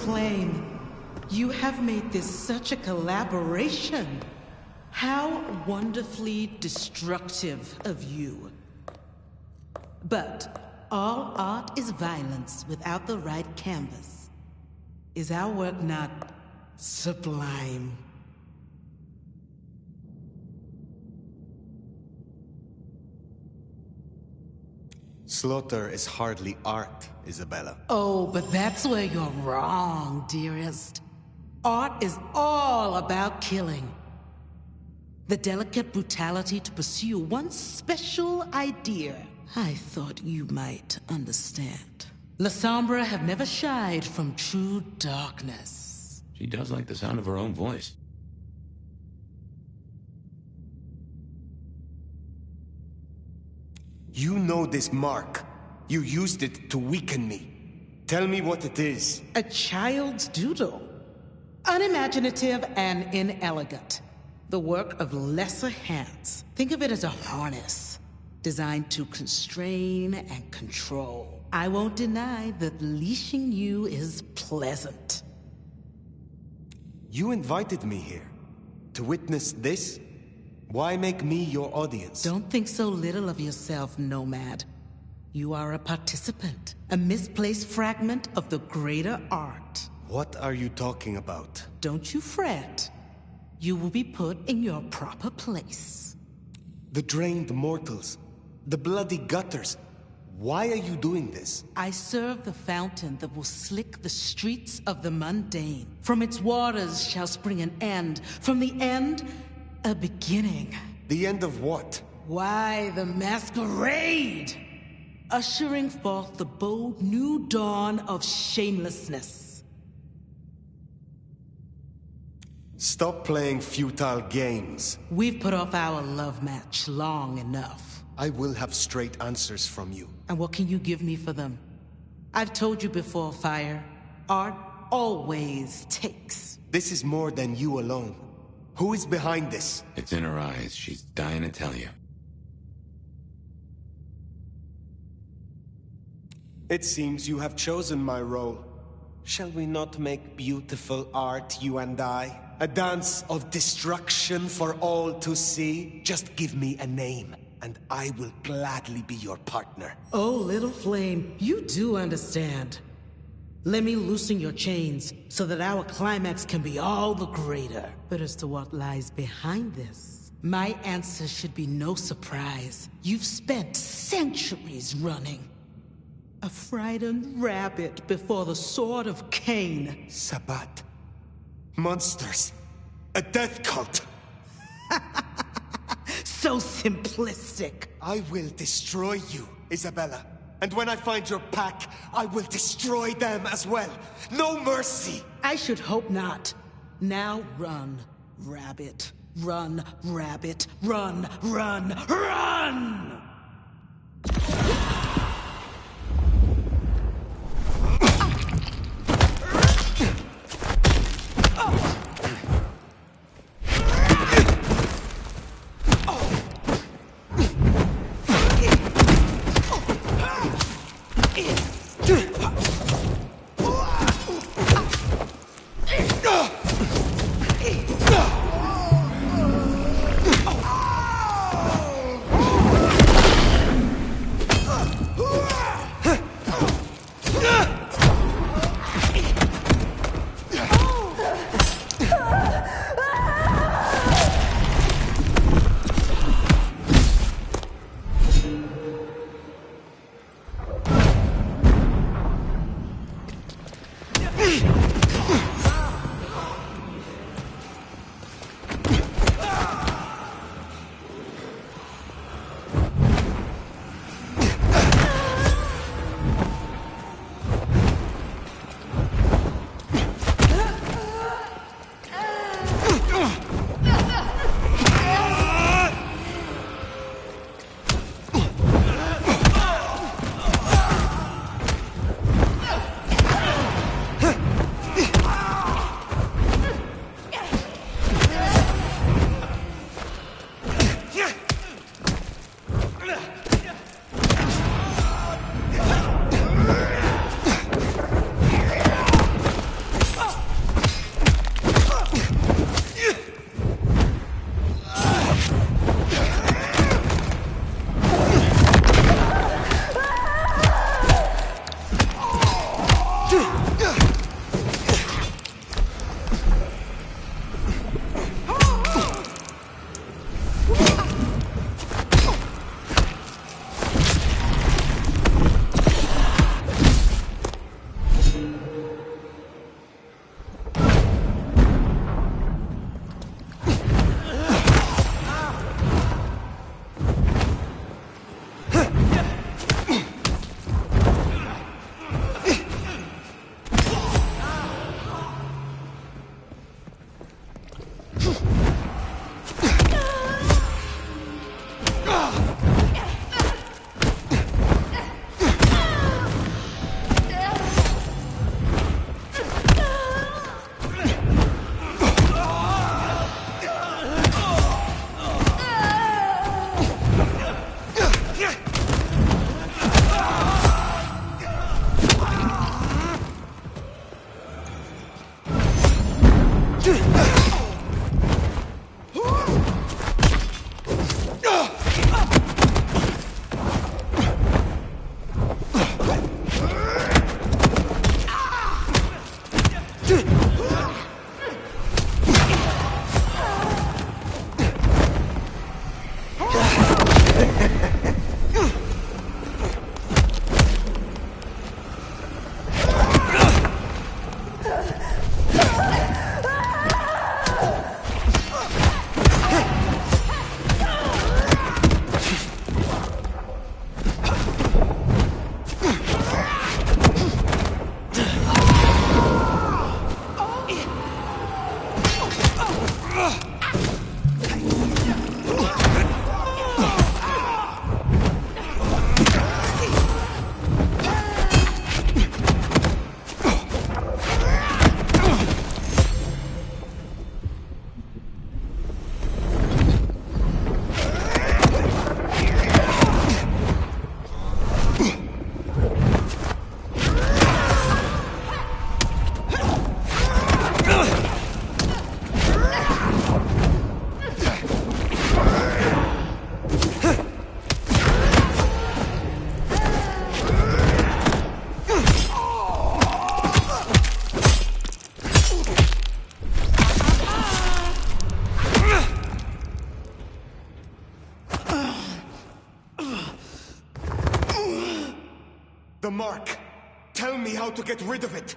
Flame, you have made this such a collaboration. How wonderfully destructive of you. But all art is violence without the right canvas. Is our work not sublime? Slaughter is hardly art, Isabella. Oh, but that's where you're wrong, dearest. Art is all about killing. The delicate brutality to pursue one special idea. I thought you might understand. La Sombra have never shied from true darkness. She does like the sound of her own voice. You know this mark. You used it to weaken me. Tell me what it is. A child's doodle. Unimaginative and inelegant. The work of lesser hands. Think of it as a harness, designed to constrain and control. I won't deny that leashing you is pleasant. You invited me here to witness this? Why make me your audience? Don't think so little of yourself, Nomad. You are a participant, a misplaced fragment of the greater art. What are you talking about? Don't you fret. You will be put in your proper place. The drained mortals, the bloody gutters. Why are you doing this? I serve the fountain that will slick the streets of the mundane. From its waters shall spring an end. From the end, a beginning. The end of what? Why, the masquerade! Ushering forth the bold new dawn of shamelessness. Stop playing futile games. We've put off our love match long enough. I will have straight answers from you. And what can you give me for them? I've told you before, Fire. Art always takes. This is more than you alone. Who is behind this? It's in her eyes. She's dying to tell you. It seems you have chosen my role. Shall we not make beautiful art, you and I? A dance of destruction for all to see? Just give me a name, and I will gladly be your partner. Oh, little flame, you do understand. Let me loosen your chains, so that our climax can be all the greater. But as to what lies behind this, my answer should be no surprise. You've spent centuries running. A frightened rabbit before the sword of Cain. Sabbat. Monsters. A death cult. So simplistic. I will destroy you, Isabella. And when I find your pack, I will destroy them as well. No mercy! I should hope not. Now run, rabbit. Run, rabbit. Run, run, run! The mark. Tell me how to get rid of it.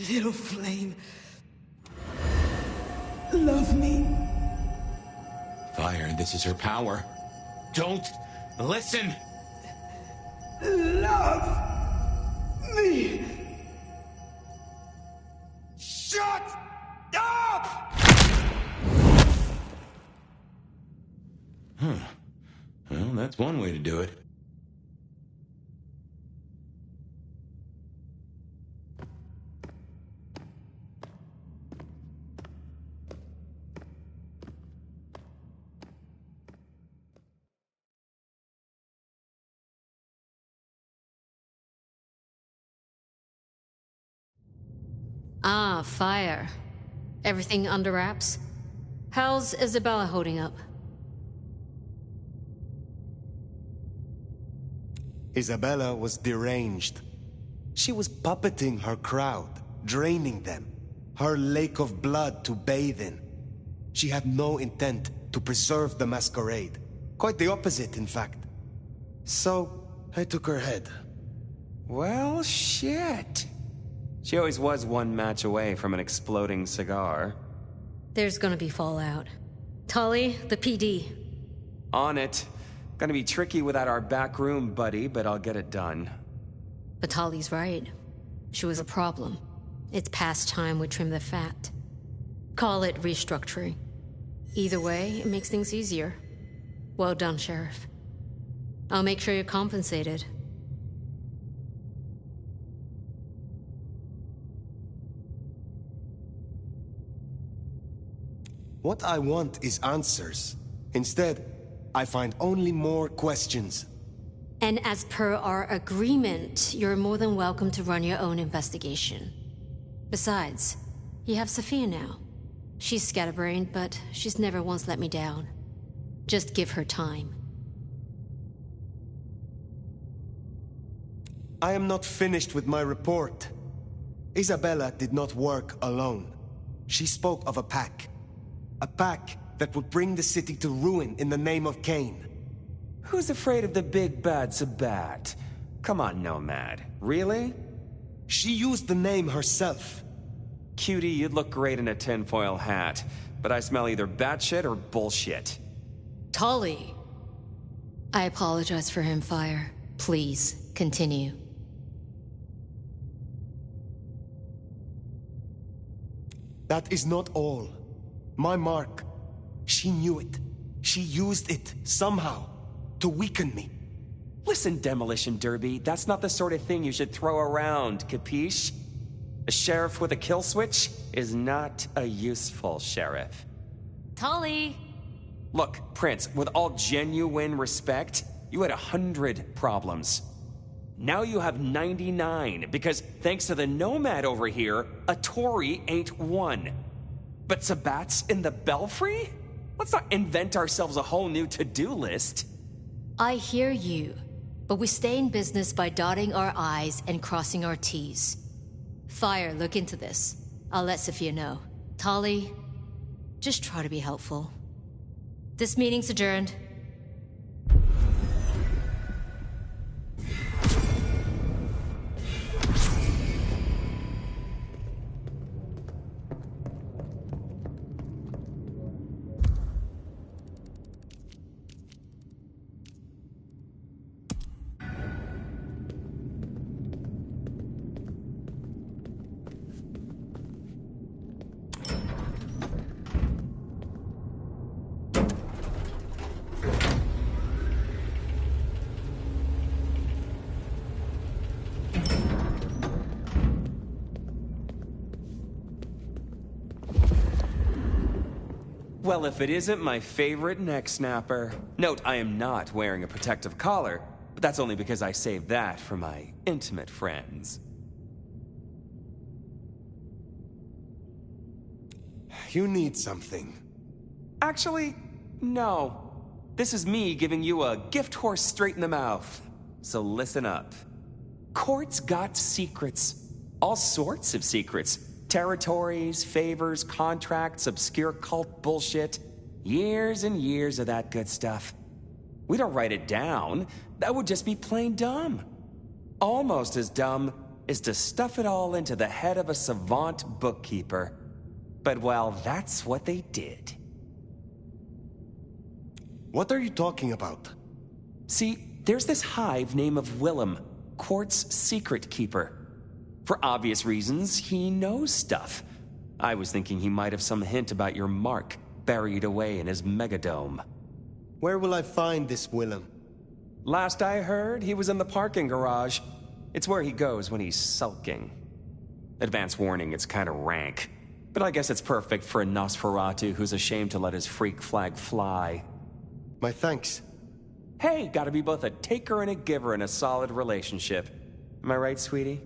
Little flame. Love me. Fire, this is her power. Don't listen! love me. Shut up! Huh. Well, that's one way to do it. Ah, fire. Everything under wraps? How's Isabella holding up? Isabella was deranged. She was puppeting her crowd, draining them. Her lake of blood to bathe in. She had no intent to preserve the masquerade. Quite the opposite, in fact. So, I took her head. Well, shit. She always was one match away from an exploding cigar. There's gonna be fallout. Tully, the PD. On it. Gonna be tricky without our back room buddy, but I'll get it done. But Tully's right. She was a problem. It's past time we trim the fat. Call it restructuring. Either way, it makes things easier. Well done, Sheriff. I'll make sure you're compensated. What I want is answers. Instead, I find only more questions. And as per our agreement, you're more than welcome to run your own investigation. Besides, you have Sophia now. She's scatterbrained, but she's never once let me down. Just give her time. I am not finished with my report. Isabella did not work alone. She spoke of a pack. A pack that would bring the city to ruin in the name of Cain. Who's afraid of the big bad Sabat? Come on, Nomad. Really? She used the name herself. Cutie, you'd look great in a tinfoil hat, but I smell either batshit or bullshit. Tully! I apologize for him, Fire. Please, continue. That is not all. My mark. She knew it. She used it, somehow, to weaken me. Listen, Demolition Derby, that's not the sort of thing you should throw around, capiche? A sheriff with a kill switch is not a useful sheriff. Tully! Look, Prince, with all genuine respect, you had 100 problems. Now you have 99, because thanks to the Nomad over here, a Tory ain't one. But Sabat's in the Belfry? Let's not invent ourselves a whole new to-do list. I hear you, but we stay in business by dotting our I's and crossing our T's. Fire, look into this. I'll let Sophia know. Tully, just try to be helpful. This meeting's adjourned. Well, if it isn't my favorite neck snapper. Note, I am not wearing a protective collar, but that's only because I saved that for my intimate friends. You need something. Actually, no. This is me giving you a gift horse straight in the mouth. So listen up. Court's got secrets. All sorts of secrets. Territories, favors, contracts, obscure cult bullshit. Years and years of that good stuff. We don't write it down. That would just be plain dumb. Almost as dumb is to stuff it all into the head of a savant bookkeeper. But well, that's what they did. What are you talking about? See, There's this hive named of Willem, Quart's secret keeper. For obvious reasons, he knows stuff. I was thinking he might have some hint about your mark buried away in his megadome. Where will I find this Willem? Last I heard, he was in the parking garage. It's where he goes when he's sulking. Advance warning, it's kind of rank. But I guess it's perfect for a Nosferatu who's ashamed to let his freak flag fly. My thanks. Hey, gotta be both a taker and a giver in a solid relationship. Am I right, sweetie?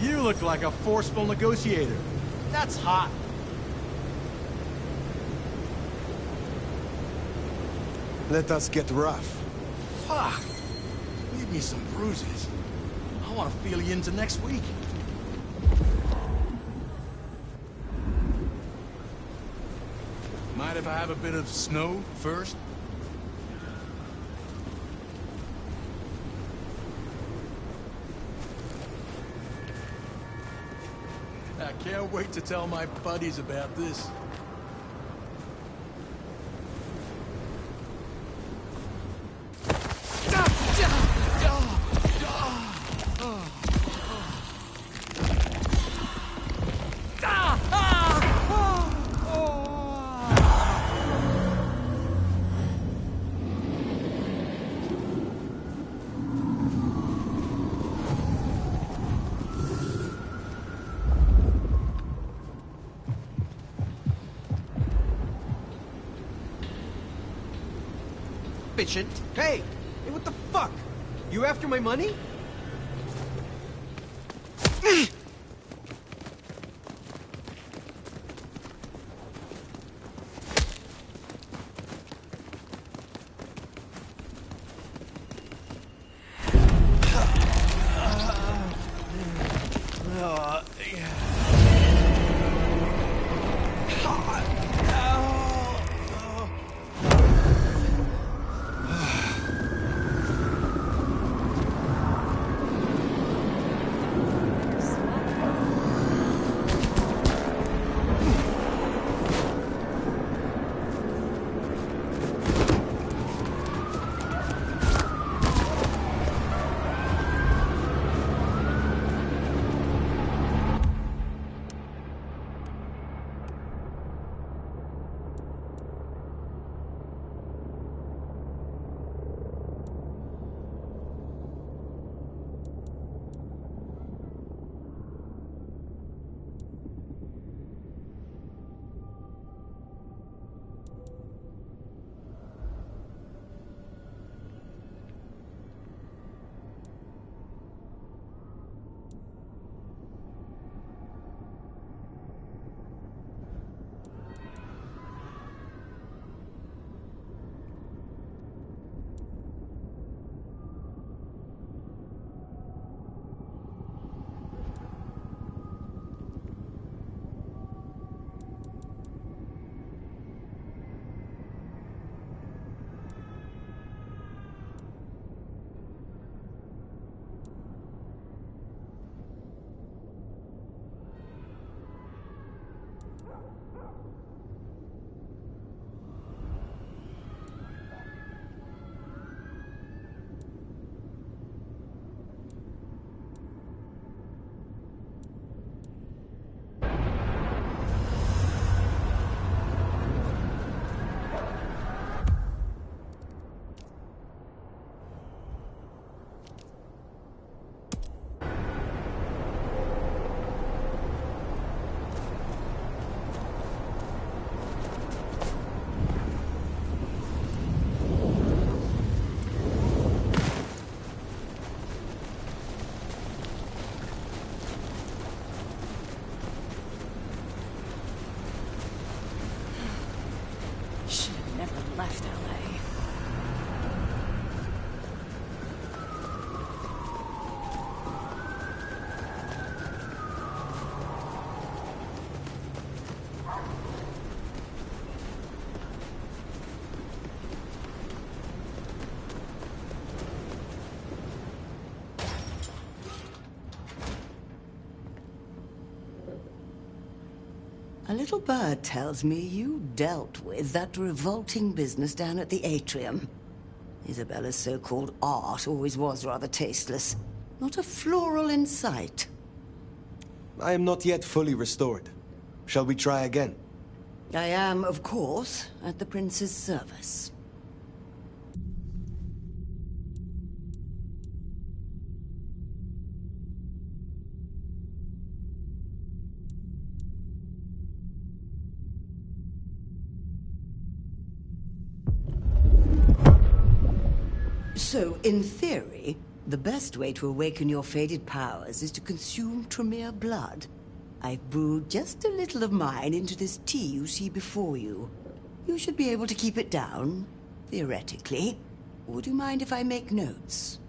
You look like a forceful negotiator. That's hot. Let us get rough. Fuck. Leave me some bruises. I want to feel you into next week. Mind if I have a bit of snow first? I can't wait to tell my buddies about this. Bitchin'. Hey! Hey, what the fuck? You after my money? A little bird tells me you dealt with that revolting business down at the atrium. Isabella's so-called art always was rather tasteless. Not a floral in sight. I am not yet fully restored. Shall we try again? I am, of course, at the prince's service. So, in theory, the best way to awaken your faded powers is to consume Tremere blood. I've brewed just a little of mine into this tea you see before you. You should be able to keep it down, theoretically. Would you mind if I make notes?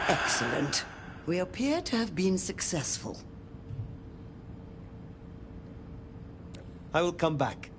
Excellent. We appear to have been successful. I will come back.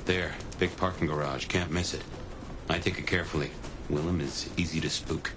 There, big parking garage. Can't miss it. I take it carefully. Willem is easy to spook.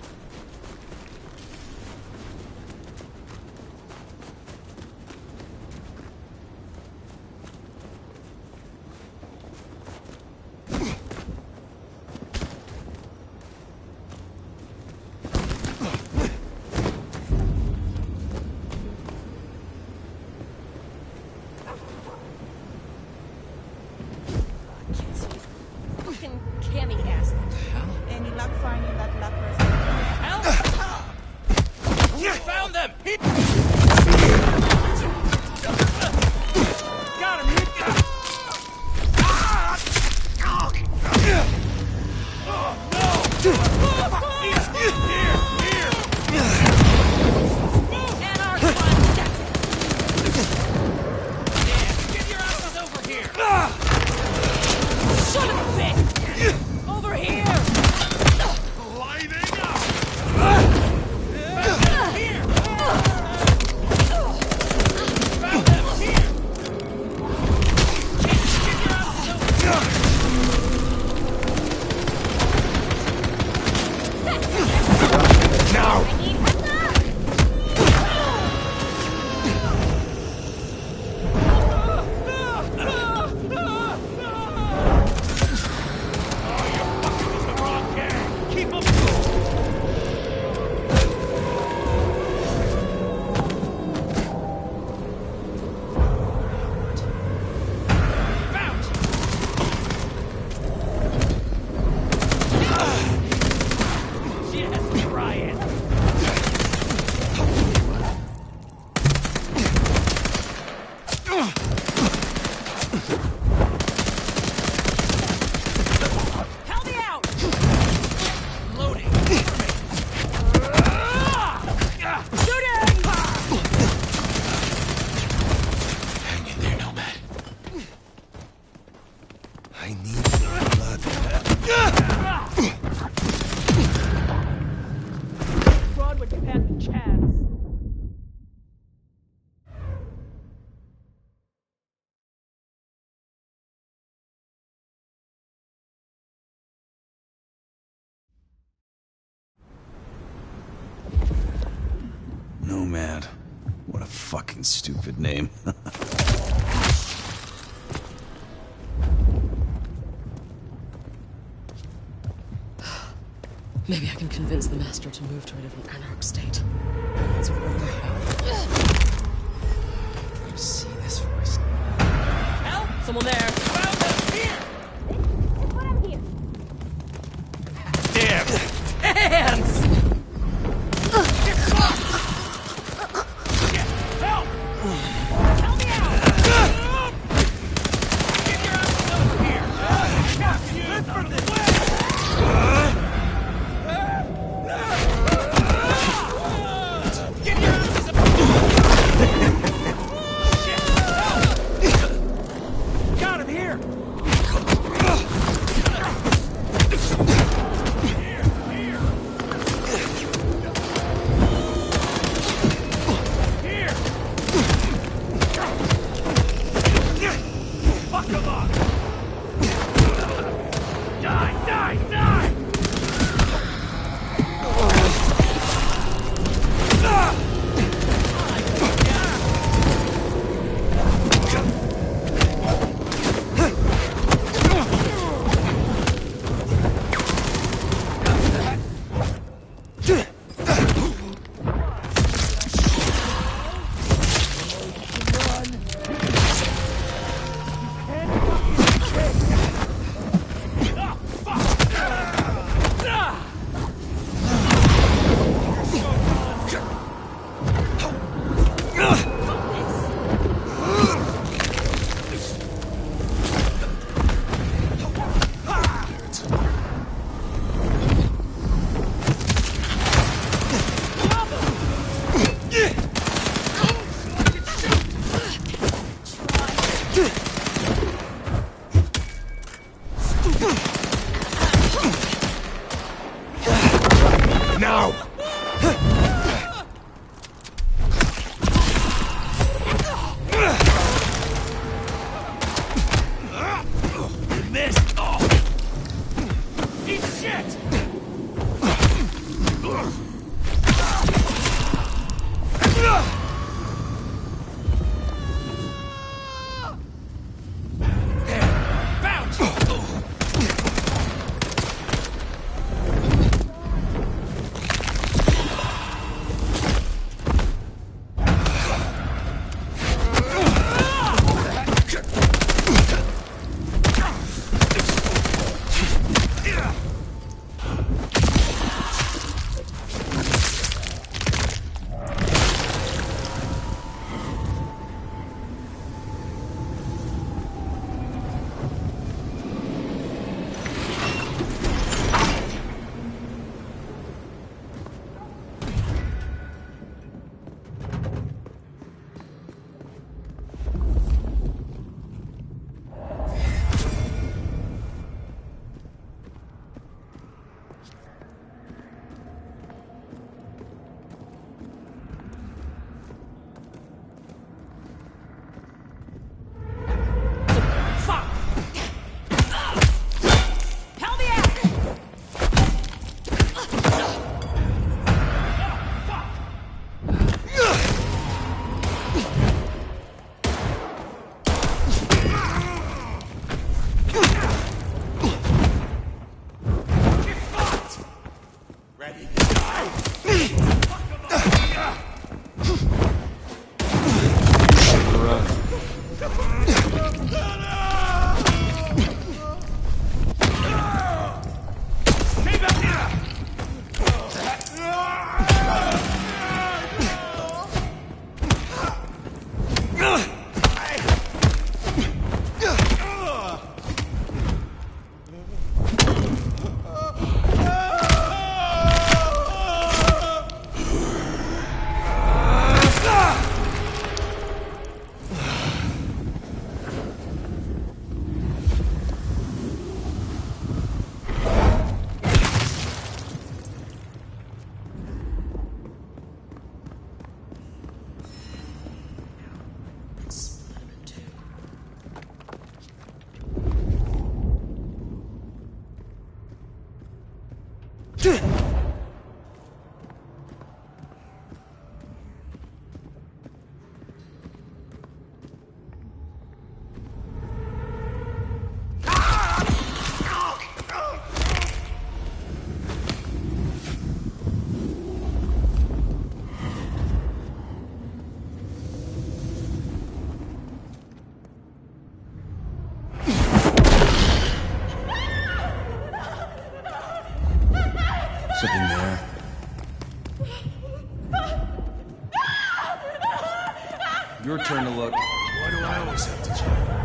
Nomad. What a fucking stupid name. Maybe I can convince the Master to move to a different anarch state. That's a wonder. I see this voice. Help! Someone there! Found us! Here! What I'm here? Damn! Hands! Help! Help me out! Get your ass over here! I got you! Lift from this way! Get your asses up! Shit! Help! Got him here! Fuck him up! Die! Die! Die! Now! You missed! Oh. Eat shit! Something there. Your turn to look. Why do I always have to check?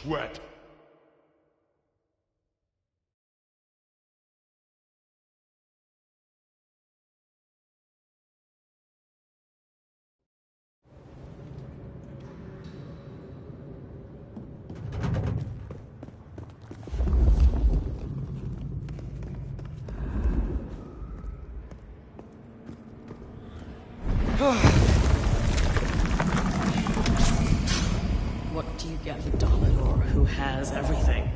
sweat. What do you get for Dominor, who has everything?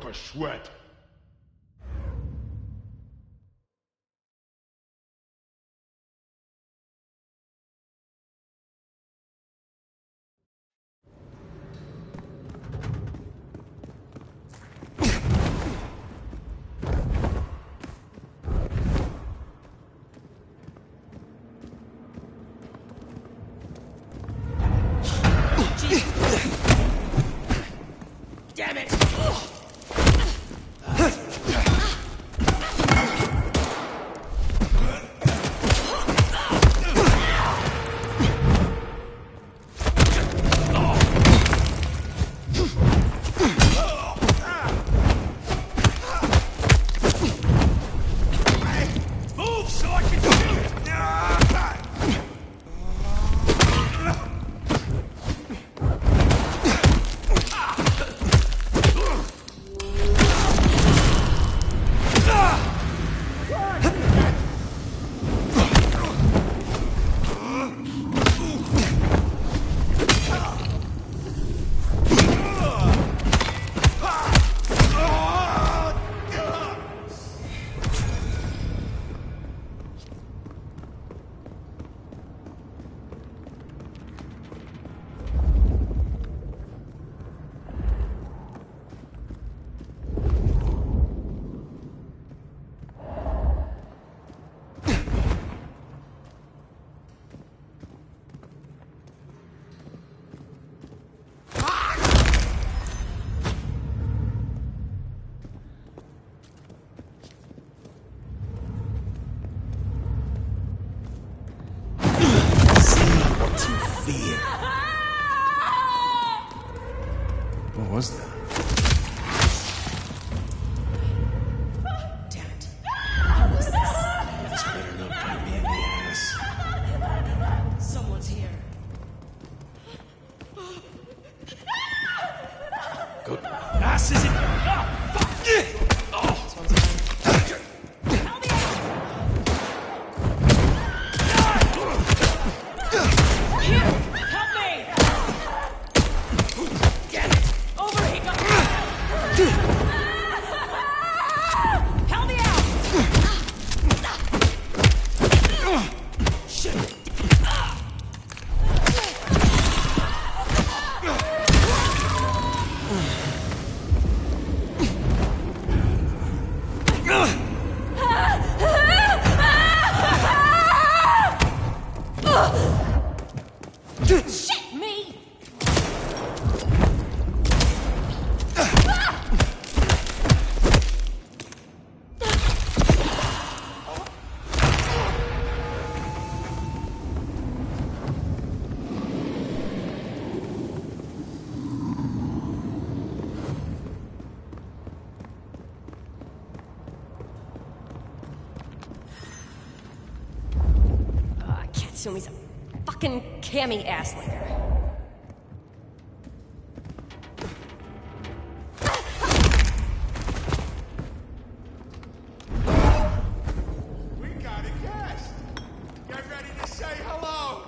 a sweat. Damn it! Move so I can shoot! What was that? Damn it. What was this? This better not bite me in the ass. Someone's here. Good ass is it? Ah, fuck! Oh. Here! Help me! Damn it! Over he goes! Help me out! Shit! Shit, me! I can't sue me some fucking cammy ass liquor. We got a guest. Get ready to say hello.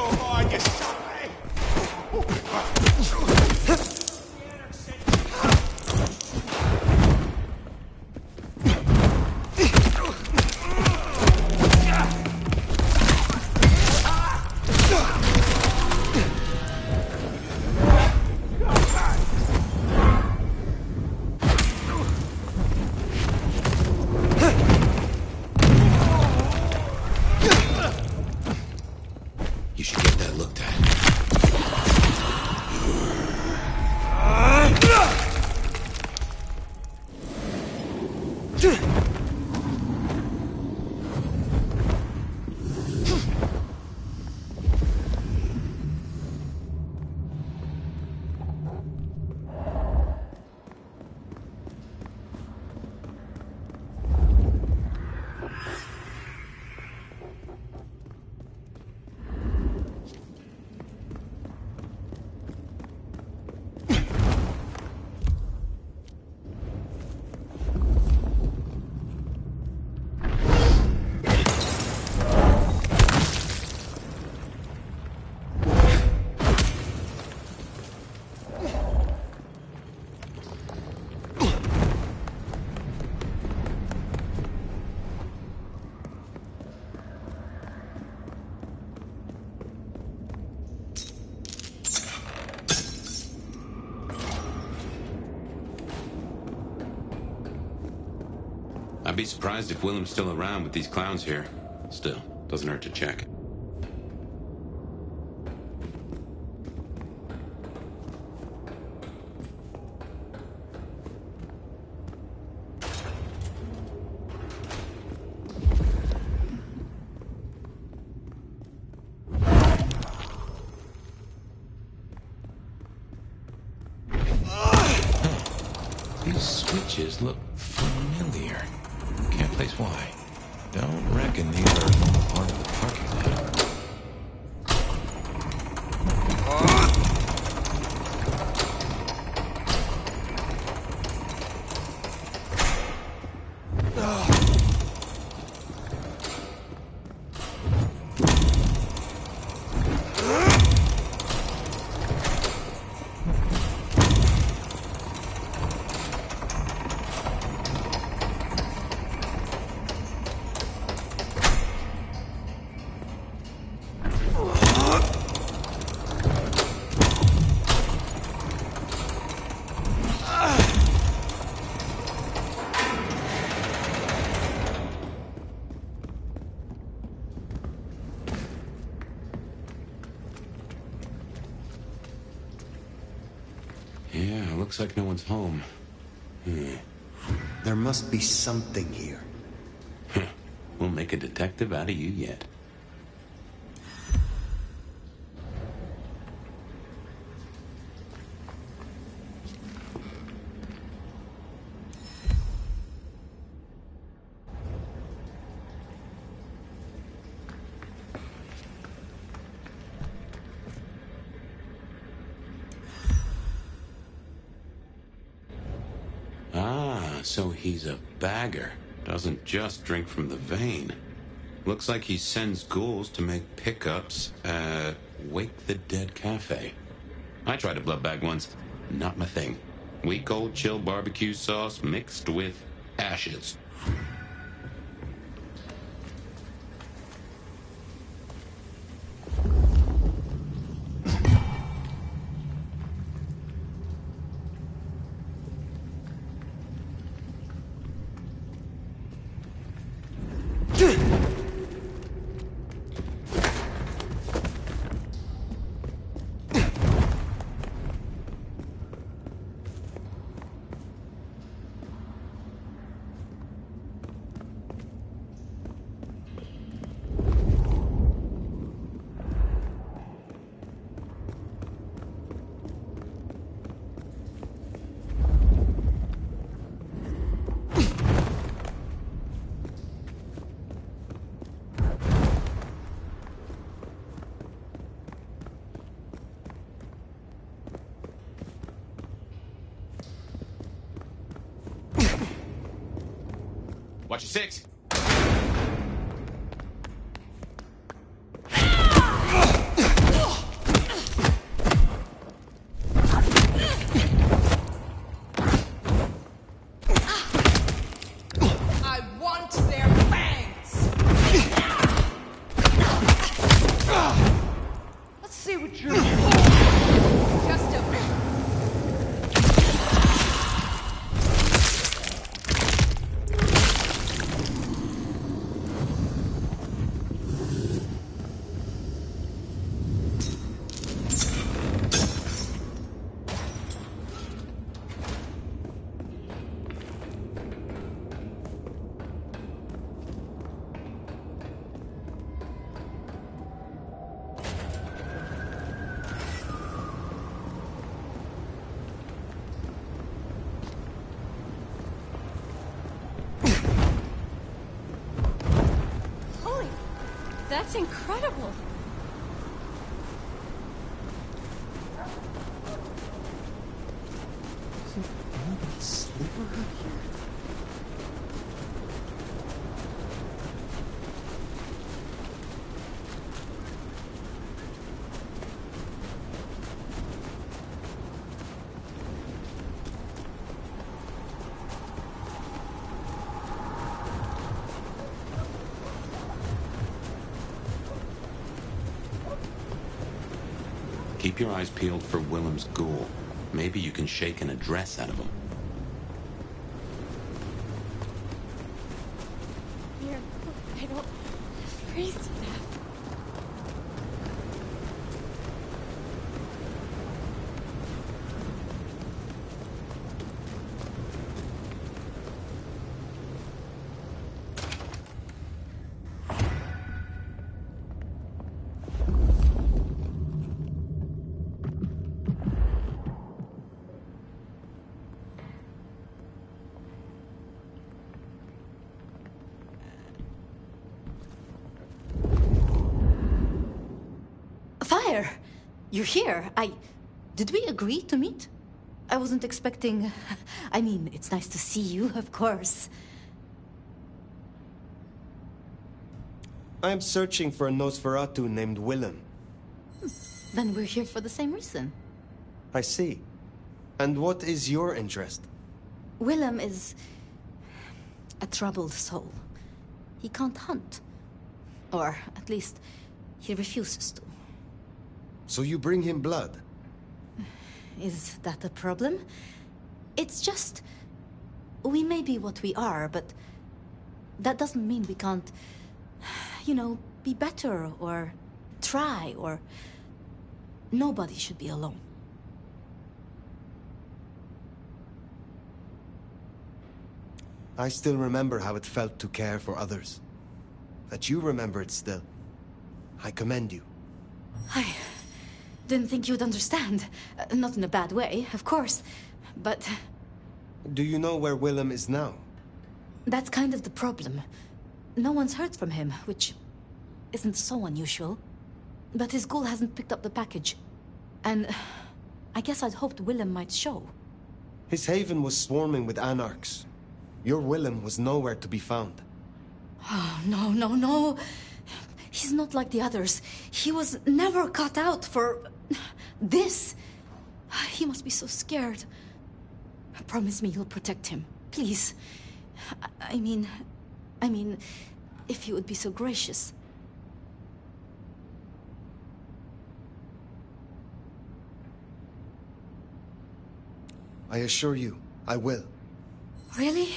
Come on, you son of You should get that looked at. I'd be surprised if Willem's still around with these clowns here. Still, doesn't hurt to check. These switches look familiar. Can't place why. Don't reckon these are a normal part of the parking lot. Yeah, looks like no one's home. There must be something here. We'll make a detective out of you yet. So he's a bagger. Doesn't just drink from the vein. Looks like he sends ghouls to make pickups at Wake the Dead Cafe. I tried a blood bag once. Not my thing. Weak old chill barbecue sauce mixed with ashes. Watch your six. future! Just a... Holy... That's incredible. Sleep around here? Keep your eyes peeled for Willem's ghoul. Maybe you can shake an address out of him. Here, I don't freeze to death. Fire! You're here. Did we agree to meet? I wasn't expecting... I mean, it's nice to see you, of course. I am searching for a Nosferatu named Willem. Then we're here for the same reason. I see. And what is your interest? Willem is... a troubled soul. He can't hunt. Or, at least, he refuses to. So you bring him blood? Is that a problem? It's just... we may be what we are, but... that doesn't mean we can't... you know, be better, or... try, or... nobody should be alone. I still remember how it felt to care for others. That you remember it still. I commend you. I didn't think you'd understand. Not in a bad way, of course, but... Do you know where Willem is now? that's kind of the problem. No one's heard from him, which isn't so unusual. But his ghoul hasn't picked up the package. And I guess I'd hoped Willem might show. His haven was swarming with anarchs. Your Willem was nowhere to be found. Oh, no. He's not like the others. He was never cut out for... this. He must be so scared. Promise me you'll protect him. Please. I mean, if you would be so gracious. I assure you, I will. Really?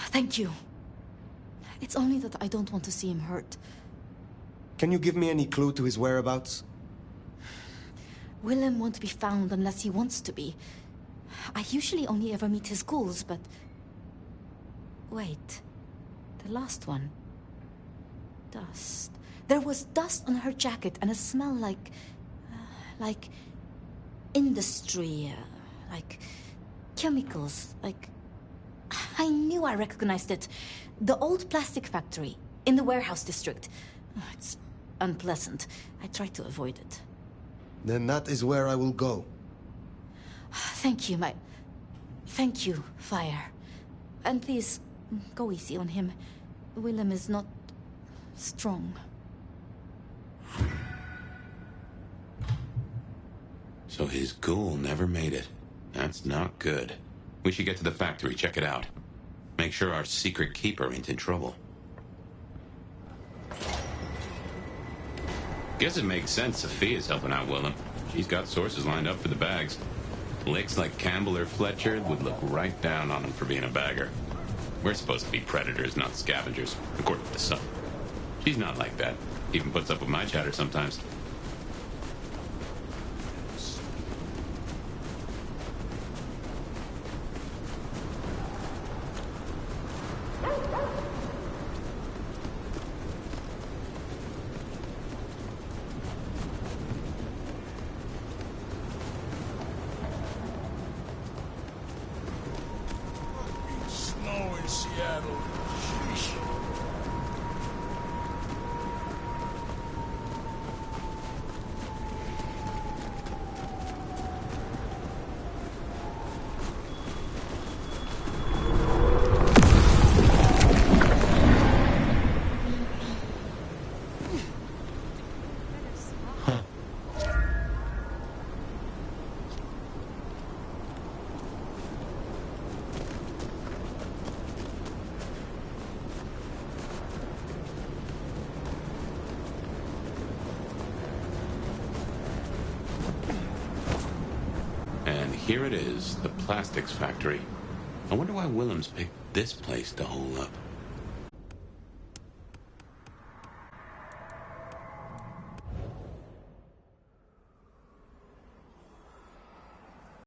Thank you. It's only that I don't want to see him hurt. Can you give me any clue to his whereabouts? Willem won't be found unless he wants to be. I usually only ever meet his ghouls, but... Wait. The last one. Dust. There was dust on her jacket and a smell like... industry, like chemicals, like... I knew I recognized it. The old plastic factory in the warehouse district. It's unpleasant. I try to avoid it. Then that is where I will go. Thank you, Thank you, Fire. And please, go easy on him. Willem is not... strong. So his ghoul never made it. That's not good. We should get to the factory, check it out. Make sure our secret keeper ain't in trouble. Guess it makes sense Sophia's helping out Willem. She's got sources lined up for the bags. Licks like Campbell or Fletcher would look right down on him for being a bagger. We're supposed to be predators, not scavengers, according to some. She's not like that. Even puts up with my chatter sometimes. Snow in Seattle. Sheesh. And here it is, the plastics factory. I wonder why Willems picked this place to hole up.